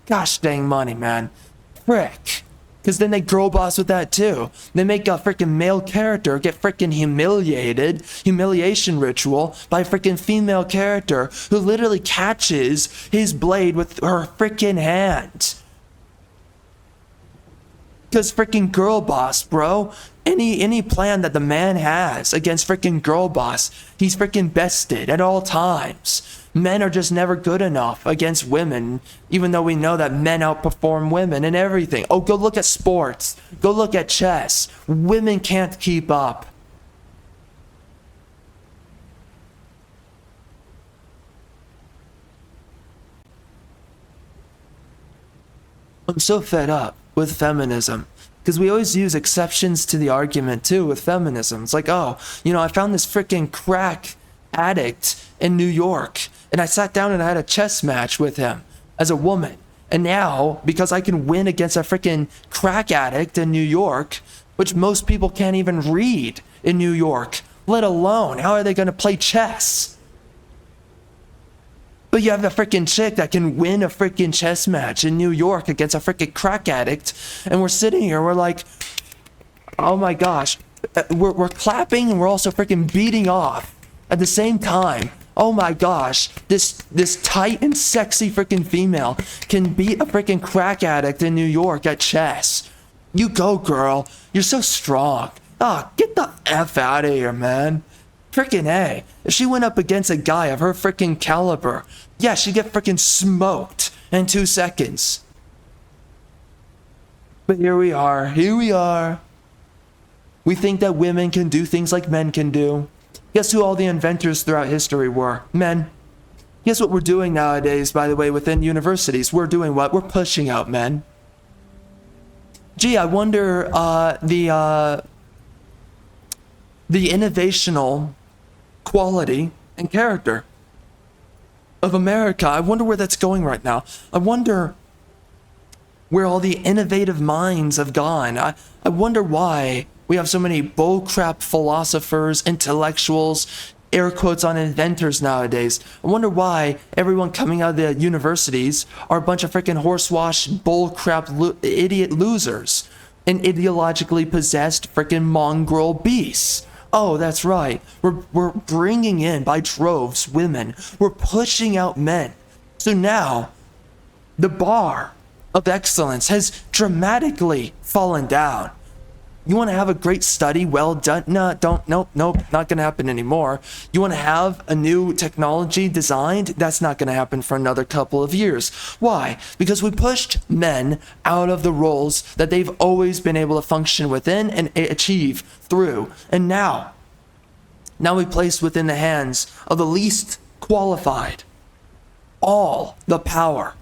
S1: gosh dang money, man. Frick. Because then they girl boss with that too. They make a freaking male character get freaking humiliation ritual by a freaking female character who literally catches his blade with her freaking hand. Because freaking girl boss, bro. Any plan that the man has against freaking girl boss, he's freaking bested at all times. Men are just never good enough against women, even though we know that men outperform women in everything. Oh, go look at sports. Go look at chess. Women can't keep up. I'm so fed up with feminism. Because we always use exceptions to the argument too with feminism. It's like, oh, you know, I found this freaking crack addict in New York. And I sat down and I had a chess match with him as a woman. And now, because I can win against a freaking crack addict in New York, which most people can't even read in New York, let alone, how are they going to play chess? But you have a freaking chick that can win a freaking chess match in New York against a freaking crack addict. And we're sitting here, we're like, oh my gosh. We're clapping and we're also freaking beating off at the same time. Oh my gosh, this tight and sexy freaking female can beat a freaking crack addict in New York at chess. You go, girl. You're so strong. Ah, get the F out of here, man. Freaking A. If she went up against a guy of her freaking caliber, yeah, she'd get freaking smoked in 2 seconds. But here we are. We think that women can do things like men can do. Guess who all the inventors throughout history were? Men. Guess what we're doing nowadays, by the way, within universities? We're doing what? We're pushing out men. Gee, I wonder, the innovational quality and character of America. I wonder where that's going right now. I wonder where all the innovative minds have gone. I wonder why we have so many bullcrap philosophers, intellectuals, air quotes on inventors nowadays. I wonder why everyone coming out of the universities are a bunch of freaking horsewash, bullcrap, idiot losers and ideologically possessed freaking mongrel beasts. Oh, that's right. We're bringing in by droves women. We're pushing out men. So now the bar of excellence has dramatically fallen down. You want to have a great study, well done? No, nope, not going to happen anymore. You want to have a new technology designed? That's not going to happen for another couple of years. Why? Because we pushed men out of the roles that they've always been able to function within and achieve through. And now we place within the hands of the least qualified all the power.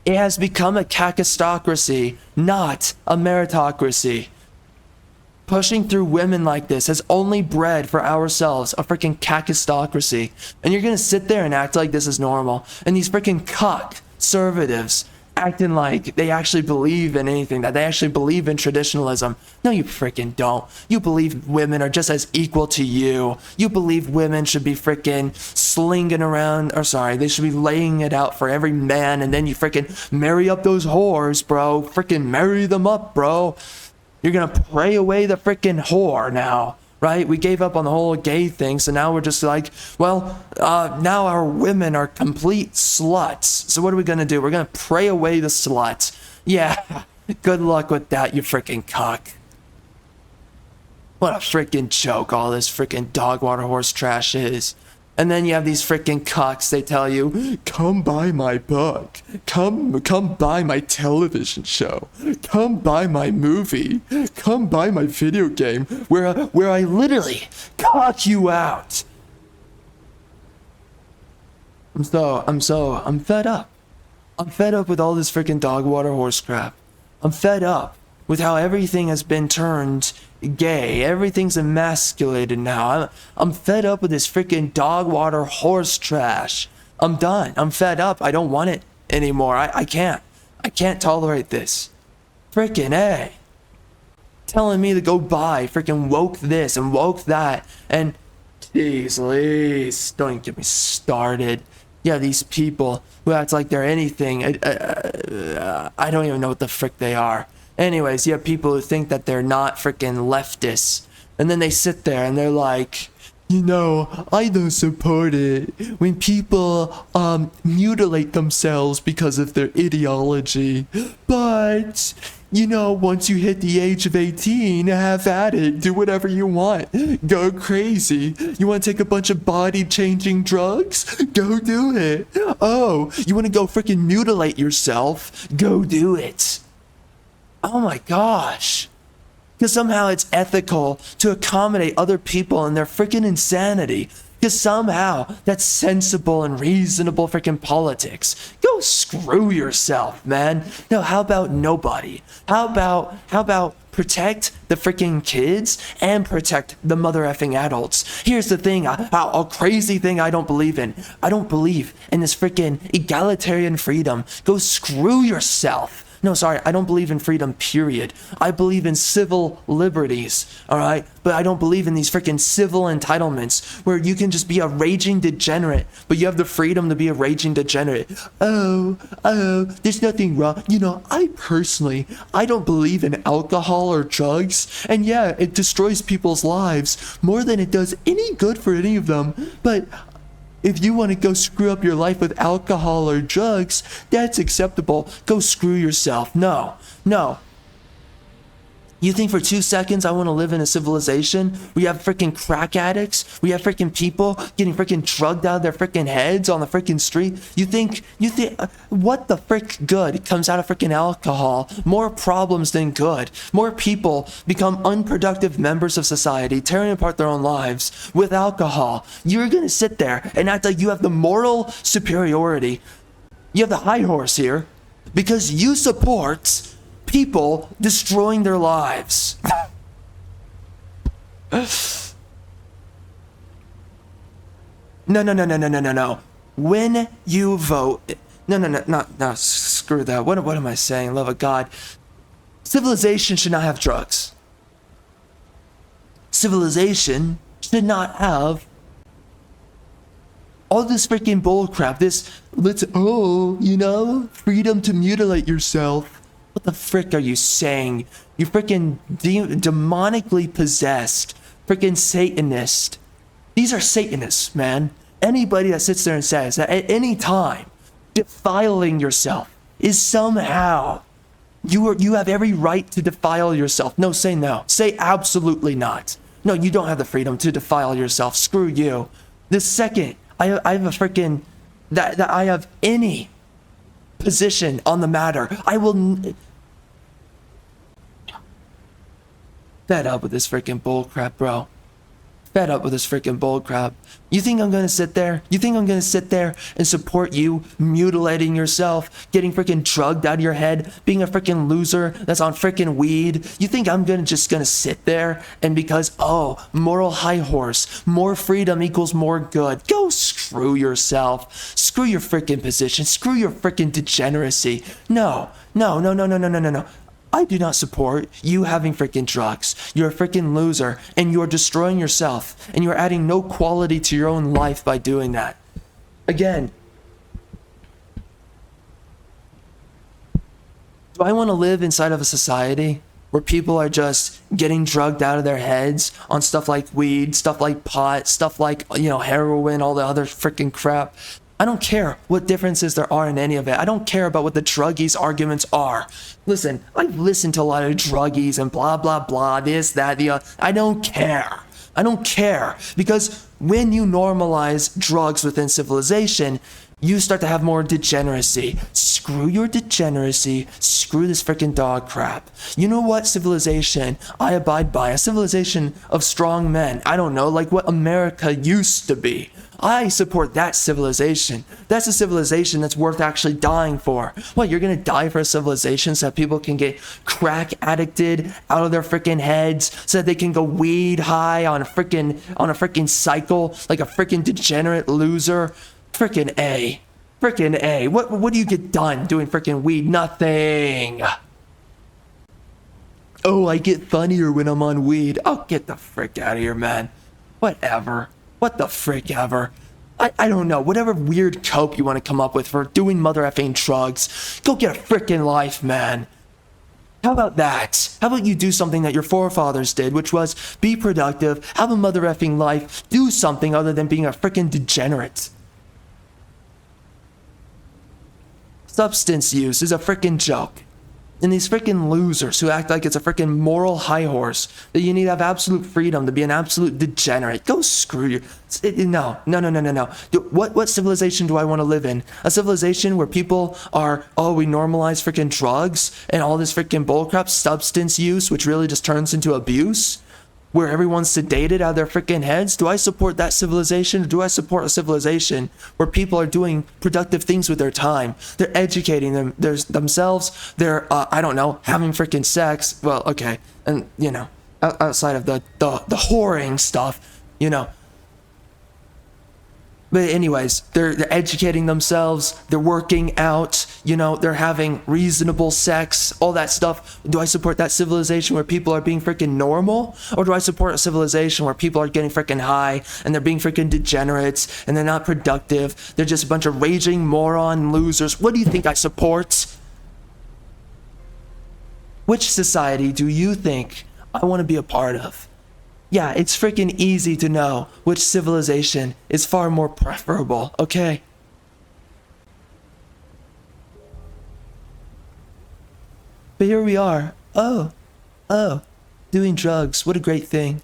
S1: It has become a kakistocracy, not a meritocracy. Pushing through women like this has only bred for ourselves a freaking kakistocracy. And you're gonna sit there and act like this is normal. And these freaking conservatives acting like they actually believe in anything, that they actually believe in traditionalism. No, you freaking don't. You believe women are just as equal to you. You believe women should be freaking slinging around, or sorry, they should be laying it out for every man, and then you freaking marry up those whores, bro. Freaking marry them up, bro. You're gonna pray away the freaking whore now. Right? We gave up on the whole gay thing, so now we're just like, well, now our women are complete sluts. So what are we gonna do? We're gonna pray away the sluts. Yeah, good luck with that, you freaking cuck. What a freaking joke all this freaking dog water horse trash is. And then you have these freaking cucks, they tell you, come buy my book, come buy my television show, come buy my movie, come buy my video game, where I literally cuck you out. I'm fed up. I'm fed up with all this freaking dog water horse crap. I'm fed up with how everything has been turned gay. Everything's emasculated now. I'm fed up with this freaking dog water horse trash. I'm done. I'm fed up. I don't want it anymore. I can't tolerate this. Freaking A. Telling me to go buy freaking woke this and woke that. And jeez Louise, don't even get me started. Yeah, these people who act like they're anything. I don't even know what the frick they are. Anyways, you have people who think that they're not freaking leftists. And then they sit there and they're like, you know, I don't support it when people mutilate themselves because of their ideology. But, you know, once you hit the age of 18, have at it. Do whatever you want. Go crazy. You want to take a bunch of body-changing drugs? Go do it. Oh, you want to go freaking mutilate yourself? Go do it. Oh my gosh. Because somehow it's ethical to accommodate other people and their freaking insanity. Because somehow that's sensible and reasonable freaking politics. Go screw yourself, man. No, how about nobody? How about protect the freaking kids and protect the mother effing adults? Here's the thing, a crazy thing I don't believe in. I don't believe in this freaking egalitarian freedom. Go screw yourself. No, sorry, I don't believe in freedom, period. I believe in civil liberties, all right? But I don't believe in these freaking civil entitlements where you can just be a raging degenerate, but you have the freedom to be a raging degenerate. Oh, there's nothing wrong. You know, I don't believe in alcohol or drugs. And yeah, it destroys people's lives more than it does any good for any of them. But if you want to go screw up your life with alcohol or drugs, that's acceptable. Go screw yourself. No. You think for 2 seconds I want to live in a civilization where you have freaking crack addicts? We have freaking people getting freaking drugged out of their freaking heads on the freaking street? You think, what the frick good comes out of freaking alcohol? More problems than good. More people become unproductive members of society, tearing apart their own lives with alcohol. You're gonna sit there and act like you have the moral superiority. You have the high horse here because you support people destroying their lives. No, no, no, no, no, no, no, no. When you vote, no, screw that. What am I saying? Love of God. Civilization should not have drugs. Civilization should not have all this freaking bullcrap. Freedom to mutilate yourself. What the frick are you saying? You freaking demonically possessed, freaking Satanist. These are Satanists, man. Anybody that sits there and says that at any time defiling yourself is somehow you have every right to defile yourself. No, say no. Say absolutely not. No, you don't have the freedom to defile yourself. Screw you. The second I have a freaking that I have any position on the matter, I will fed up with this freaking bullcrap, bro. Fed up with this freaking bullcrap. You think I'm gonna sit there? You think I'm gonna sit there and support you mutilating yourself, getting freaking drugged out of your head, being a freaking loser that's on freaking weed? You think I'm just gonna sit there and because, oh, moral high horse, more freedom equals more good? Go screw yourself. Screw your freaking position. Screw your freaking degeneracy. No. I do not support you having freaking drugs. You're a freaking loser and you're destroying yourself and you're adding no quality to your own life by doing that. Again, do I want to live inside of a society where people are just getting drugged out of their heads on stuff like weed, stuff like pot, stuff like, heroin, all the other freaking crap? I don't care what differences there are in any of it. I don't care about what the druggies' arguments are. Listen, I've listened to a lot of druggies and blah, blah, blah, this, that, the other. I don't care. I don't care. Because when you normalize drugs within civilization, you start to have more degeneracy. Screw your degeneracy. Screw this freaking dog crap. You know what civilization I abide by? A civilization of strong men. I don't know, like what America used to be. I support that civilization. That's a civilization that's worth actually dying for. What, you're gonna die for a civilization so that people can get crack addicted out of their freaking heads, so that they can go weed high on a freaking cycle like a freaking degenerate loser? Freaking A. Freaking A. What do you get done doing freaking weed? Nothing. Oh, I get funnier when I'm on weed. Oh, get the frick out of here, man. Whatever. What the frick ever. I don't know. Whatever weird cope you want to come up with for doing mother effing drugs, go get a freaking life, man. How about that? How about you do something that your forefathers did, which was be productive, have a mother effing life, do something other than being a freaking degenerate. Substance use is a freaking joke. And these freaking losers who act like it's a freaking moral high horse, that you need to have absolute freedom to be an absolute degenerate. Go screw you. No. What civilization do I want to live in? A civilization where people are, we normalize freaking drugs and all this freaking bullcrap, substance use, which really just turns into abuse? Where everyone's sedated out of their freaking heads? Do I support that civilization? Or do I support a civilization where people are doing productive things with their time? They're educating themselves. They're, having freaking sex. Well, okay. And, outside of the whoring stuff, But anyways, they're educating themselves, they're working out, they're having reasonable sex, all that stuff. Do I support that civilization where people are being freaking normal? Or do I support a civilization where people are getting freaking high and they're being freaking degenerates and they're not productive? They're just a bunch of raging moron losers. What do you think I support? Which society do you think I want to be a part of? Yeah, it's freaking easy to know which civilization is far more preferable, okay? But here we are. Oh, doing drugs. What a great thing.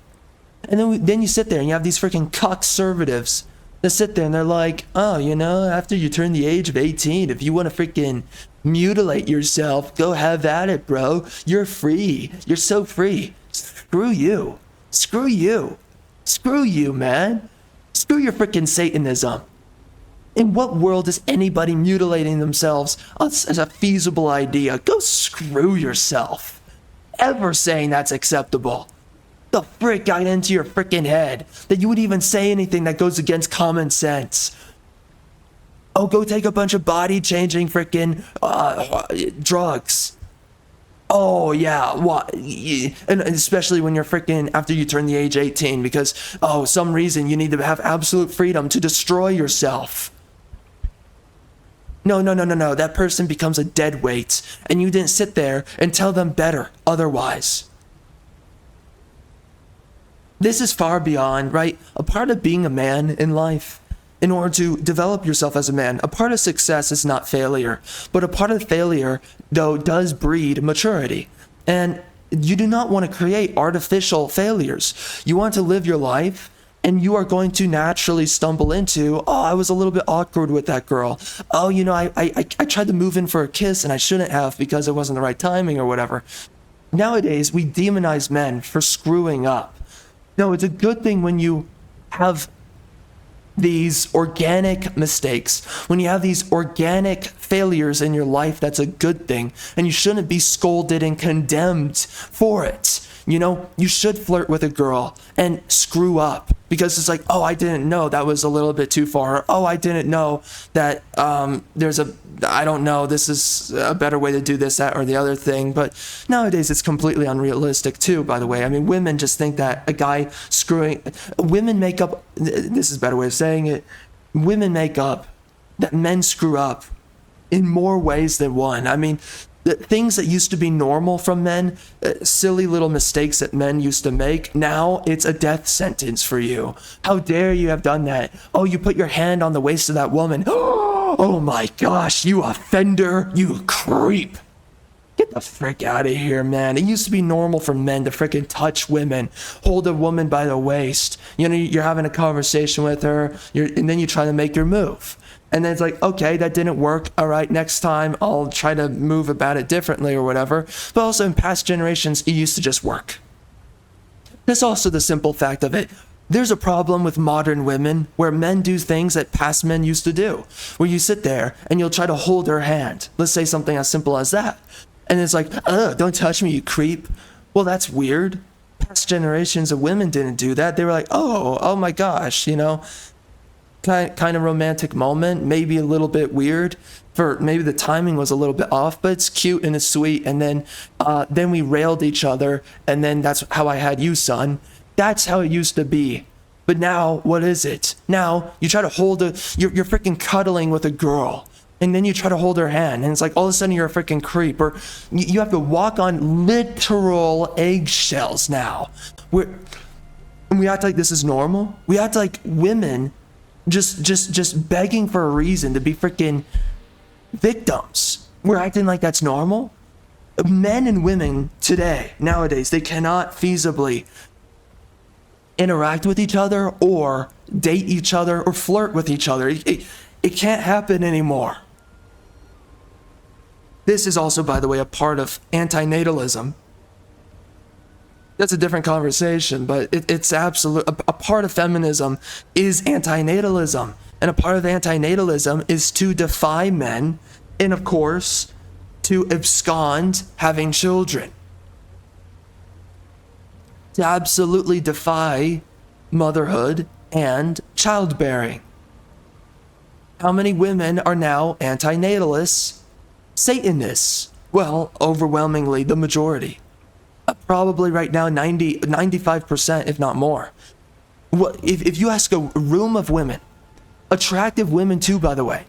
S1: And then you sit there and you have these freaking conservatives that sit there and they're like, after you turn the age of 18, if you want to freaking mutilate yourself, go have at it, bro. You're free. You're so free. Screw you. Screw you. Screw you, man. Screw your freaking Satanism. In what world is anybody mutilating themselves as a feasible idea? Go screw yourself. Ever saying that's acceptable. The frick got into your frickin' head that you would even say anything that goes against common sense? Oh, go take a bunch of body-changing frickin' drugs. Oh, yeah, what? And especially when you're frickin' after you turn the age 18 because, oh, some reason you need to have absolute freedom to destroy yourself. No, no, no, no, no. That person becomes a dead weight, and you didn't sit there and tell them better otherwise. This is far beyond, right? A part of being a man in life, in order to develop yourself as a man, a part of success is not failure, but a part of failure, though, does breed maturity. And you do not want to create artificial failures. You want to live your life, and you are going to naturally stumble into, oh, I was a little bit awkward with that girl. Oh, you know, I tried to move in for a kiss, and I shouldn't have because it wasn't the right timing or whatever. Nowadays, we demonize men for screwing up. No, it's a good thing when you have these organic mistakes, when you have these organic failures in your life. That's a good thing, and you shouldn't be scolded and condemned for it. You know, you should flirt with a girl and screw up because it's like, oh, I didn't know that was a little bit too far. Oh, I didn't know that I don't know, this is a better way to do this, that, or the other thing. But nowadays it's completely unrealistic too, by the way. I mean, women just think that a guy women make up, this is a better way of saying it, women make up that men screw up in more ways than one. I mean, the things that used to be normal from men, silly little mistakes that men used to make, now it's a death sentence for you. How dare you have done that? Oh, you put your hand on the waist of that woman. Oh my gosh, you offender, you creep. Get the frick out of here, man. It used to be normal for men to frickin' touch women, hold a woman by the waist. You know, you're having a conversation with her, and then you try to make your move. And then it's like, okay, that didn't work. All right, next time I'll try to move about it differently or whatever. But also in past generations, it used to just work. There's also the simple fact of it. There's a problem with modern women where men do things that past men used to do. Where you sit there and you'll try to hold her hand. Let's say something as simple as that. And it's like, don't touch me, you creep. Well, that's weird. Past generations of women didn't do that. They were like, oh my gosh, you know. Kind of romantic moment, maybe a little bit weird, for maybe the timing was a little bit off, but it's cute and it's sweet. And then we railed each other, and then that's how I had you, son. That's how it used to be. But now, what is it? Now you try to hold you're freaking cuddling with a girl, and then you try to hold her hand, and it's like all of a sudden you're a freaking creep, or you have to walk on literal eggshells now. We act like this is normal. We act like women just begging for a reason to be freaking victims. We're acting like that's normal. Men and women today, nowadays, they cannot feasibly interact with each other or date each other or flirt with each other. It can't happen anymore. This is also, by the way, a part of antinatalism. That's a different conversation, but it's absolute. A part of feminism is antinatalism, and a part of antinatalism is to defy men, and of course, to abscond having children. To absolutely defy motherhood and childbearing. How many women are now antinatalists? Satanists. Well, overwhelmingly the majority. Probably right now 95%, if not more. If you ask a room of women, attractive women too, by the way,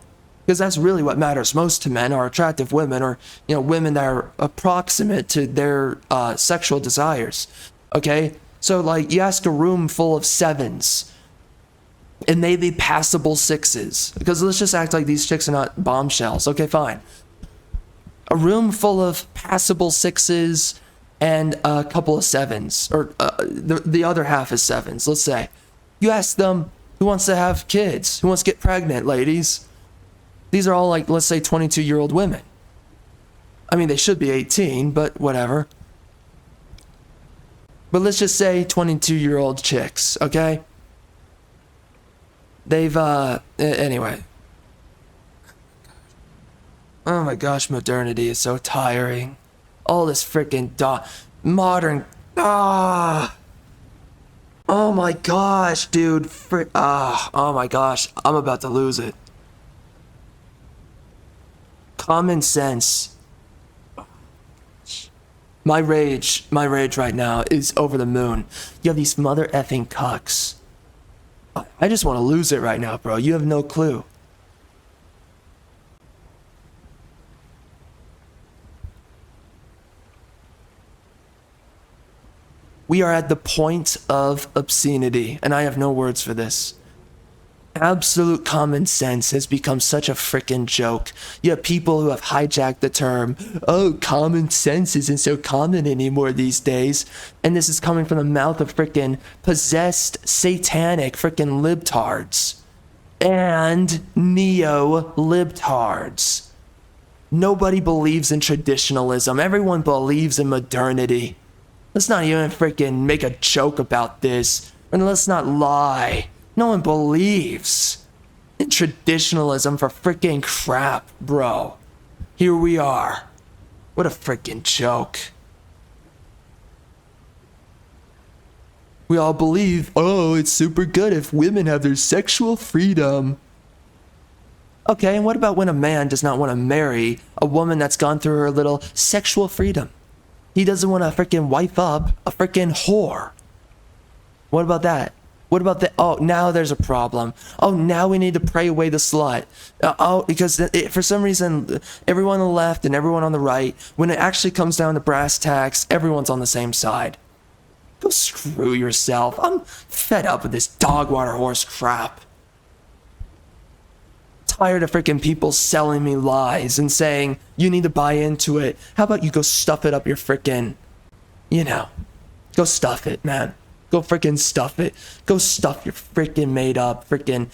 S1: because that's really what matters most to men, are attractive women, or women that are approximate to their sexual desires. Okay, so like you ask a room full of 7s, and maybe passable 6s, because let's just act like these chicks are not bombshells. Okay, fine. A room full of passable 6s and a couple of 7s, or the other half is 7s, let's say. You ask them, who wants to have kids? Who wants to get pregnant, ladies? These are all like, let's say, 22-year-old women. I mean, they should be 18, but whatever. But let's just say 22-year-old chicks, okay? They've, anyway. Oh my gosh, modernity is so tiring. All this freaking modern, Oh my gosh, dude. Oh my gosh. I'm about to lose it. Common sense. My rage right now is over the moon. You have these mother effing cucks. I just want to lose it right now, bro. You have no clue. We are at the point of obscenity, and I have no words for this. Absolute common sense has become such a frickin' joke. You have people who have hijacked the term, oh, common sense isn't so common anymore these days. And this is coming from the mouth of frickin' possessed, satanic frickin' libtards. And neo-libtards. Nobody believes in traditionalism. Everyone believes in modernity. Let's not even freaking make a joke about this. And let's not lie. No one believes in traditionalism for freaking crap, bro. Here we are. What a freaking joke. We all believe, oh, it's super good if women have their sexual freedom. Okay, and what about when a man does not want to marry a woman that's gone through her little sexual freedom? He doesn't want to freaking wife up a freaking whore. What about that? What about the, oh, now there's a problem. Oh, now we need to pray away the slut. Because for some reason, everyone on the left and everyone on the right, when it actually comes down to brass tacks, everyone's on the same side. Go screw yourself. I'm fed up with this dog water horse crap. Tired of freaking people selling me lies and saying, you need to buy into it. How about you go stuff it up your freaking, go stuff it, man. Go freaking stuff it. Go stuff your freaking made up freaking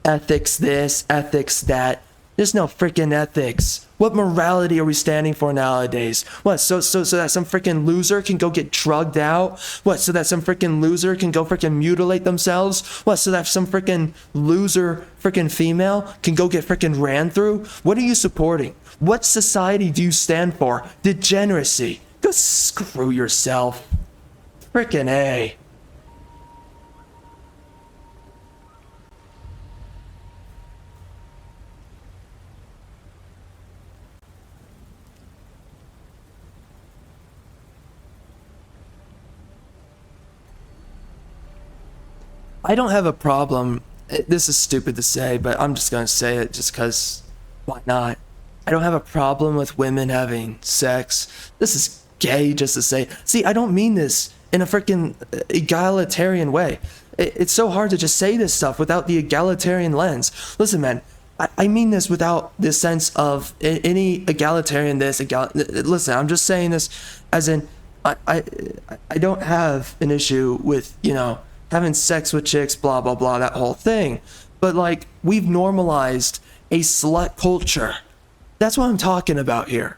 S1: ethics this, ethics that. There's no freaking ethics. What morality are we standing for nowadays? What, so that some freaking loser can go get drugged out? What, so that some freaking loser can go freaking mutilate themselves? What, so that some freaking loser freaking female can go get freaking ran through? What are you supporting? What society do you stand for? Degeneracy. Go screw yourself. Frickin' A. I don't have a problem. This is stupid to say, but I'm just gonna say it just because why not? I don't have a problem with women having sex. This is gay just to say. See, I don't mean this in a freaking egalitarian way. It's so hard to just say this stuff without the egalitarian lens. Listen, man, I mean this without this sense of any egalitarian this. Listen, I'm just saying this as in, I don't have an issue with, having sex with chicks, blah, blah, blah, that whole thing. But like, we've normalized a slut culture. That's what I'm talking about here.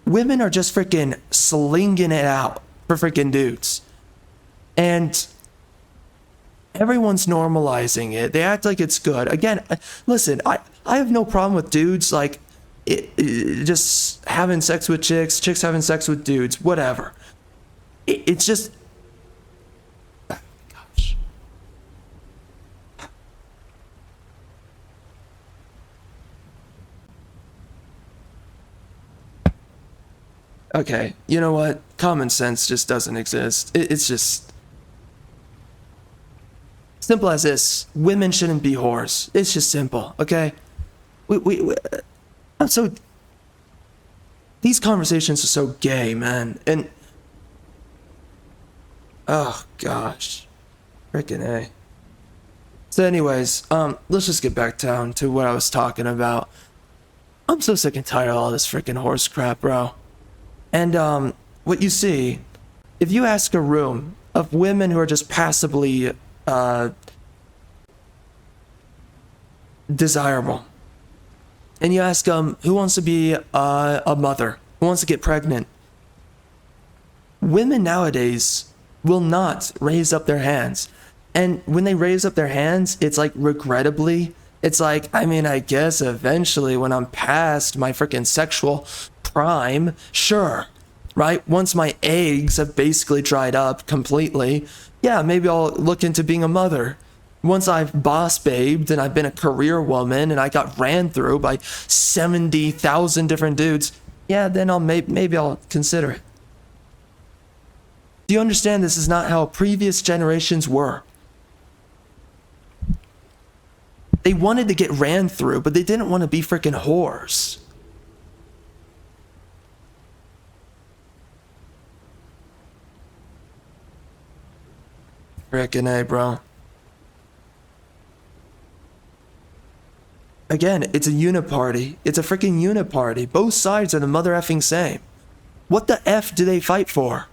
S1: Women are just freaking slinging it out for freaking dudes. And everyone's normalizing it. They act like it's good. Again, listen, I have no problem with dudes like just having sex with chicks having sex with dudes, whatever. It's just, gosh. Okay, you know what? Common sense just doesn't exist. It's just simple as this. Women shouldn't be whores. It's just simple, okay? These conversations are so gay, man. And, oh gosh. Frickin' A. So anyways, let's just get back down to what I was talking about. I'm so sick and tired of all this frickin' horse crap, bro. And, what you see, if you ask a room of women who are just passively, desirable, and you ask them who wants to be a mother, who wants to get pregnant, women nowadays will not raise up their hands. And when they raise up their hands, it's like regrettably, it's like, I mean, I guess eventually when I'm past my freaking sexual prime, sure. right? Once my eggs have basically dried up completely, yeah, maybe I'll look into being a mother. Once I've boss babed and I've been a career woman and I got ran through by 70,000 different dudes, yeah, then maybe I'll consider it. Do you understand this is not how previous generations were? They wanted to get ran through, but they didn't want to be freaking whores. Frickin' A, bro. Again, it's a uniparty. It's a freaking uniparty. Both sides are the mother effing same. What the F do they fight for?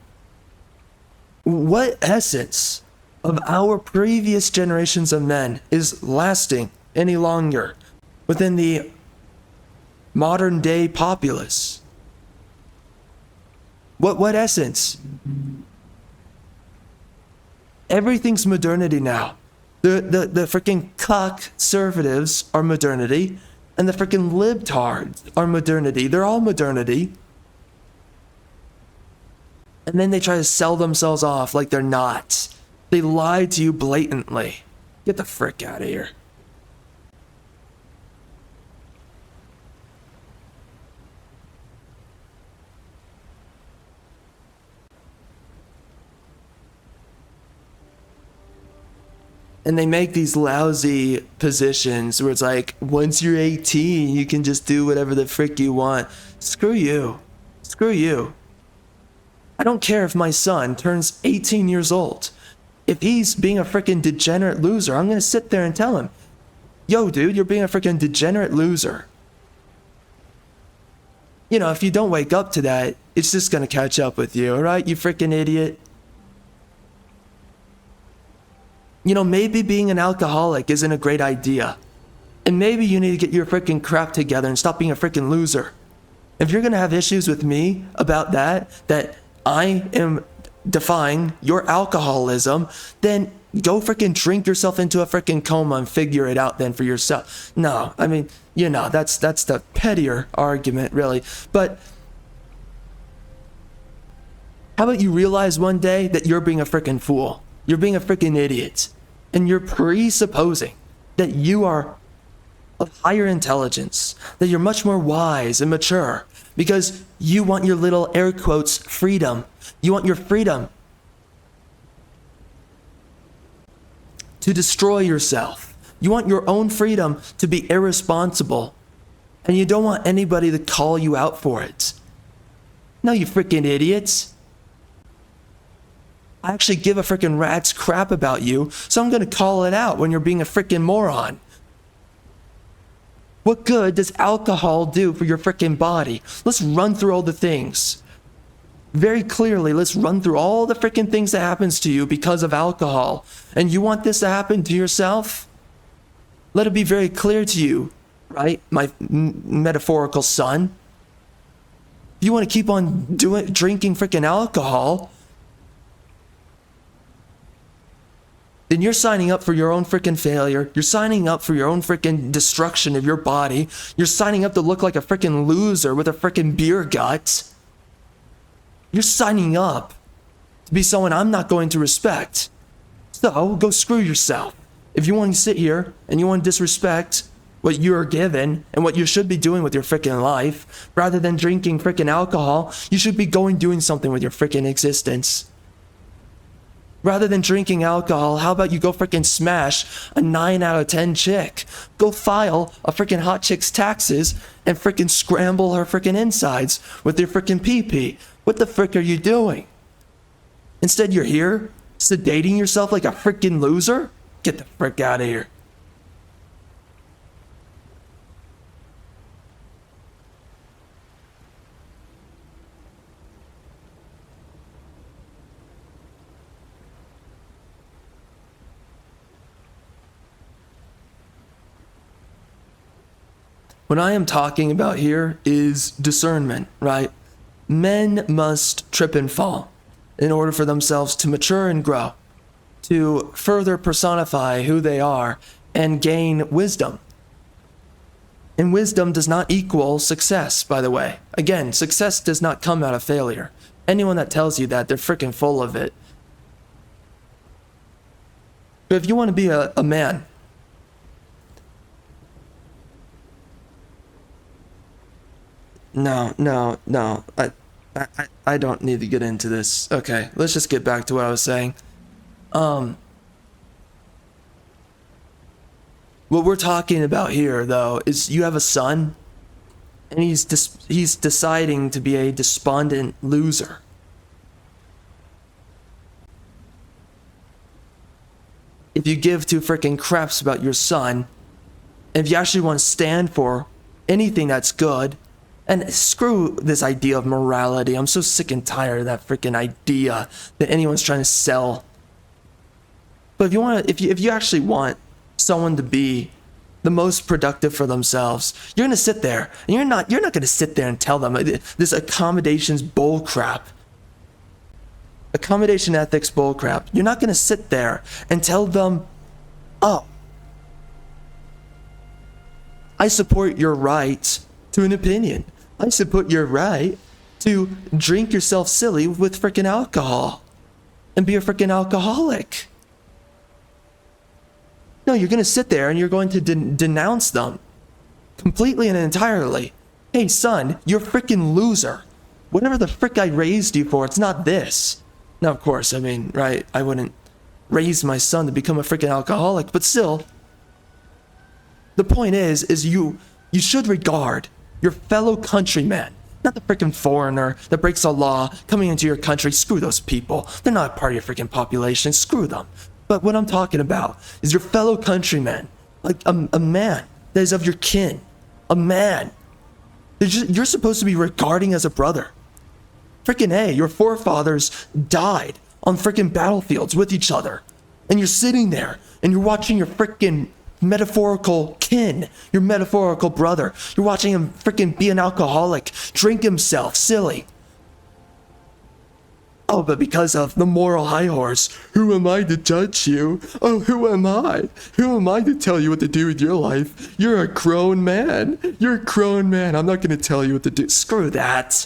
S1: What essence of our previous generations of men is lasting any longer within the modern day populace? What essence? Everything's modernity now. The freaking conservatives are modernity, and the freaking libtards are modernity. They're all modernity. And then they try to sell themselves off like they're not. They lie to you blatantly. Get the frick out of here. And they make these lousy positions where it's like, once you're 18, you can just do whatever the frick you want. Screw you. Screw you. I don't care if my son turns 18 years old. If he's being a freaking degenerate loser, I'm going to sit there and tell him, yo, dude, you're being a freaking degenerate loser. You know, if you don't wake up to that, it's just going to catch up with you, all right, you freaking idiot? You know, maybe being an alcoholic isn't a great idea. And maybe you need to get your freaking crap together and stop being a freaking loser. If you're going to have issues with me about that I am defying your alcoholism, then go freaking drink yourself into a freaking coma and figure it out then for yourself. No, I mean, you know, that's the pettier argument, really. But how about you realize one day that you're being a freaking fool? You're being a freaking idiot. And you're presupposing that you are of higher intelligence, that you're much more wise and mature, because you want your little air quotes freedom. You want your freedom to destroy yourself. You want your own freedom to be irresponsible. And you don't want anybody to call you out for it. No, you freaking idiots. I actually give a freaking rat's crap about you, so I'm going to call it out when you're being a freaking moron. What good does alcohol do for your freaking body? Let's run through all the things. Very clearly, let's run through all the freaking things that happens to you because of alcohol. And you want this to happen to yourself? Let it be very clear to you, right, my metaphorical son? If you want to keep on drinking freaking alcohol, then you're signing up for your own freaking failure. You're signing up for your own freaking destruction of your body. You're signing up to look like a freaking loser with a freaking beer gut. You're signing up to be someone I'm not going to respect. So go screw yourself. If you want to sit here and you want to disrespect what you're given and what you should be doing with your freaking life, rather than drinking freaking alcohol, you should be doing something with your freaking existence. Rather than drinking alcohol, how about you go freaking smash a 9 out of 10 chick? Go file a freaking hot chick's taxes and freaking scramble her freaking insides with your freaking pee-pee. What the frick are you doing? Instead, you're here sedating yourself like a freaking loser? Get the frick out of here. What I am talking about here is discernment, right? Men must trip and fall in order for themselves to mature and grow, to further personify who they are and gain wisdom. And wisdom does not equal success, by the way. Again, success does not come out of failure. Anyone that tells you that, they're freaking full of it. But if you want to be a man, no. I don't need to get into this. Okay, let's just get back to what I was saying. What we're talking about here, though, is you have a son, and he's deciding to be a despondent loser. If you give two freaking craps about your son, and if you actually want to stand for anything that's good, and screw this idea of morality. I'm so sick and tired of that freaking idea that anyone's trying to sell. But if you want, if you actually want someone to be the most productive for themselves, you're gonna sit there and you're not gonna sit there and tell them this accommodations bull crap. Accommodation ethics bull crap. You're not gonna sit there and tell them, oh, I support your right to an opinion. I support your right to drink yourself silly with freaking alcohol and be a freaking alcoholic. No, you're going to sit there and you're going to denounce them completely and entirely. Hey, son, you're a freaking loser. Whatever the frick I raised you for, it's not this. Now, of course, I mean, right, I wouldn't raise my son to become a freaking alcoholic, but still, the point is you should regard your fellow countrymen, not the freaking foreigner that breaks the law coming into your country. Screw those people. They're not part of your freaking population. Screw them. But what I'm talking about is your fellow countrymen, like a man that is of your kin, a man that you're supposed to be regarding as a brother. Freaking A, your forefathers died on freaking battlefields with each other. And you're sitting there and you're watching your freaking metaphorical kin, your metaphorical brother. You're watching him freaking be an alcoholic, drink himself silly. Oh, but because of the moral high horse, who am I to judge you? Oh, who am I? Who am I to tell you what to do with your life? You're a grown man. You're a grown man. I'm not going to tell you what to do. Screw that.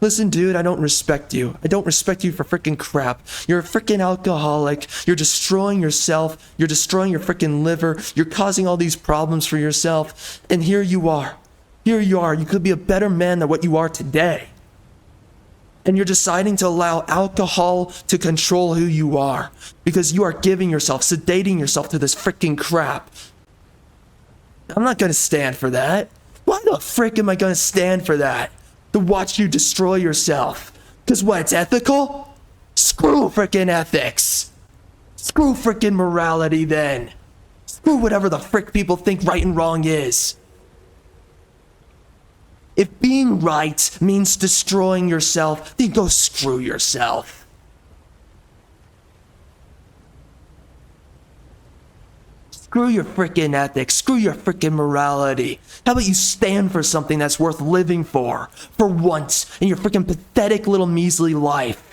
S1: Listen, dude, I don't respect you. I don't respect you for freaking crap. You're a freaking alcoholic. You're destroying yourself. You're destroying your freaking liver. You're causing all these problems for yourself. And here you are. Here you are. You could be a better man than what you are today. And you're deciding to allow alcohol to control who you are because you are giving yourself, sedating yourself to this freaking crap. I'm not going to stand for that. Why the frick am I going to stand for that? To watch you destroy yourself. Because what, it's ethical? Screw frickin' ethics. Screw frickin' morality then. Screw whatever the frick people think right and wrong is. If being right means destroying yourself, then go screw yourself. Screw your frickin' ethics. Screw your frickin' morality. How about you stand for something that's worth living for once in your frickin' pathetic little measly life?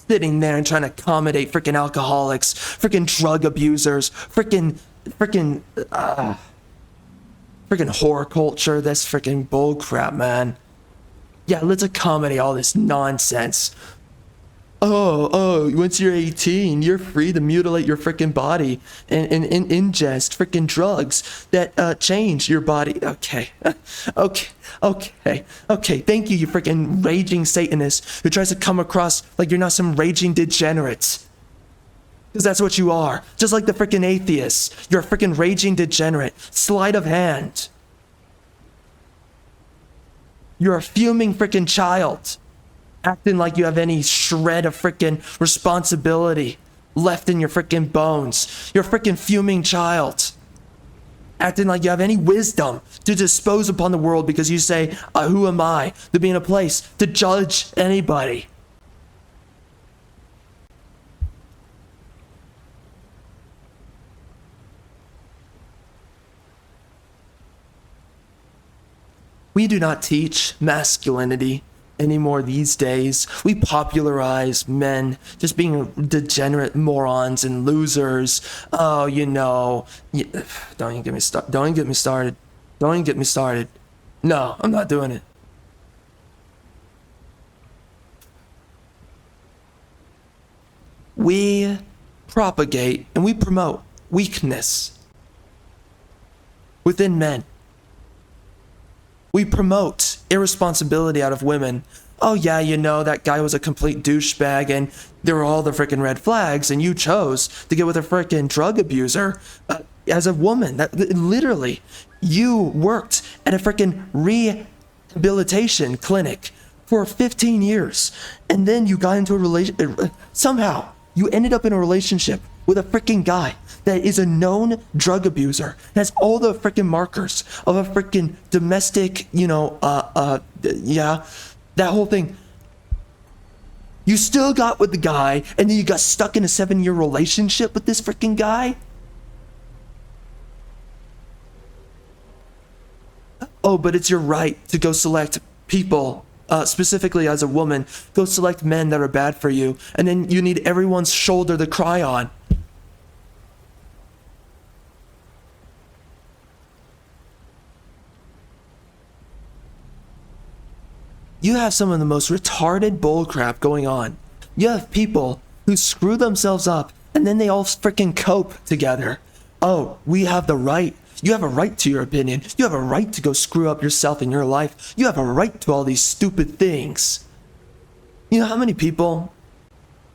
S1: Sitting there and trying to accommodate frickin' alcoholics, frickin' drug abusers, frickin' horror culture. That's frickin' bullcrap, man. Yeah, let's accommodate all this nonsense. Oh, once you're 18, you're free to mutilate your freaking body and ingest freaking drugs that change your body. Okay. Thank you, you freaking raging Satanist who tries to come across like you're not some raging degenerate. Because that's what you are. Just like the freaking atheists. You're a freaking raging degenerate. Sleight of hand. You're a fuming freaking child. Acting like you have any shred of freaking responsibility left in your freaking bones. You're a freaking fuming child. Acting like you have any wisdom to dispose upon the world because you say, who am I to be in a place to judge anybody? We do not teach masculinity. anymore these days. We popularize men just being degenerate morons and losers. Oh, don't even get me started. Don't even get me started. Don't even get me started. No, I'm not doing it. We propagate and we promote weakness within men. We promote irresponsibility out of women. Oh yeah, that guy was a complete douchebag and there were all the freaking red flags and you chose to get with a freaking drug abuser as a woman. That literally, you worked at a freaking rehabilitation clinic for 15 years and then you got into a relationship. Somehow, you ended up in a relationship with a freaking guy that is a known drug abuser, has all the freaking markers of a freaking domestic, that whole thing. You still got with the guy, and then you got stuck in a 7-year relationship with this freaking guy? Oh, but it's your right to go select people, specifically as a woman, go select men that are bad for you, and then you need everyone's shoulder to cry on. You have some of the most retarded bullcrap going on. You have people who screw themselves up and then they all freaking cope together. Oh, we have the right. You have a right to your opinion. You have a right to go screw up yourself in your life. You have a right to all these stupid things. You know how many people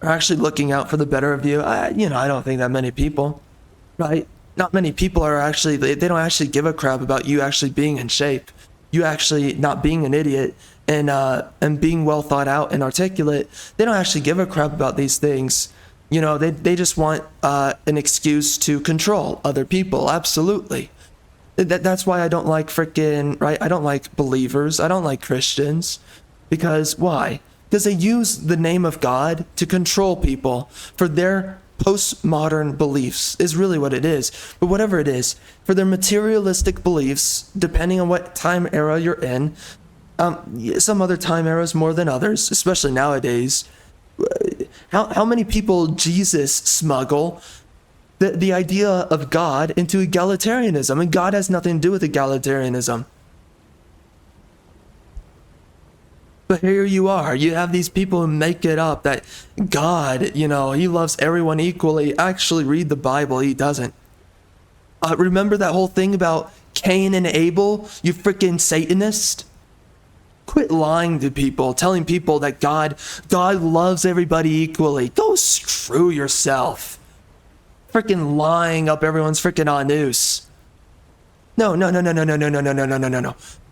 S1: are actually looking out for the better of you? I don't think that many people, right? Not many people are actually, they don't actually give a crap about you actually being in shape. You actually not being an idiot and being well thought out and articulate. They don't actually give a crap about these things. They just want an excuse to control other people. Absolutely. That's why I don't like I don't like believers. I don't like Christians. Because why? Because they use the name of God to control people for their postmodern beliefs is really what it is. But whatever it is, for their materialistic beliefs, depending on what time era you're in, some other time eras more than others, especially nowadays. How many people Jesus smuggle the idea of God into egalitarianism, and God has nothing to do with egalitarianism. But here you are, you have these people who make it up that God, he loves everyone equally. Actually read the Bible, he doesn't. Remember that whole thing about Cain and Abel, you freaking Satanist? Quit lying to people, telling people that God loves everybody equally. Go screw yourself. Freaking lying up everyone's freaking anus. No.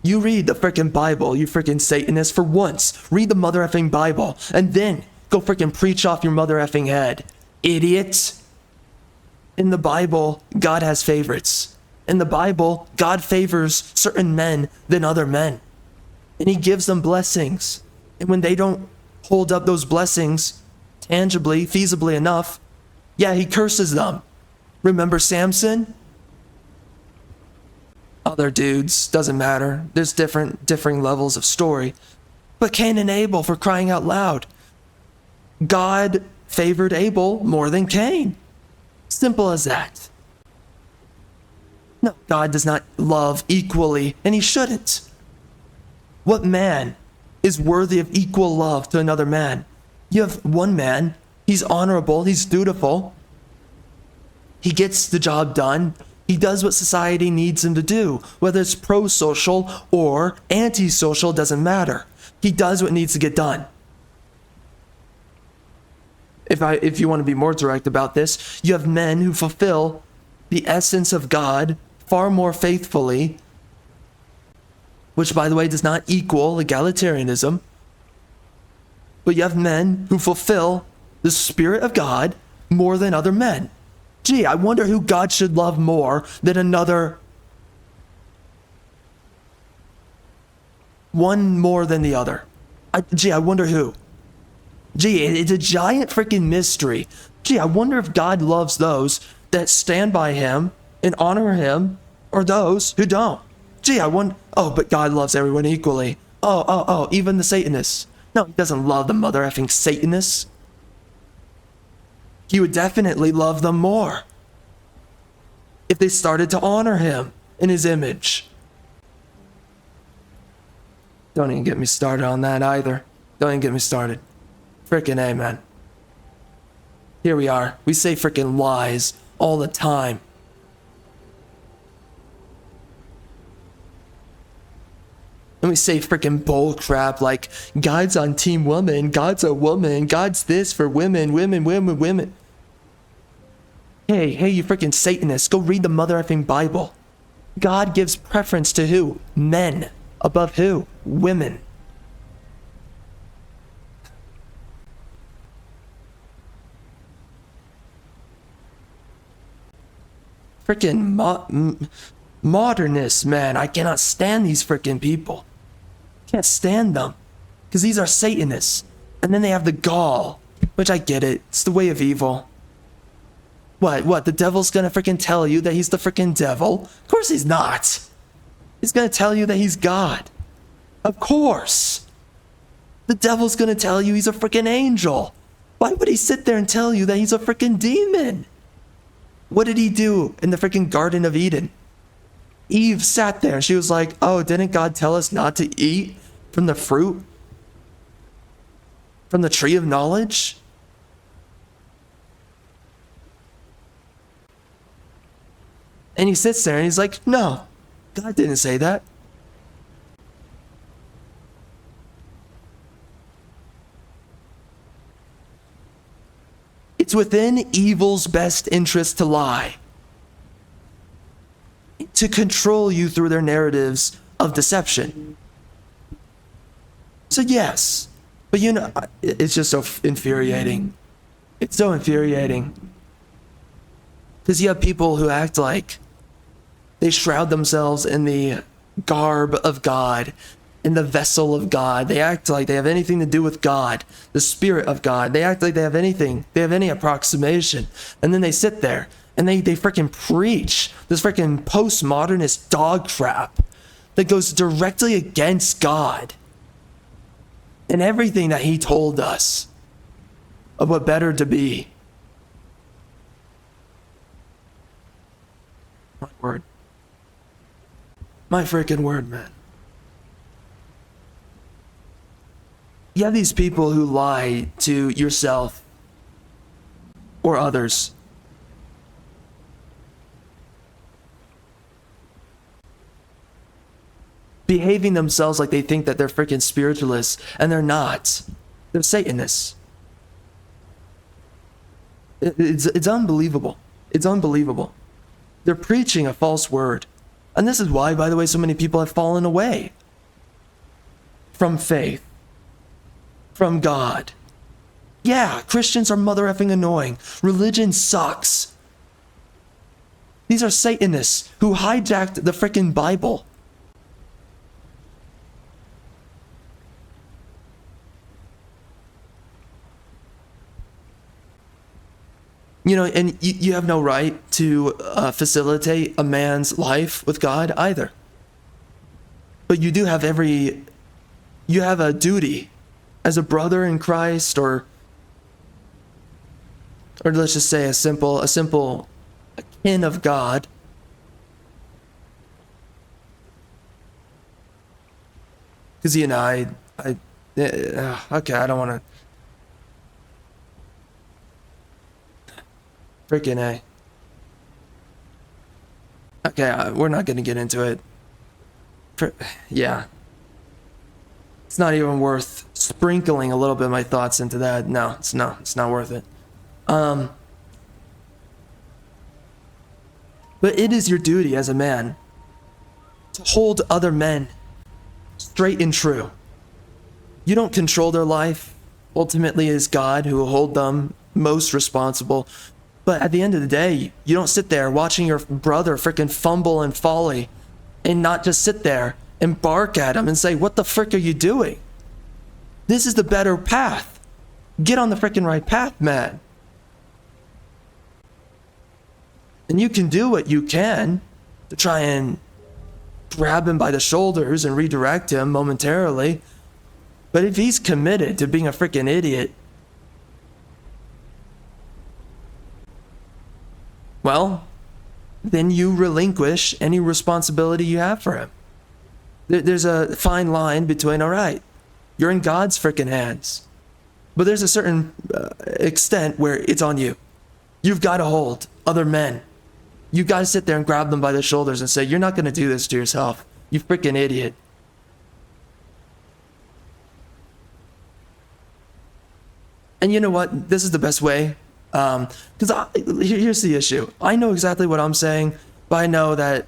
S1: You read the freaking Bible, you freaking Satanist, for once. Read the mother effing Bible, and then go freaking preach off your mother effing head. Idiots. In the Bible, God has favorites. In the Bible, God favors certain men than other men. And he gives them blessings. And when they don't hold up those blessings tangibly, feasibly enough, he curses them. Remember Samson? Other dudes, doesn't matter. There's differing levels of story. But Cain and Abel, for crying out loud. God favored Abel more than Cain. Simple as that. No, God does not love equally, and he shouldn't. What man is worthy of equal love to another man? You have one man, he's honorable, he's dutiful. He gets the job done. He does what society needs him to do. Whether it's pro-social or anti-social, doesn't matter. He does what needs to get done. If you want to be more direct about this, you have men who fulfill the essence of God far more faithfully, which, by the way, does not equal egalitarianism. But you have men who fulfill the Spirit of God more than other men. Gee, I wonder who God should love more than another. One more than the other. I wonder who. Gee, it's a giant freaking mystery. Gee, I wonder if God loves those that stand by him and honor him, or those who don't. Gee, I wonder. Oh, but God loves everyone equally. Even the Satanists. No, he doesn't love the mother effing Satanists. He would definitely love them more if they started to honor him in his image. Don't even get me started on that either. Don't even get me started. Frickin' A, man. Here we are. We say frickin' lies all the time. And we say frickin' bull crap like, God's on team woman, God's a woman, God's this for women, women. Hey, you frickin' Satanists, go read the mother effing Bible. God gives preference to who? Men. Above who? Women. Frickin' modernists, man. I cannot stand these frickin' people. Can't stand them. Because these are Satanists. And then they have the gall. Which I get it. It's the way of evil. What? The devil's gonna frickin' tell you that he's the frickin' devil? Of course he's not. He's gonna tell you that he's God. Of course. The devil's gonna tell you he's a frickin' angel. Why would he sit there and tell you that he's a frickin' demon? What did he do in the frickin' Garden of Eden? Eve sat there and she was like, oh, didn't God tell us not to eat from the fruit? From the tree of knowledge? And he sits there and he's like, no, God didn't say that. It's within evil's best interest to lie, to control you through their narratives of deception. So yes, but you know, it's just so infuriating. It's so infuriating. Because you have people who act like they shroud themselves in the garb of God, in the vessel of God. They act like they have anything to do with God, the Spirit of God. They act like they have anything, they have any approximation. And then they sit there and they freaking preach this freaking postmodernist dog crap that goes directly against God and everything that he told us of what better to be. My word. My freaking word, man. You have these people who lie to yourself or others. Behaving themselves like they think that they're freaking spiritualists, and they're not. They're Satanists. It's unbelievable. It's unbelievable. They're preaching a false word. And this is why, by the way, so many people have fallen away from faith, from God. Yeah, Christians are mother effing annoying. Religion sucks. These are Satanists who hijacked the frickin' Bible. You know, and you have no right to facilitate a man's life with God either. But you do have you have a duty as a brother in Christ, or let's just say a simple kin of God. Because, you know, okay, I don't want to. Freaking A. Okay, we're not going to get into it. Yeah. It's not even worth sprinkling a little bit of my thoughts into that. No, it's not worth it. But it is your duty as a man to hold other men straight and true. You don't control their life. Ultimately, it is God who will hold them most responsible. But at the end of the day, you don't sit there watching your brother freaking fumble and folly and not just sit there and bark at him and say, what the frick are you doing? This is the better path. Get on the freaking right path, man. And you can do what you can to try and grab him by the shoulders and redirect him momentarily. But if he's committed to being a freaking idiot, well, then you relinquish any responsibility you have for him. There's a fine line between, all right, you're in God's freaking hands, but there's a certain extent where it's on you. You've got to hold other men. You've got to sit there and grab them by the shoulders and say, you're not going to do this to yourself, you freaking idiot. And you know what? This is the best way. Because here's the issue. I know exactly what I'm saying, but I know that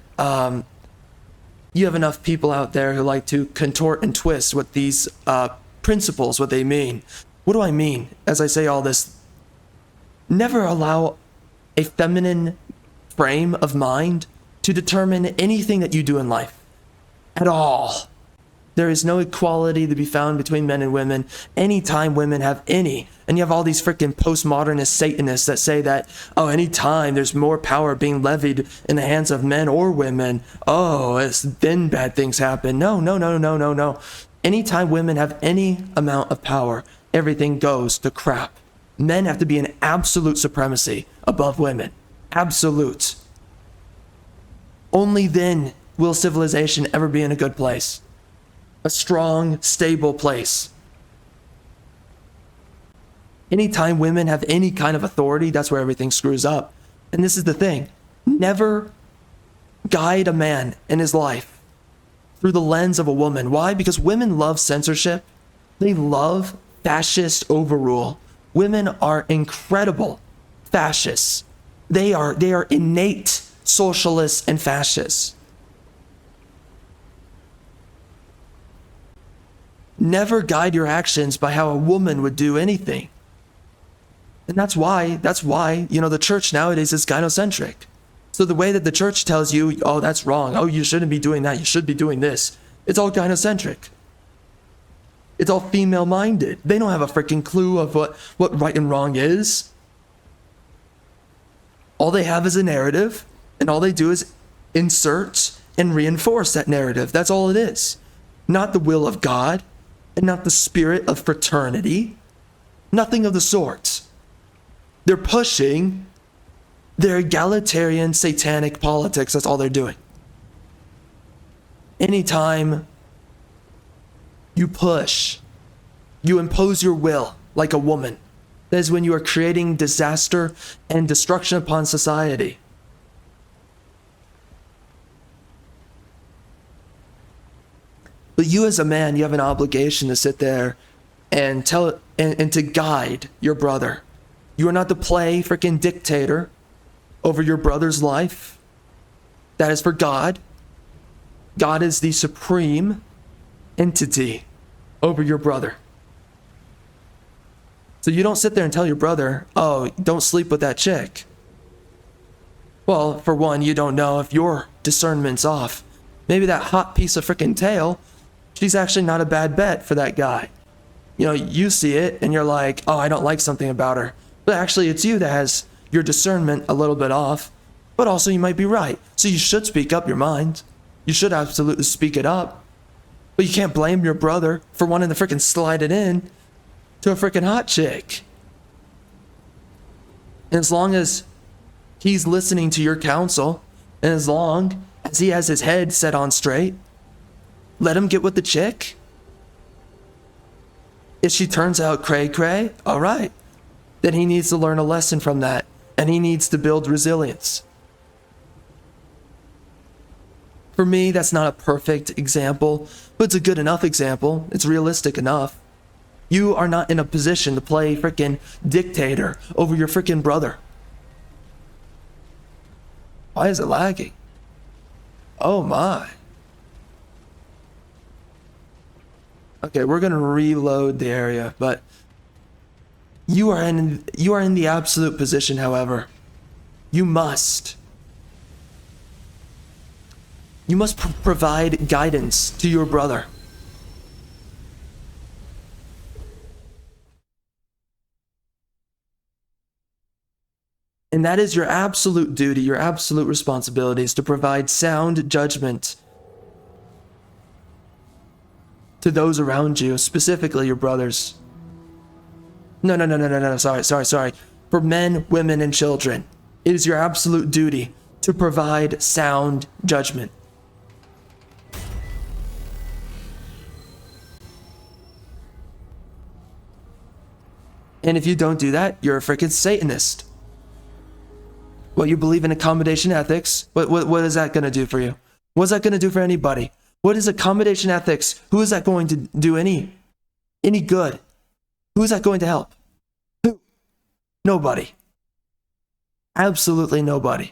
S1: you have enough people out there who like to contort and twist what these principles, what they mean. What do I mean as I say all this? Never allow a feminine frame of mind to determine anything that you do in life at all. There is no equality to be found between men and women anytime women have any. And you have all these freaking postmodernist Satanists that say that, oh, anytime there's more power being levied in the hands of men or women, oh, then bad things happen. No. Anytime women have any amount of power, everything goes to crap. Men have to be in absolute supremacy above women. Absolute. Only then will civilization ever be in a good place. A strong, stable place. Anytime women have any kind of authority, that's where everything screws up. And this is the thing. Never guide a man in his life through the lens of a woman. Why? Because women love censorship. They love fascist overrule. Women are incredible fascists. They are innate socialists and fascists. Never guide your actions by how a woman would do anything. And that's why, the church nowadays is gynocentric. So the way that the church tells you, oh, that's wrong. Oh, you shouldn't be doing that. You should be doing this. It's all gynocentric. It's all female-minded. They don't have a freaking clue of what right and wrong is. All they have is a narrative, and all they do is insert and reinforce that narrative. That's all it is. Not the will of God, and not the spirit of fraternity. Nothing of the sort. They're pushing their egalitarian satanic politics. That's all they're doing. Anytime you push, you impose your will like a woman, that is when you are creating disaster and destruction upon society. But you as a man, you have an obligation to sit there and tell and to guide your brother. You are not to play freaking dictator over your brother's life. That is for God. God is the supreme entity over your brother. So you don't sit there and tell your brother, oh, don't sleep with that chick. Well, for one, you don't know if your discernment's off. Maybe that hot piece of freaking tail, she's actually not a bad bet for that guy. You know, you see it and you're like, oh, I don't like something about her. But actually it's you that has your discernment a little bit off. But also you might be right. So you should speak up your mind. You should absolutely speak it up. But you can't blame your brother for wanting to freaking slide it in to a freaking hot chick. And as long as he's listening to your counsel, and as long as he has his head set on straight, let him get with the chick. If she turns out cray-cray, all right. Then he needs to learn a lesson from that, and he needs to build resilience. For me, that's not a perfect example, but it's a good enough example. It's realistic enough. You are not in a position to play freaking dictator over your freaking brother. Why is it lagging? Oh my. Okay, we're gonna reload the area, but you are in the absolute position, however. You must provide guidance to your brother. And that is your absolute duty, your absolute responsibility is to provide sound judgment to those around you, specifically your brothers. No, sorry. For men, women, and children, it is your absolute duty to provide sound judgment. And if you don't do that, you're a freaking Satanist. Well, you believe in accommodation ethics. What is that going to do for you? What's that going to do for anybody? What is accommodation ethics? Who is that going to do any good? Who is that going to help? Who? Nobody. Absolutely nobody.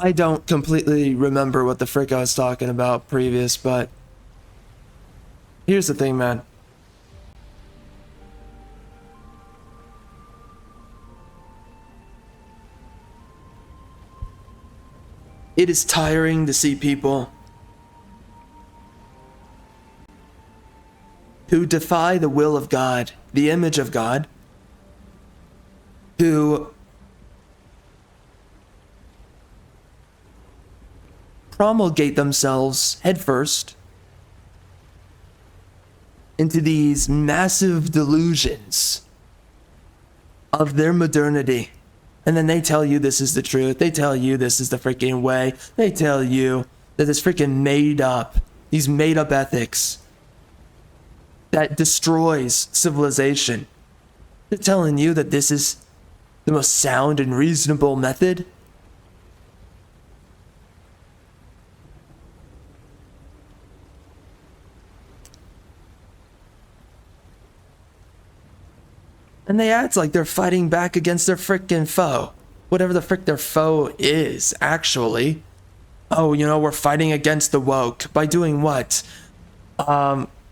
S1: I don't completely remember what the frick I was talking about previous, but here's the thing, man. It is tiring to see people who defy the will of God, the image of God, who promulgate themselves headfirst into these massive delusions of their modernity. And then they tell you this is the truth. They tell you this is the freaking way. They tell you that this freaking these made up ethics that destroys civilization. They're telling you that this is the most sound and reasonable method. And they act like they're fighting back against their frickin' foe. Whatever the frick their foe is, actually. Oh, we're fighting against the woke. By doing what?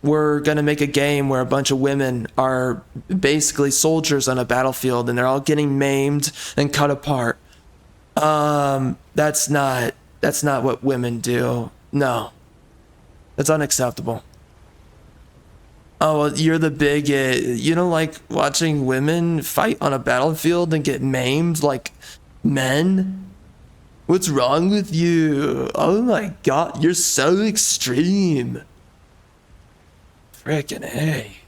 S1: We're gonna make a game where a bunch of women are basically soldiers on a battlefield and they're all getting maimed and cut apart. That's not what women do. No. That's unacceptable. Oh, well, you're the bigot. You don't like watching women fight on a battlefield and get maimed like men? What's wrong with you? Oh my god, you're so extreme. Frickin' A.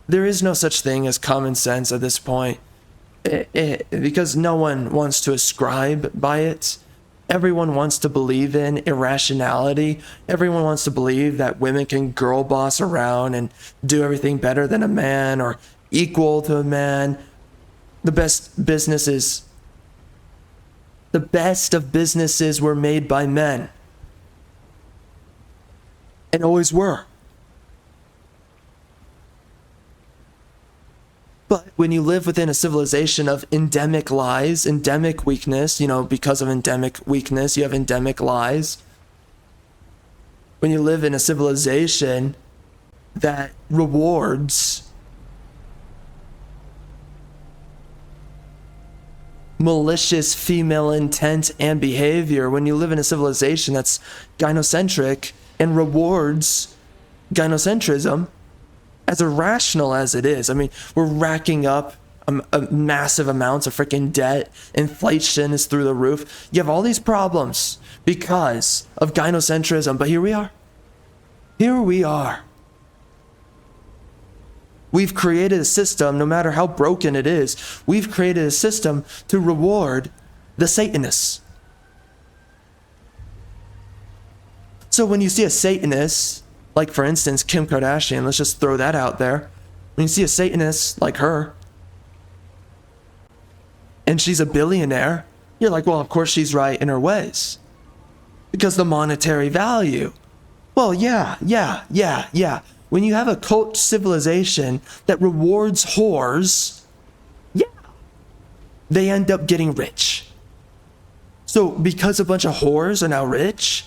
S1: There is no such thing as common sense at this point. Because no one wants to ascribe by it. Everyone wants to believe in irrationality. Everyone wants to believe that women can girl boss around and do everything better than a man or equal to a man. The best of businesses were made by men. And always were. But when you live within a civilization of endemic lies, endemic weakness, because of endemic weakness, you have endemic lies. When you live in a civilization that rewards malicious female intent and behavior, when you live in a civilization that's gynocentric and rewards gynocentrism, as irrational as it is. I mean, we're racking up a massive amounts of freaking debt. Inflation is through the roof. You have all these problems because of gynocentrism. But here we are. Here we are. We've created a system, no matter how broken it is, we've created a system to reward the Satanists. So when you see a Satanist, like for instance, Kim Kardashian, let's just throw that out there. When you see a Satanist like her, and she's a billionaire, you're like, well, of course she's right in her ways. Because the monetary value. Well, yeah. When you have a cult civilization that rewards whores, yeah, they end up getting rich. So because a bunch of whores are now rich,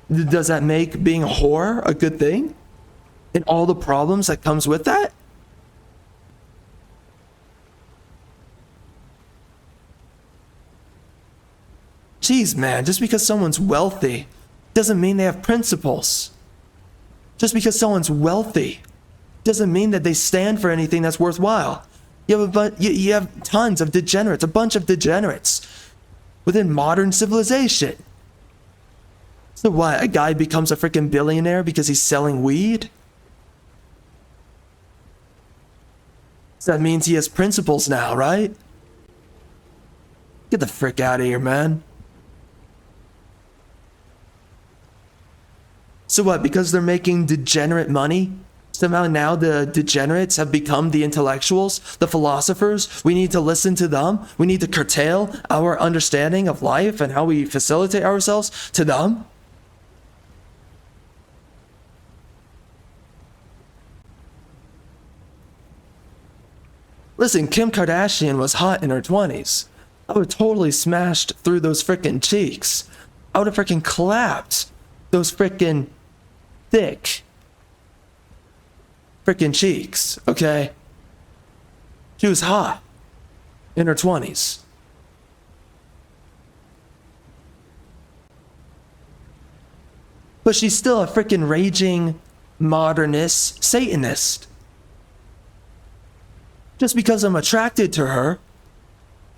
S1: does that make being a whore a good thing? And all the problems that comes with that? Jeez, man, just because someone's wealthy doesn't mean they have principles. Just because someone's wealthy doesn't mean that they stand for anything that's worthwhile. You have tons of degenerates, a bunch of degenerates within modern civilization. So what, a guy becomes a freaking billionaire because he's selling weed? So that means he has principles now, right? Get the frick out of here, man. So what, because they're making degenerate money, somehow now the degenerates have become the intellectuals, the philosophers? We need to listen to them? We need to curtail our understanding of life and how we facilitate ourselves to them? Listen, Kim Kardashian was hot in her 20s. I would have totally smashed through those frickin' cheeks. I would have frickin' clapped those frickin' thick frickin' cheeks, okay? She was hot in her 20s. But she's still a frickin' raging modernist Satanist. Just because I'm attracted to her,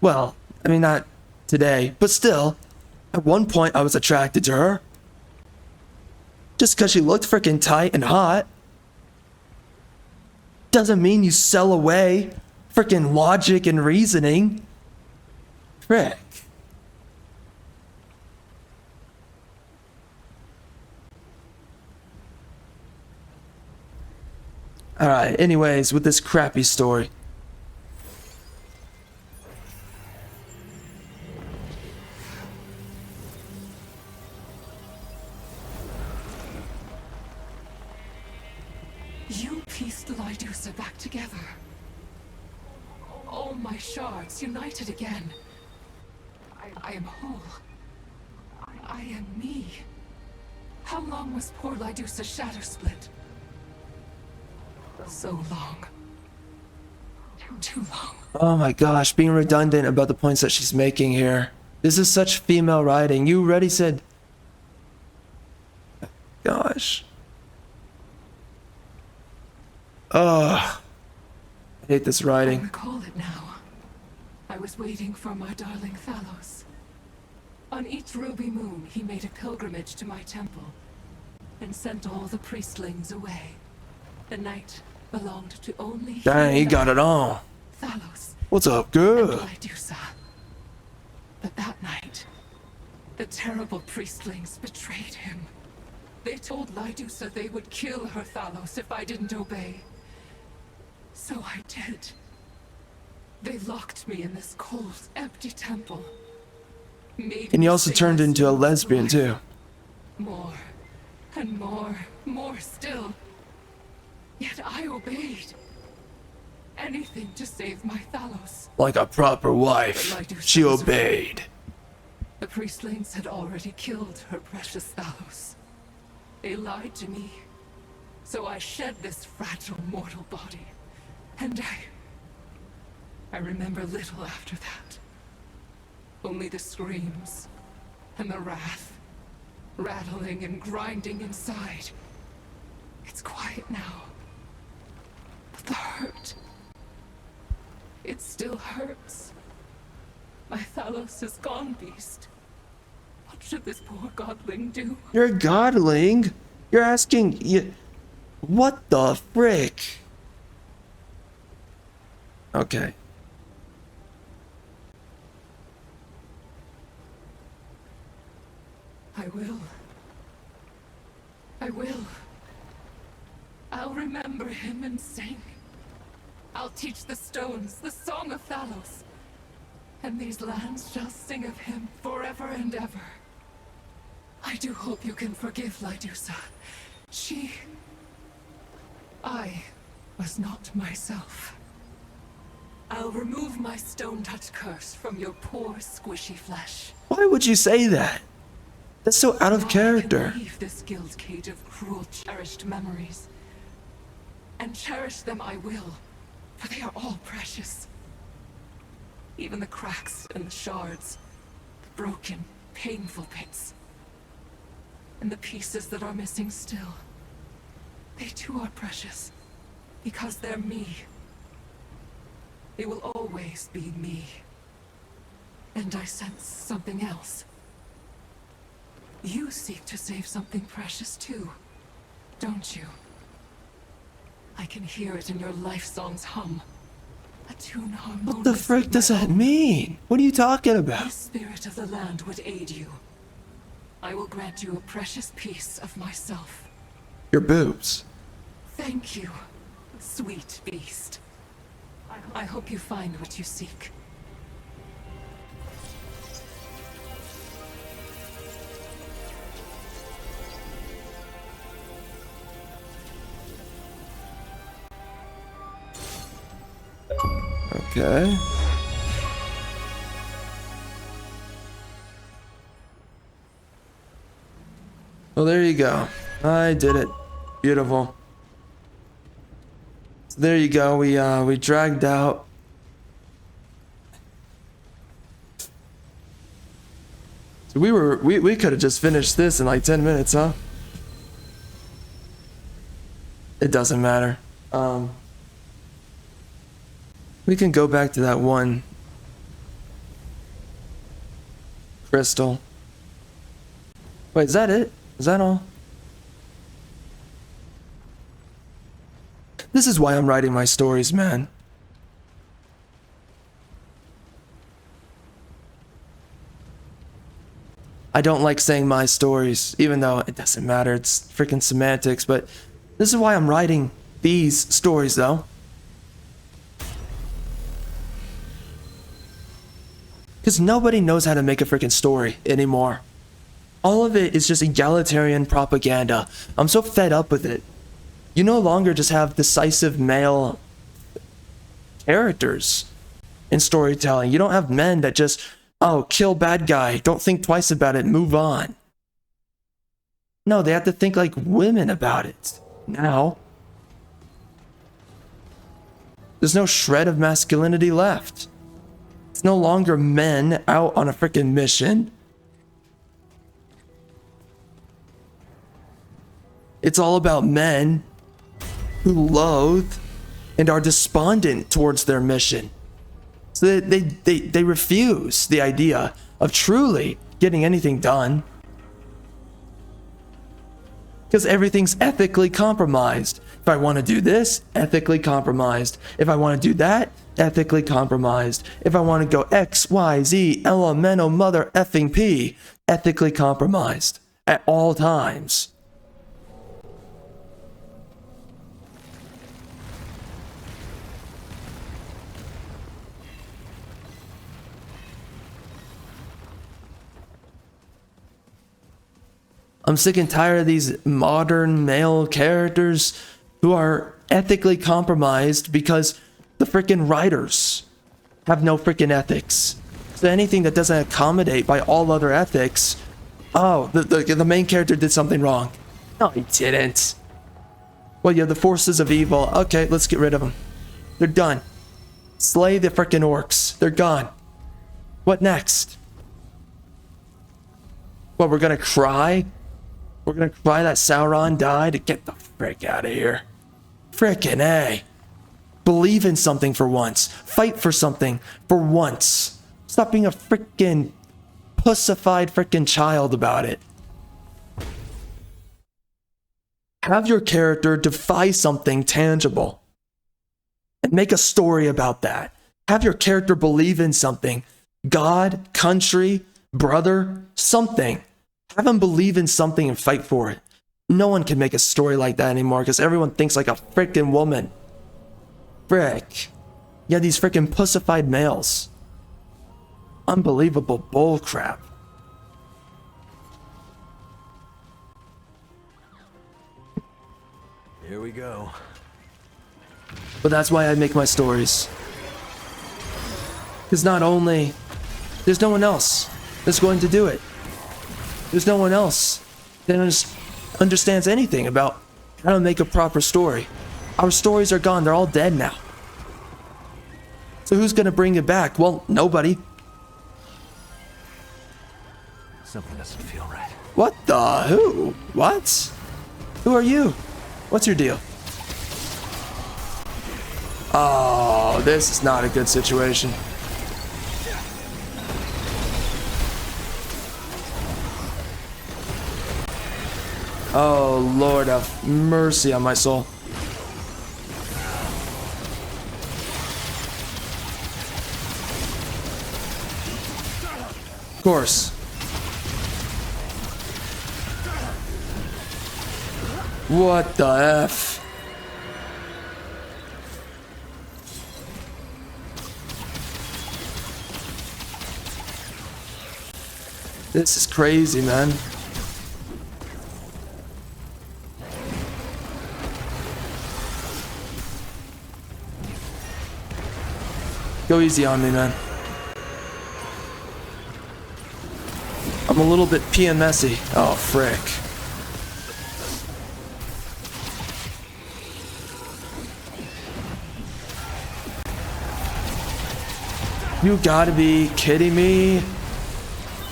S1: well, I mean, not today, but still, at one point I was attracted to her. Just because she looked freaking tight and hot doesn't mean you sell away freaking logic and reasoning. Frick. Alright, anyways, with this crappy story.
S6: You pieced Yaesha back together. All my shards united again. I am whole. I am me. How long was poor Yaesha's shadow split? So long. Too long.
S1: Oh my gosh, being redundant about the points that she's making here. This is such female writing. You already said... Gosh. Ugh. I hate this
S6: I
S1: writing.
S6: recall it now. I was waiting for my darling Thalos. On each ruby moon, he made a pilgrimage to my temple and sent all the priestlings away. The night belonged to only
S1: Dang, he
S6: and
S1: got it on.
S6: Thalos
S1: What's up,
S6: and
S1: good?
S6: Yaesha. But that night, the terrible priestlings betrayed him. They told Yaesha they would kill her Thalos if I didn't obey. So I did. They locked me in this cold, empty temple. Made
S1: And
S6: me
S1: he also
S6: say
S1: turned
S6: my
S1: into a
S6: soul's
S1: lesbian
S6: life.
S1: too.
S6: More, and more still. Yet I obeyed. Anything to save my Thalos.
S1: Like a proper wife, she obeyed.
S6: The priestlings had already killed her precious Thalos. They lied to me. So I shed this fragile mortal body. And I remember little after that. Only the screams and the wrath, rattling and grinding inside. It's quiet now. But the hurt, it still hurts. My Thalos is gone, beast. What should this poor godling do?
S1: You're a godling? You're asking... What the frick? Okay.
S6: I will. I will. I'll remember him and sing. I'll teach the stones the song of Thalos. And these lands shall sing of him forever and ever. I do hope you can forgive Yaesha. I was not myself. I'll remove my stone-touch curse from your poor, squishy flesh.
S1: Why would you say that? That's so out of
S6: I
S1: character.
S6: can leave this guild cage of cruel, cherished memories. And cherish them I will, for they are all precious. Even the cracks and the shards, the broken painful bits. And the pieces that are missing still. They too are precious. Because they're me. They will always be me. And I sense something else. You seek to save something precious too, don't you? I can hear it in your life song's hum. A tune harmonious.
S1: What the frick does that mean? What are you talking
S6: The
S1: about?
S6: spirit of the land would aid you. I will grant you a precious piece of myself.
S1: Your boobs.
S6: Thank you, sweet beast. I hope you find what you seek.
S1: Okay. Well, there you go. I did it. Beautiful. So there you go. We dragged out. So we could have just finished this in like 10 minutes, huh? It doesn't matter. We can go back to that one crystal. Wait, is that it? Is that all? This is why I'm writing my stories, man. I don't like saying my stories, even though it doesn't matter. It's freaking semantics, but this is why I'm writing these stories, though. Because nobody knows how to make a freaking story anymore. All of it is just egalitarian propaganda. I'm so fed up with it. You no longer just have decisive male characters in storytelling. You don't have men that just, oh, kill bad guy, don't think twice about it, move on. No, they have to think like women about it. Now, there's no shred of masculinity left. It's no longer men out on a freaking mission. It's all about men who loathe and are despondent towards their mission. So they refuse the idea of truly getting anything done. Because everything's ethically compromised. If I want to do this, ethically compromised. If I want to do that, ethically compromised. If I want to go X, Y, Z, elemental mother effing P, ethically compromised at all times. I'm sick and tired of these modern male characters who are ethically compromised because the freaking writers have no freaking ethics. So anything that doesn't accommodate by all other ethics, oh, the main character did something wrong. No, he didn't. Well, yeah, the forces of evil. Okay, let's get rid of them. They're done. Slay the freaking orcs. They're gone. What next? What, we're gonna cry? We're gonna cry that Sauron died to get the frick out of here. Frickin' A. Believe in something for once. Fight for something for once. Stop being a frickin' pussified frickin' child about it. Have your character defy something tangible. And make a story about that. Have your character believe in something. God, country, brother, something. Have them believe in something and fight for it. No one can make a story like that anymore because everyone thinks like a freaking woman. Frick. Yeah, these freaking pussified males. Unbelievable bullcrap.
S2: Here we go.
S1: But that's why I make my stories. Because not only, there's no one else that's going to do it. There's no one else that understands anything about how to make a proper story. Our stories are gone. They're all dead now. So who's going to bring it back? Well, nobody.
S2: Something doesn't feel right.
S1: What the? Who? What? Who are you? What's your deal? Oh, this is not a good situation. Oh, Lord, have mercy on my soul. Of course. What the F? This is crazy, man. Go easy on me, man. I'm a little bit peeing messy. Oh, frick. You gotta be kidding me.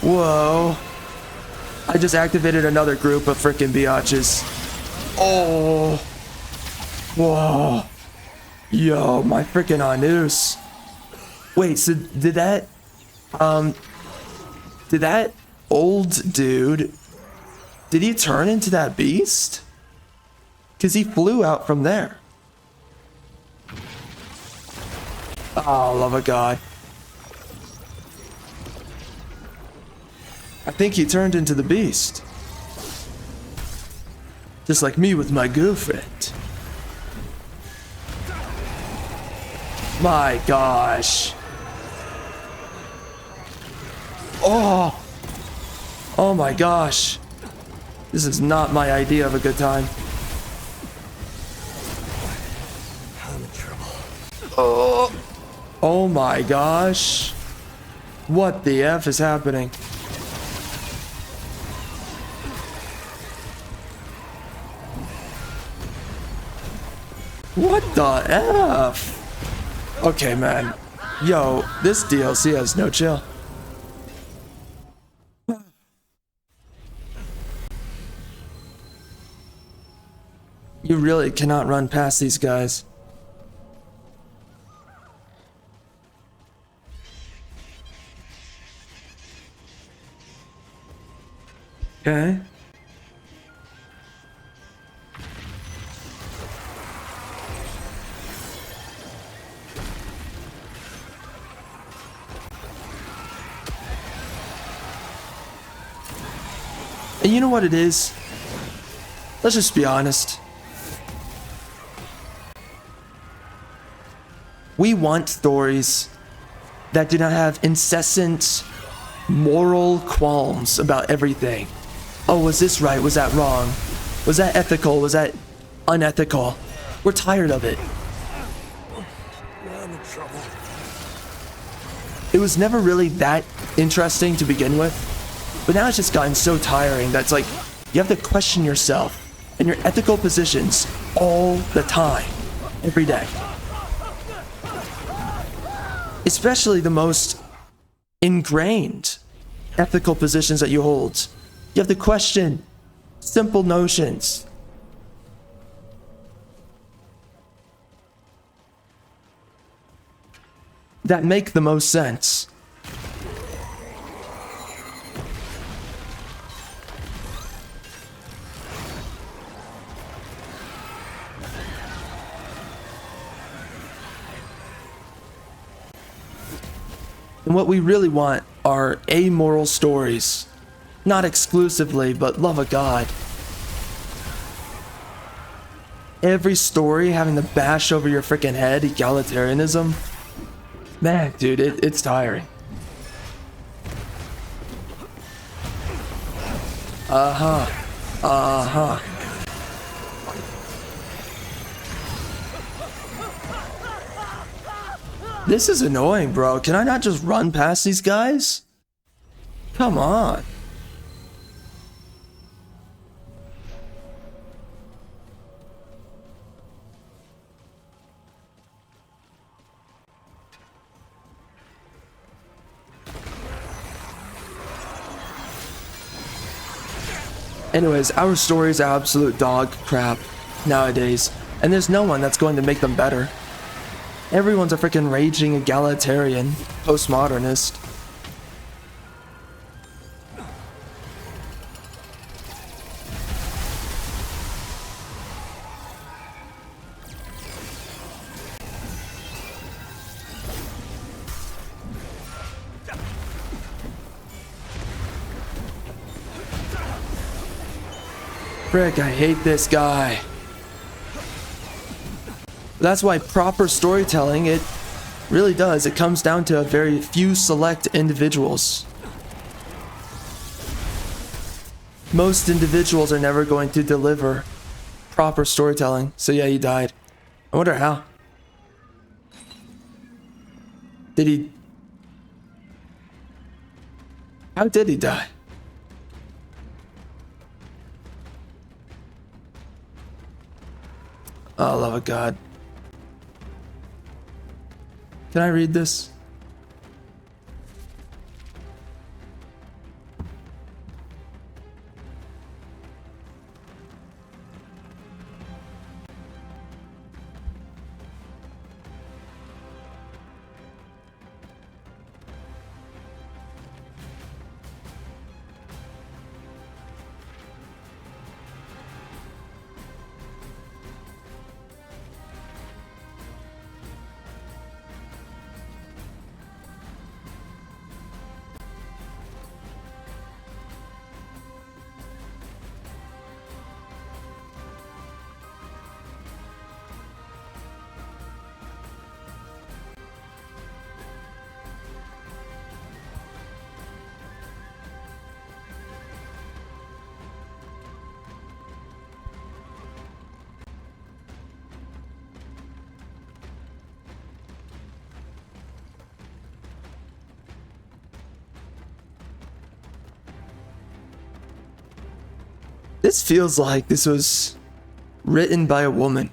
S1: Whoa. I just activated another group of frickin' biatches. Oh. Whoa. Yo, my frickin' Anus. Wait, so did that old dude, did he turn into that beast? Because he flew out from there. Oh, love of God. I think he turned into the beast. Just like me with my girlfriend. My gosh. Oh. Oh my gosh. This is not my idea of a good time.
S2: I'm in trouble.
S1: Oh. Oh my gosh. What the F is happening? What the F? Okay, man. Yo, this DLC has no chill. You really cannot run past these guys. Okay. And you know what it is? Let's just be honest. We want stories that do not have incessant moral qualms about everything. Oh, was this right? Was that wrong? Was that ethical? Was that unethical? We're tired of it.
S2: I'm in trouble.
S1: It was never really that interesting to begin with, but now it's just gotten so tiring that it's like you have to question yourself and your ethical positions all the time, every day. Especially the most ingrained ethical positions that you hold. You have to question simple notions. That make the most sense. And what we really want are amoral stories. Not exclusively, but love of God. Every story having to bash over your freaking head egalitarianism. Man, dude, it's tiring. Uh-huh. Uh-huh. This is annoying, bro. Can I not just run past these guys? Come on. Anyways, our stories are absolute dog crap nowadays, and there's no one that's going to make them better. Everyone's a freaking raging egalitarian, postmodernist. Frick, I hate this guy. That's why proper storytelling, it really does. It comes down to a very few select individuals. Most individuals are never going to deliver proper storytelling. So yeah, he died. I wonder how. Did he... How did he die? Oh, love of God. Can I read this? This feels like this was written by a woman.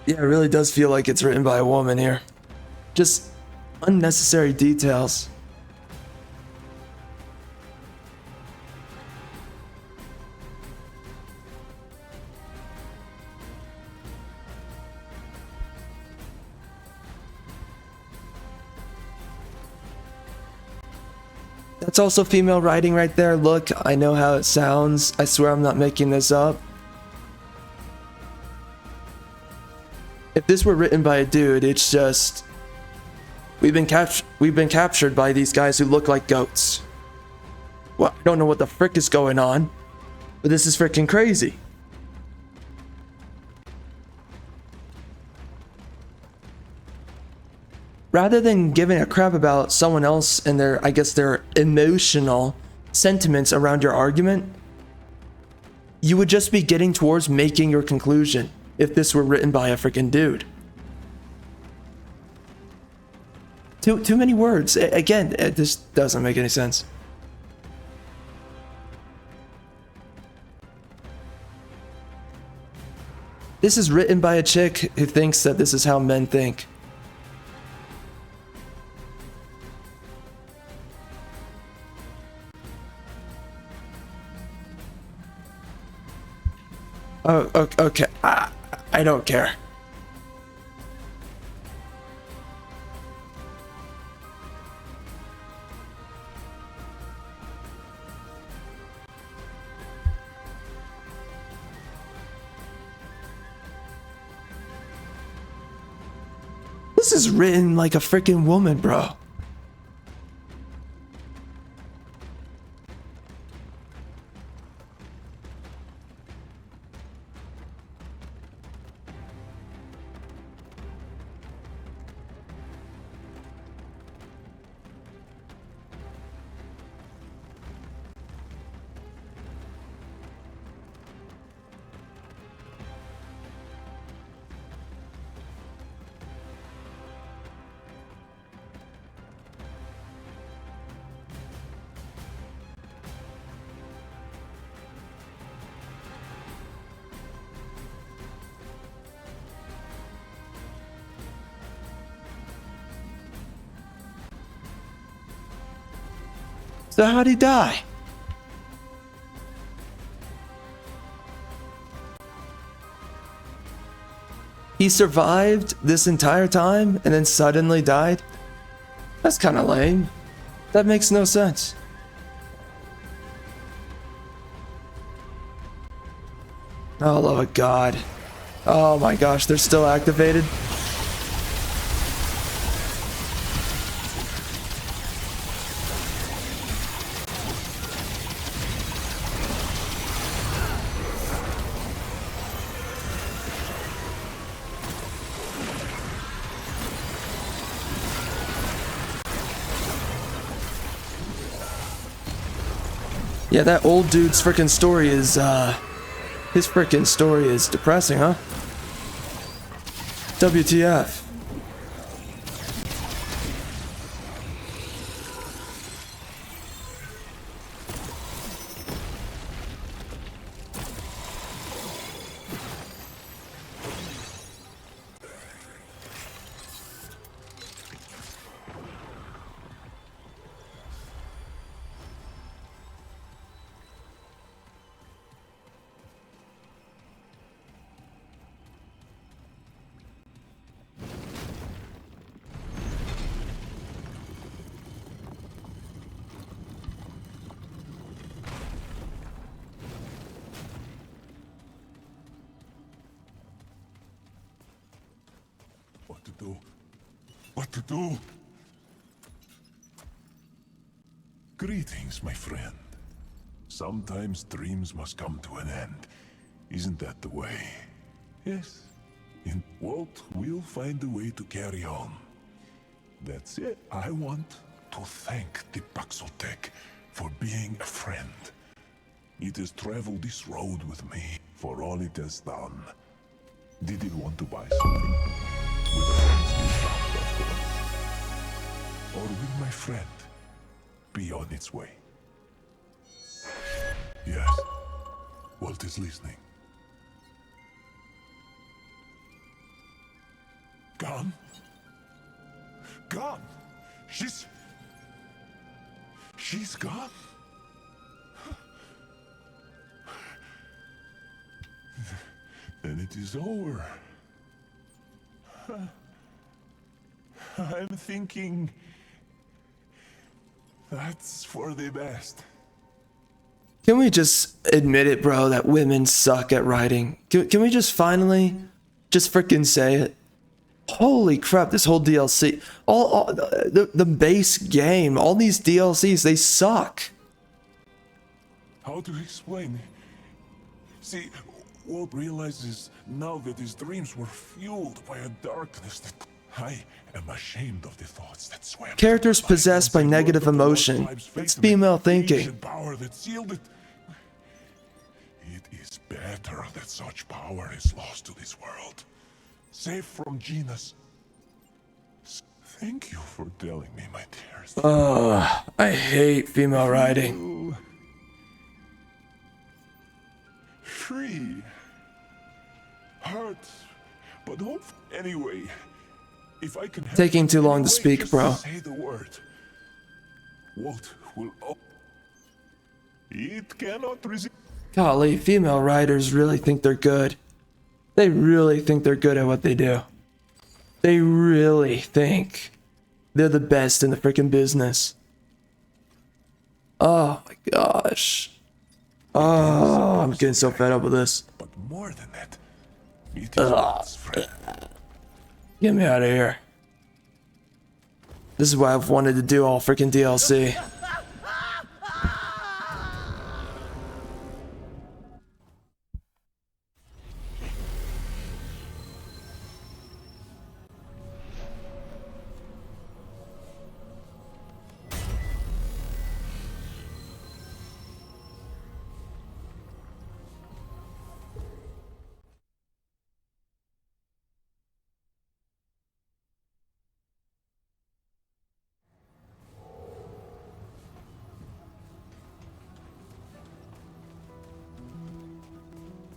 S1: Yeah, it really does feel like it's written by a woman here. Just unnecessary details. That's also female writing right there. Look, I know how it sounds. I swear I'm not making this up. If this were written by a dude, it's just... We've been captured by these guys who look like goats. Well, I don't know what the frick is going on, but this is freaking crazy. Rather than giving a crap about someone else and their, I guess, their emotional sentiments around your argument, you would just be getting towards making your conclusion if this were written by a freaking dude. Too many words. Again, this doesn't make any sense. This is written by a chick who thinks that this is how men think. Oh, okay. I don't care. This is written like a freaking woman, bro. So how'd he die? He survived this entire time and then suddenly died? That's kind of lame. That makes no sense. Oh, love of God. Oh my gosh, they're still activated. Yeah, that old dude's freaking story is, his freaking story is depressing, huh? WTF.
S4: What to do? What to do? Greetings, my friend. Sometimes dreams must come to an end. Isn't that the way? Yes. In Walt, we'll find a way to carry on. That's it. I want to thank the Paxotech for being a friend. It has traveled this road with me for all it has done. Did it want to buy something? With a friend's discount, of course. Or will my friend be on its way? Yes. Walt is listening. Gone? Gone? She's gone? Then it is over. I'm thinking that's for the best.
S1: Can we just admit it, bro, that women suck at writing? Can we just finally just freaking say it? Holy crap, this whole DLC, all the base game, all these DLCs, they suck.
S4: How to explain? See, Walt realizes now that his dreams were fueled by a darkness that I am ashamed of the thoughts that swam.
S1: Characters possessed by negative emotion. It's female thinking.
S4: Power that sealed it. It is better that such power is lost to this world. Safe from Genus. Thank you for telling me, my dears.
S1: I hate female writing.
S4: Free. Hurt. But hope. Anyway, if I can.
S1: Taking too long to speak, bro.
S4: Say the word. Walt will. It cannot resist.
S1: Golly, female writers really think they're good. They really think they're good at what they do. They really think they're the best in the freaking business. Oh my gosh. Oh, I'm getting so fed up with this.
S4: But more than that, it is Walt's friend.
S1: Get me out of here. This is why I've wanted to do all freaking DLC.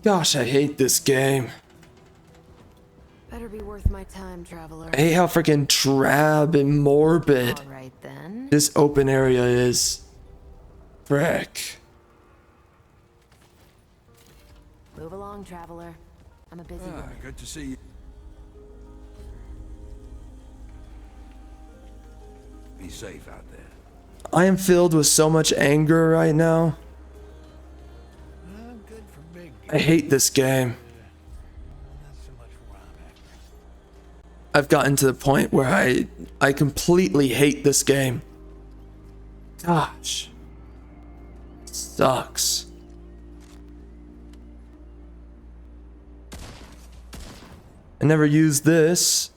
S1: Gosh, I hate this game.
S5: Better be worth my time, traveler.
S1: I hate how freaking drab and morbid
S5: All right then.
S1: this open area is. Frick.
S5: Move along, traveler. I'm a busy woman.
S2: Good to see you. Be safe out there.
S1: I am filled with so much anger right now.
S3: Good for big.
S1: I hate this game.
S3: Not so much for Remnant.
S1: I've gotten to the point where I completely hate this game. Gosh. Sucks. I never used this.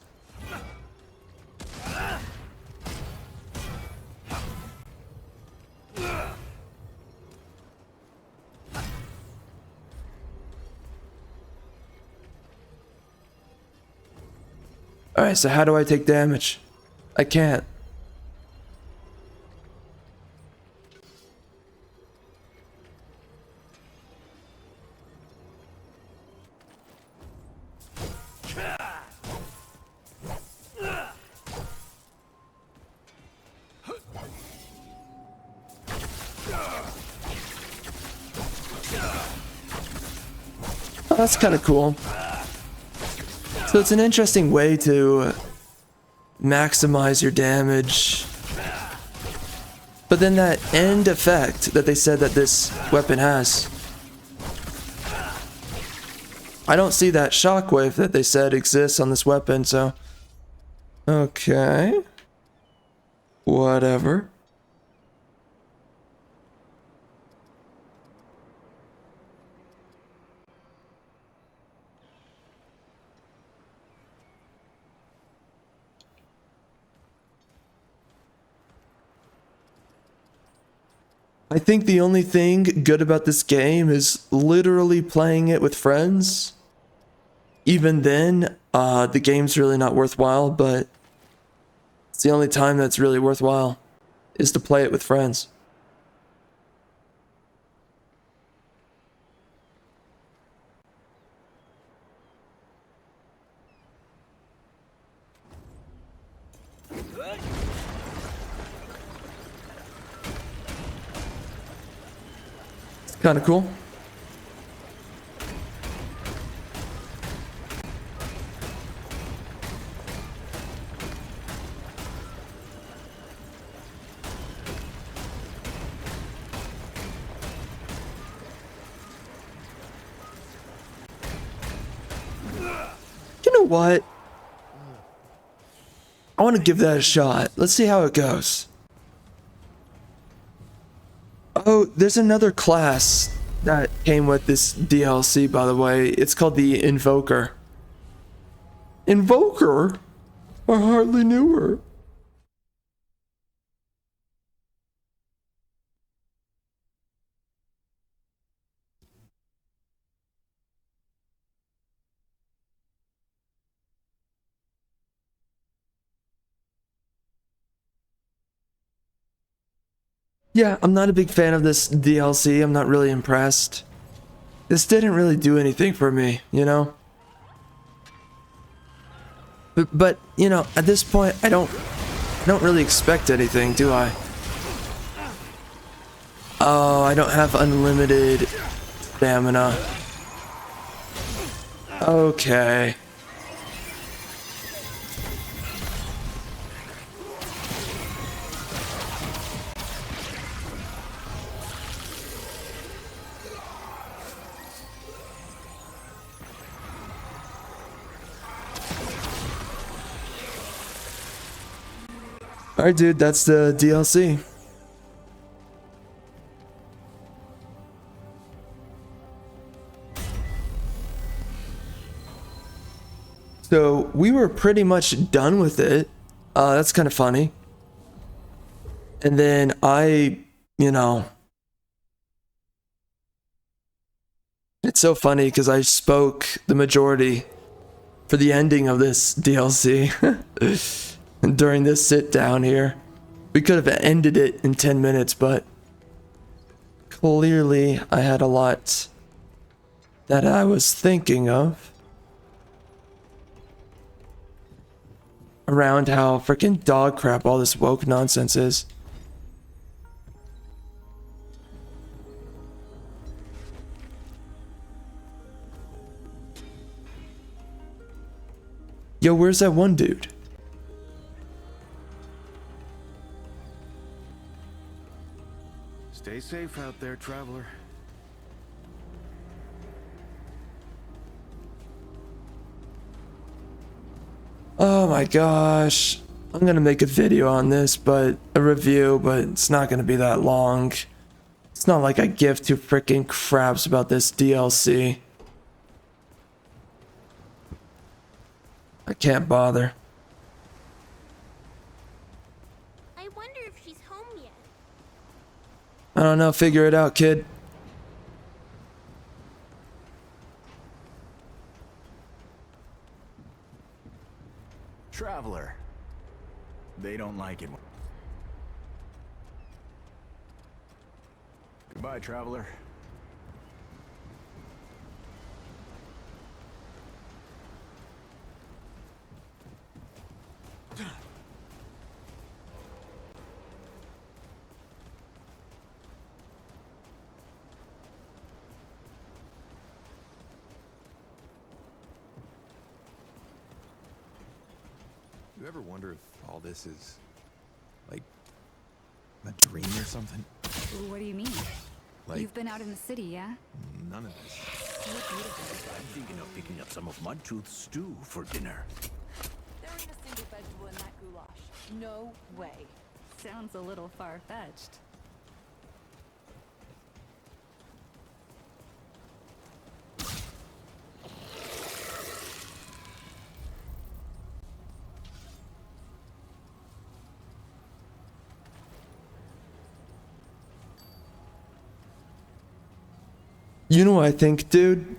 S1: Alright, so how do I take damage? I can't. Oh, that's kind of cool. So it's an interesting way to maximize your damage. But then that end effect that they said that this weapon has, I don't see that shockwave that they said exists on this weapon, so... Okay. Whatever. I think the only thing good about this game is literally playing it with friends. Even then, the game's really not worthwhile, but it's the only time that's really worthwhile is to play it with friends. It's kind of cool. You know what? I want to give that a shot. Let's see how it goes. Oh, there's another class that came with this DLC, by the way. It's called the Invoker. Invoker? I hardly knew her. Yeah, I'm not a big fan of this DLC. I'm not really impressed. This didn't really do anything for me, you know? But you know, at this point, I don't really expect anything, do I? Oh, I don't have unlimited stamina. Okay. Alright, dude, that's the DLC. So, we were pretty much done with it. That's kind of funny. And then you know... It's so funny because I spoke the majority for the ending of this DLC. During this sit down here. We could have ended it in 10 minutes, but clearly I had a lot that I was thinking of around how freaking dog crap all this woke nonsense is. Yo, where's that one dude?
S2: Stay safe out there, traveler.
S1: Oh my gosh. I'm gonna make a video on this, but a review, but it's not gonna be that long. It's not like I give two freaking craps about this DLC. I can't bother.
S7: I wonder if she's home yet.
S1: I don't know, figure it out, kid.
S2: Traveler. They don't like it. Goodbye, traveler.
S8: You ever wonder if all this is, like, a dream or something?
S9: What do you mean?
S8: Like,
S9: You've been out in the city, yeah?
S8: none of this.
S2: I'm thinking of picking up some of Mudtooth's stew for dinner.
S10: There isn't a single vegetable in that goulash. No way.
S9: Sounds a little far-fetched.
S1: You know what I think, dude?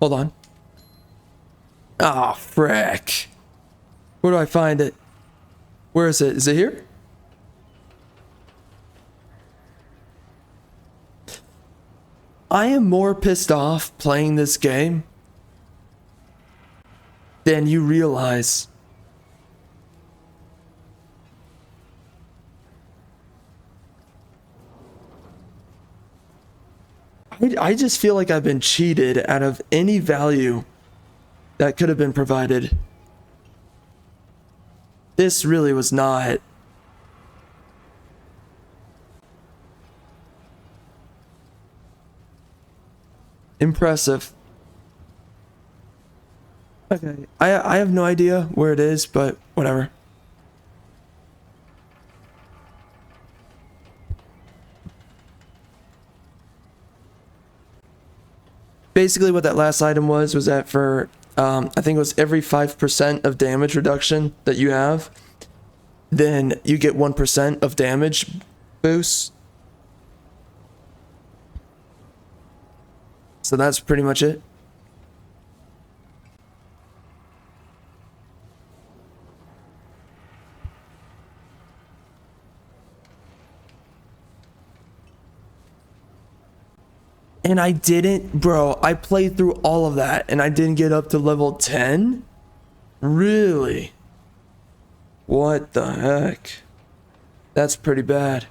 S1: Hold on. Ah, frick. Where do I find it? Where is it? Is it here? I am more pissed off playing this game than you realize. I just feel like I've been cheated out of any value that could have been provided. This really was not. Impressive. Okay, I have no idea where it is, but whatever. Basically what that last item was that for, I think it was every 5% of damage reduction that you have, then you get 1% of damage boost. So that's pretty much it. And I didn't, bro, I played through all of that and I didn't get up to level 10? Really? What the heck? That's pretty bad.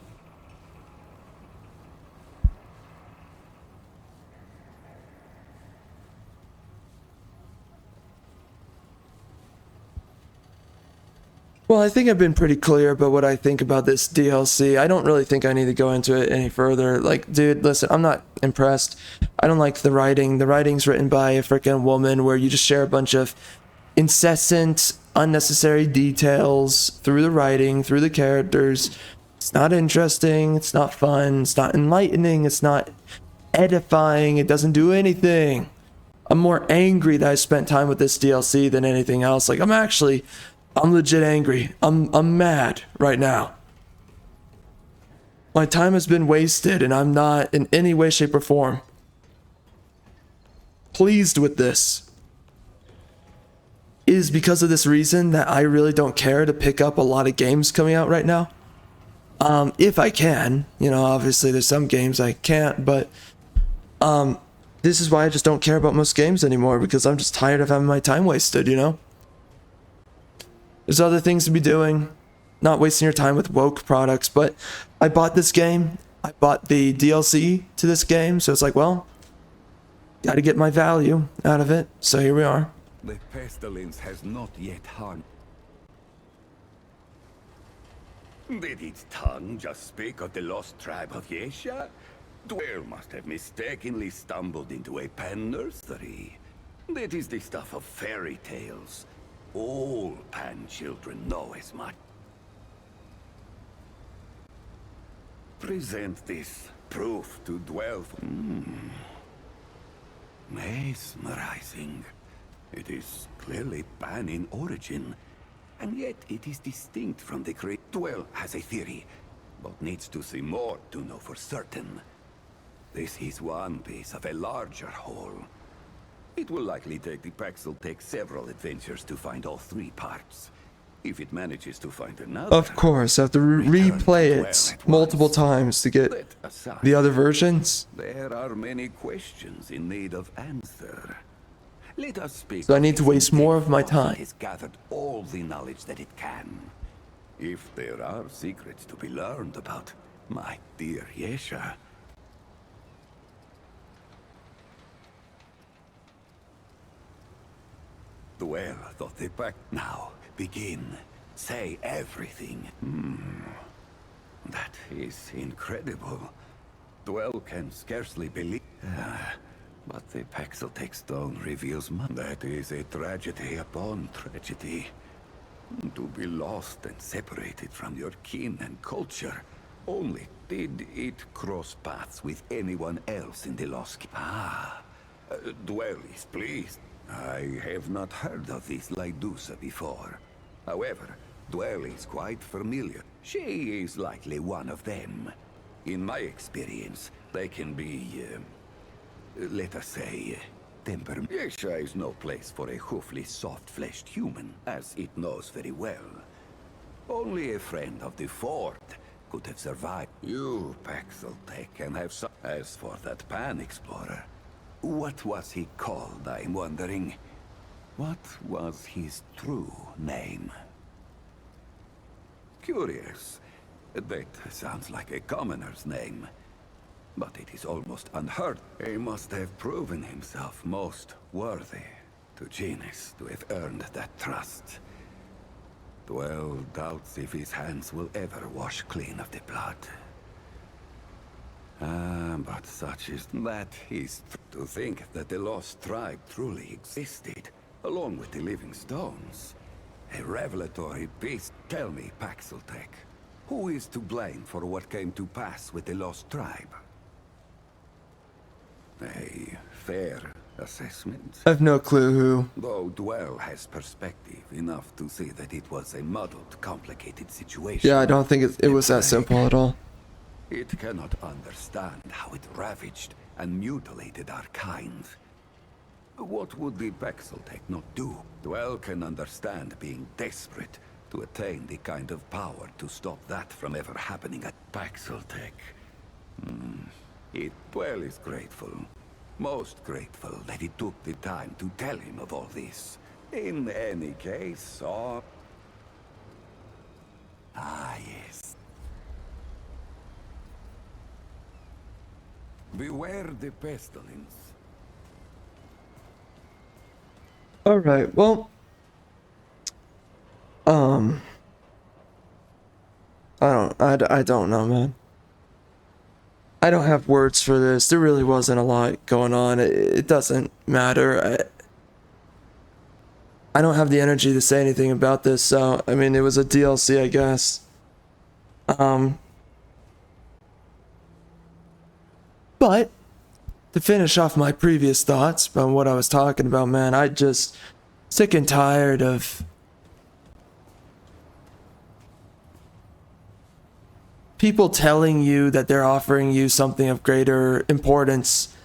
S1: Well, I think I've been pretty clear about what I think about this DLC. I don't really think I need to go into it any further. Like, dude, listen, I'm not impressed. I don't like the writing. The writing's written by a freaking woman where you just share a bunch of incessant, unnecessary details through the writing, through the characters. It's not interesting. It's not fun. It's not enlightening. It's not edifying. It doesn't do anything. I'm more angry that I spent time with this DLC than anything else. Like, I'm legit angry. I'm mad right now. My time has been wasted and I'm not in any way, shape, or form pleased with this. It is because of this reason that I really don't care to pick up a lot of games coming out right now. If I can, you know, obviously there's some games I can't, but this is why I just don't care about most games anymore, because I'm just tired of having my time wasted, you know? There's other things to be doing, not wasting your time with woke products, but I bought this game. I bought the DLC to this game, so it's like, well, Gotta get my value out of it. So here we are.
S2: The pestilence has not yet harmed. Did its tongue just speak of the lost tribe of Yaesha? Dwell must have mistakenly stumbled into a pan nursery. That is the stuff of fairy tales. All pan children know as much. Present this proof to Dwell. Mesmerizing. It is clearly pan in origin, and yet it is distinct from the creature. Dwell has a theory, but needs to see more to know for certain. This is one piece of a larger whole. It will likely take the Paxel take several adventures to find all three parts. If it manages to find another...
S1: Of course, I have to replay it multiple times to get the other versions.
S2: There are many questions in need of answer. Let us speak.
S1: So I need to waste more of my time.
S2: It has gathered all the knowledge that it can. If there are secrets to be learned about my dear Yaesha. Dwell thought they packed. Now, begin. Say everything. That is incredible. Dwell can scarcely believe. But the Paxeltech stone reveals that is a tragedy upon tragedy. To be lost and separated from your kin and culture. Only did it cross paths with anyone else in the lost... Dwell is pleased. I have not heard of this Lydusa before. However, Dwell is quite familiar. She is likely one of them. In my experience, they can be, let us say, temperament. Yaesha is no place for a hoofly, soft-fleshed human, as it knows very well. Only a friend of the Fort could have survived. You, Paxeltech, can have some... As for that Pan Explorer, what was he called, I'm wondering? What was his true name? Curious. That sounds like a commoner's name. But it is almost unheard. He must have proven himself most worthy to Genis to have earned that trust. Dwell doubts if his hands will ever wash clean of the blood. But such is that is to think that the lost tribe truly existed, along with the living stones. A revelatory beast. Tell me, Paxeltech, who is to blame for what came to pass with the lost tribe? A fair assessment?
S1: I have no clue who.
S2: Though Dwell has perspective enough to see that it was a muddled, complicated situation.
S1: Yeah, I don't think it was that simple at all.
S2: It cannot understand how it ravaged and mutilated our kind. What would the Paxeltech not do? Dwell can understand being desperate to attain the kind of power to stop that from ever happening at Paxeltech. Dwell is grateful. Most grateful that he took the time to tell him of all this. In any case, yes. Beware the pestilence.
S1: All right. Well, I don't know, man. I don't have words for this. There really wasn't a lot going on. It doesn't matter. I don't have the energy to say anything about this. So, I mean, it was a DLC, I guess. But to finish off my previous thoughts about what I was talking about, man, I just sick and tired of people telling you that they're offering you something of greater importance,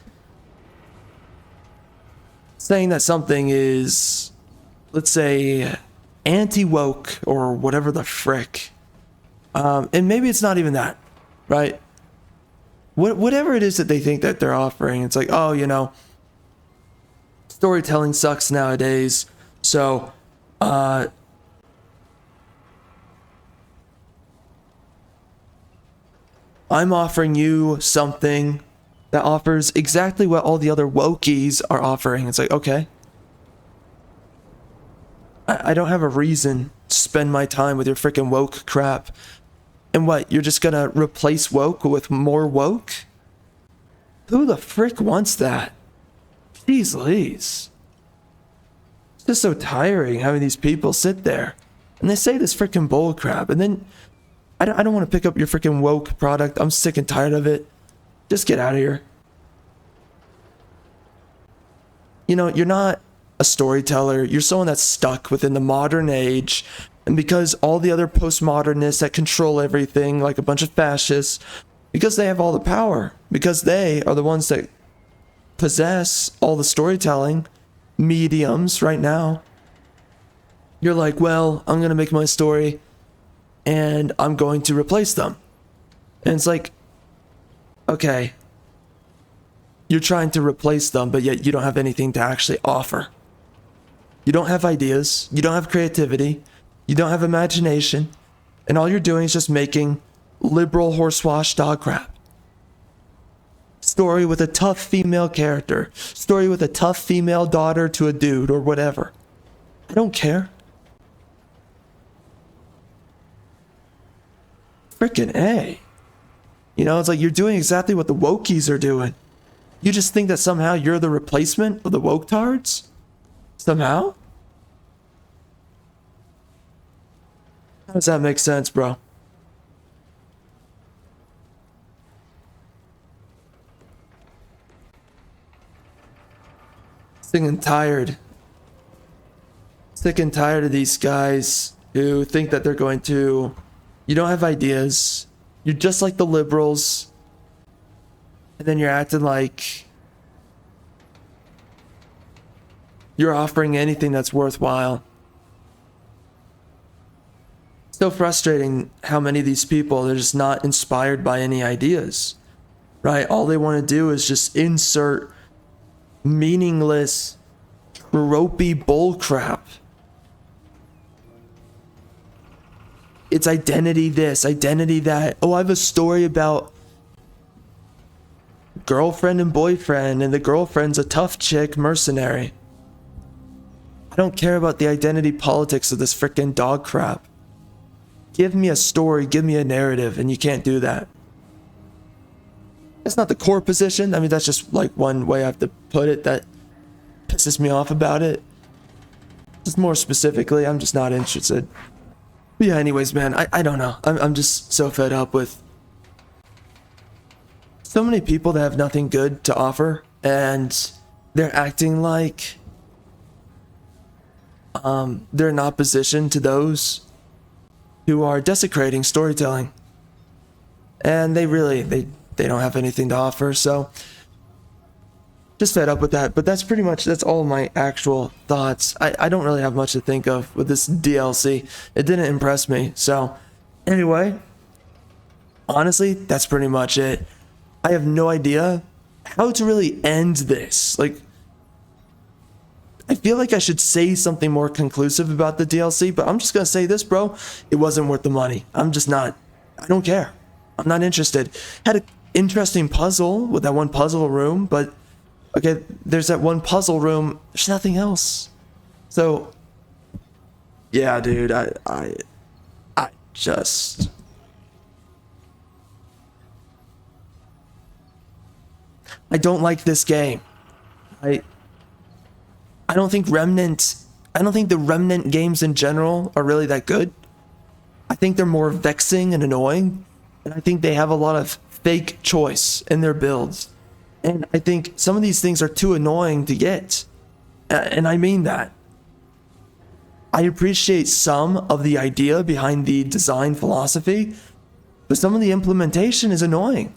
S1: saying that something is, let's say, anti-woke or whatever the frick. And maybe it's not even that, right? Whatever it is that they think that they're offering, it's like, oh, you know, storytelling sucks nowadays, so I'm offering you something that offers exactly what all the other wokies are offering. It's like, okay, I don't have a reason to spend my time with your freaking woke crap. And what, you're just gonna replace woke with more woke? Who the frick wants that? Jeez Louise. It's just so tiring having these people sit there and they say this freaking bull crap, and then I don't want to pick up your freaking woke product. I'm sick and tired of it. Just get out of here. You know, you're not a storyteller. You're someone that's stuck within the modern age. And because all the other postmodernists that control everything, like a bunch of fascists, because they have all the power, because they are the ones that possess all the storytelling mediums right now, you're like, well, I'm going to make my story and I'm going to replace them. And it's like, okay, you're trying to replace them, but yet you don't have anything to actually offer. You don't have ideas. You don't have creativity. You don't have imagination. And all you're doing is just making liberal horsewash dog crap. Story with a tough female character. Story with a tough female daughter to a dude or whatever. I don't care. Frickin' A. You know, it's like you're doing exactly what the wokies are doing. You just think that somehow you're the replacement of the woke-tards? Somehow? How does that make sense, bro? Sick and tired. Sick and tired of these guys who think that they're going to... You don't have ideas. You're just like the liberals. And then you're acting like you're offering anything that's worthwhile. So frustrating how many of these people, they're just not inspired by any ideas, right? All they want to do is just insert meaningless, tropey bullcrap. It's identity this, identity that. Oh, I have a story about girlfriend and boyfriend, and the girlfriend's a tough chick mercenary. I don't care about the identity politics of this frickin' dog crap. Give me a story, give me a narrative, and you can't do that. That's not the core position. I mean, that's just like one way I have to put it that pisses me off about it. Just more specifically, I'm just not interested. But yeah, anyways, man, I don't know. I'm just so fed up with so many people that have nothing good to offer, and they're acting like they're in opposition to those who are desecrating storytelling. And they don't have anything to offer, so just fed up with that. But that's all my actual thoughts. I don't really have much to think of with this DLC. It didn't impress me. So anyway, honestly, that's pretty much it. I have no idea how to really end this. Like, I feel like I should say something more conclusive about the DLC, but I'm just gonna say this, bro. It wasn't worth the money. I don't care. I'm not interested. Had an interesting puzzle with that one puzzle room, but okay, there's that one puzzle room. There's nothing else. So, yeah, dude, I just... I don't like this game. I don't think the Remnant games in general are really that good. I think they're more vexing and annoying, and I think they have a lot of fake choice in their builds. And I think some of these things are too annoying to get. And I mean that. I appreciate some of the idea behind the design philosophy, but some of the implementation is annoying.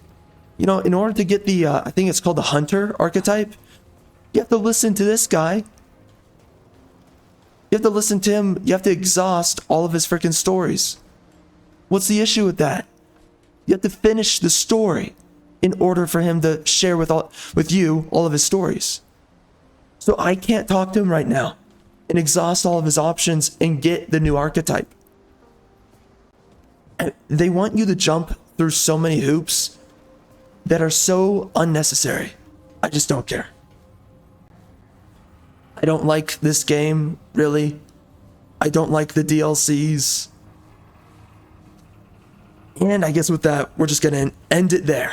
S1: You know, in order to get the, I think it's called the Hunter archetype, you have to listen to this guy. You have to listen to him. You have to exhaust all of his freaking stories. What's the issue with that? You have to finish the story in order for him to share with you all of his stories. So I can't talk to him right now and exhaust all of his options and get the new archetype. They want you to jump through so many hoops that are so unnecessary. I just don't care. I don't like this game, really. I don't like the DLCs. And I guess with that, we're just gonna end it there.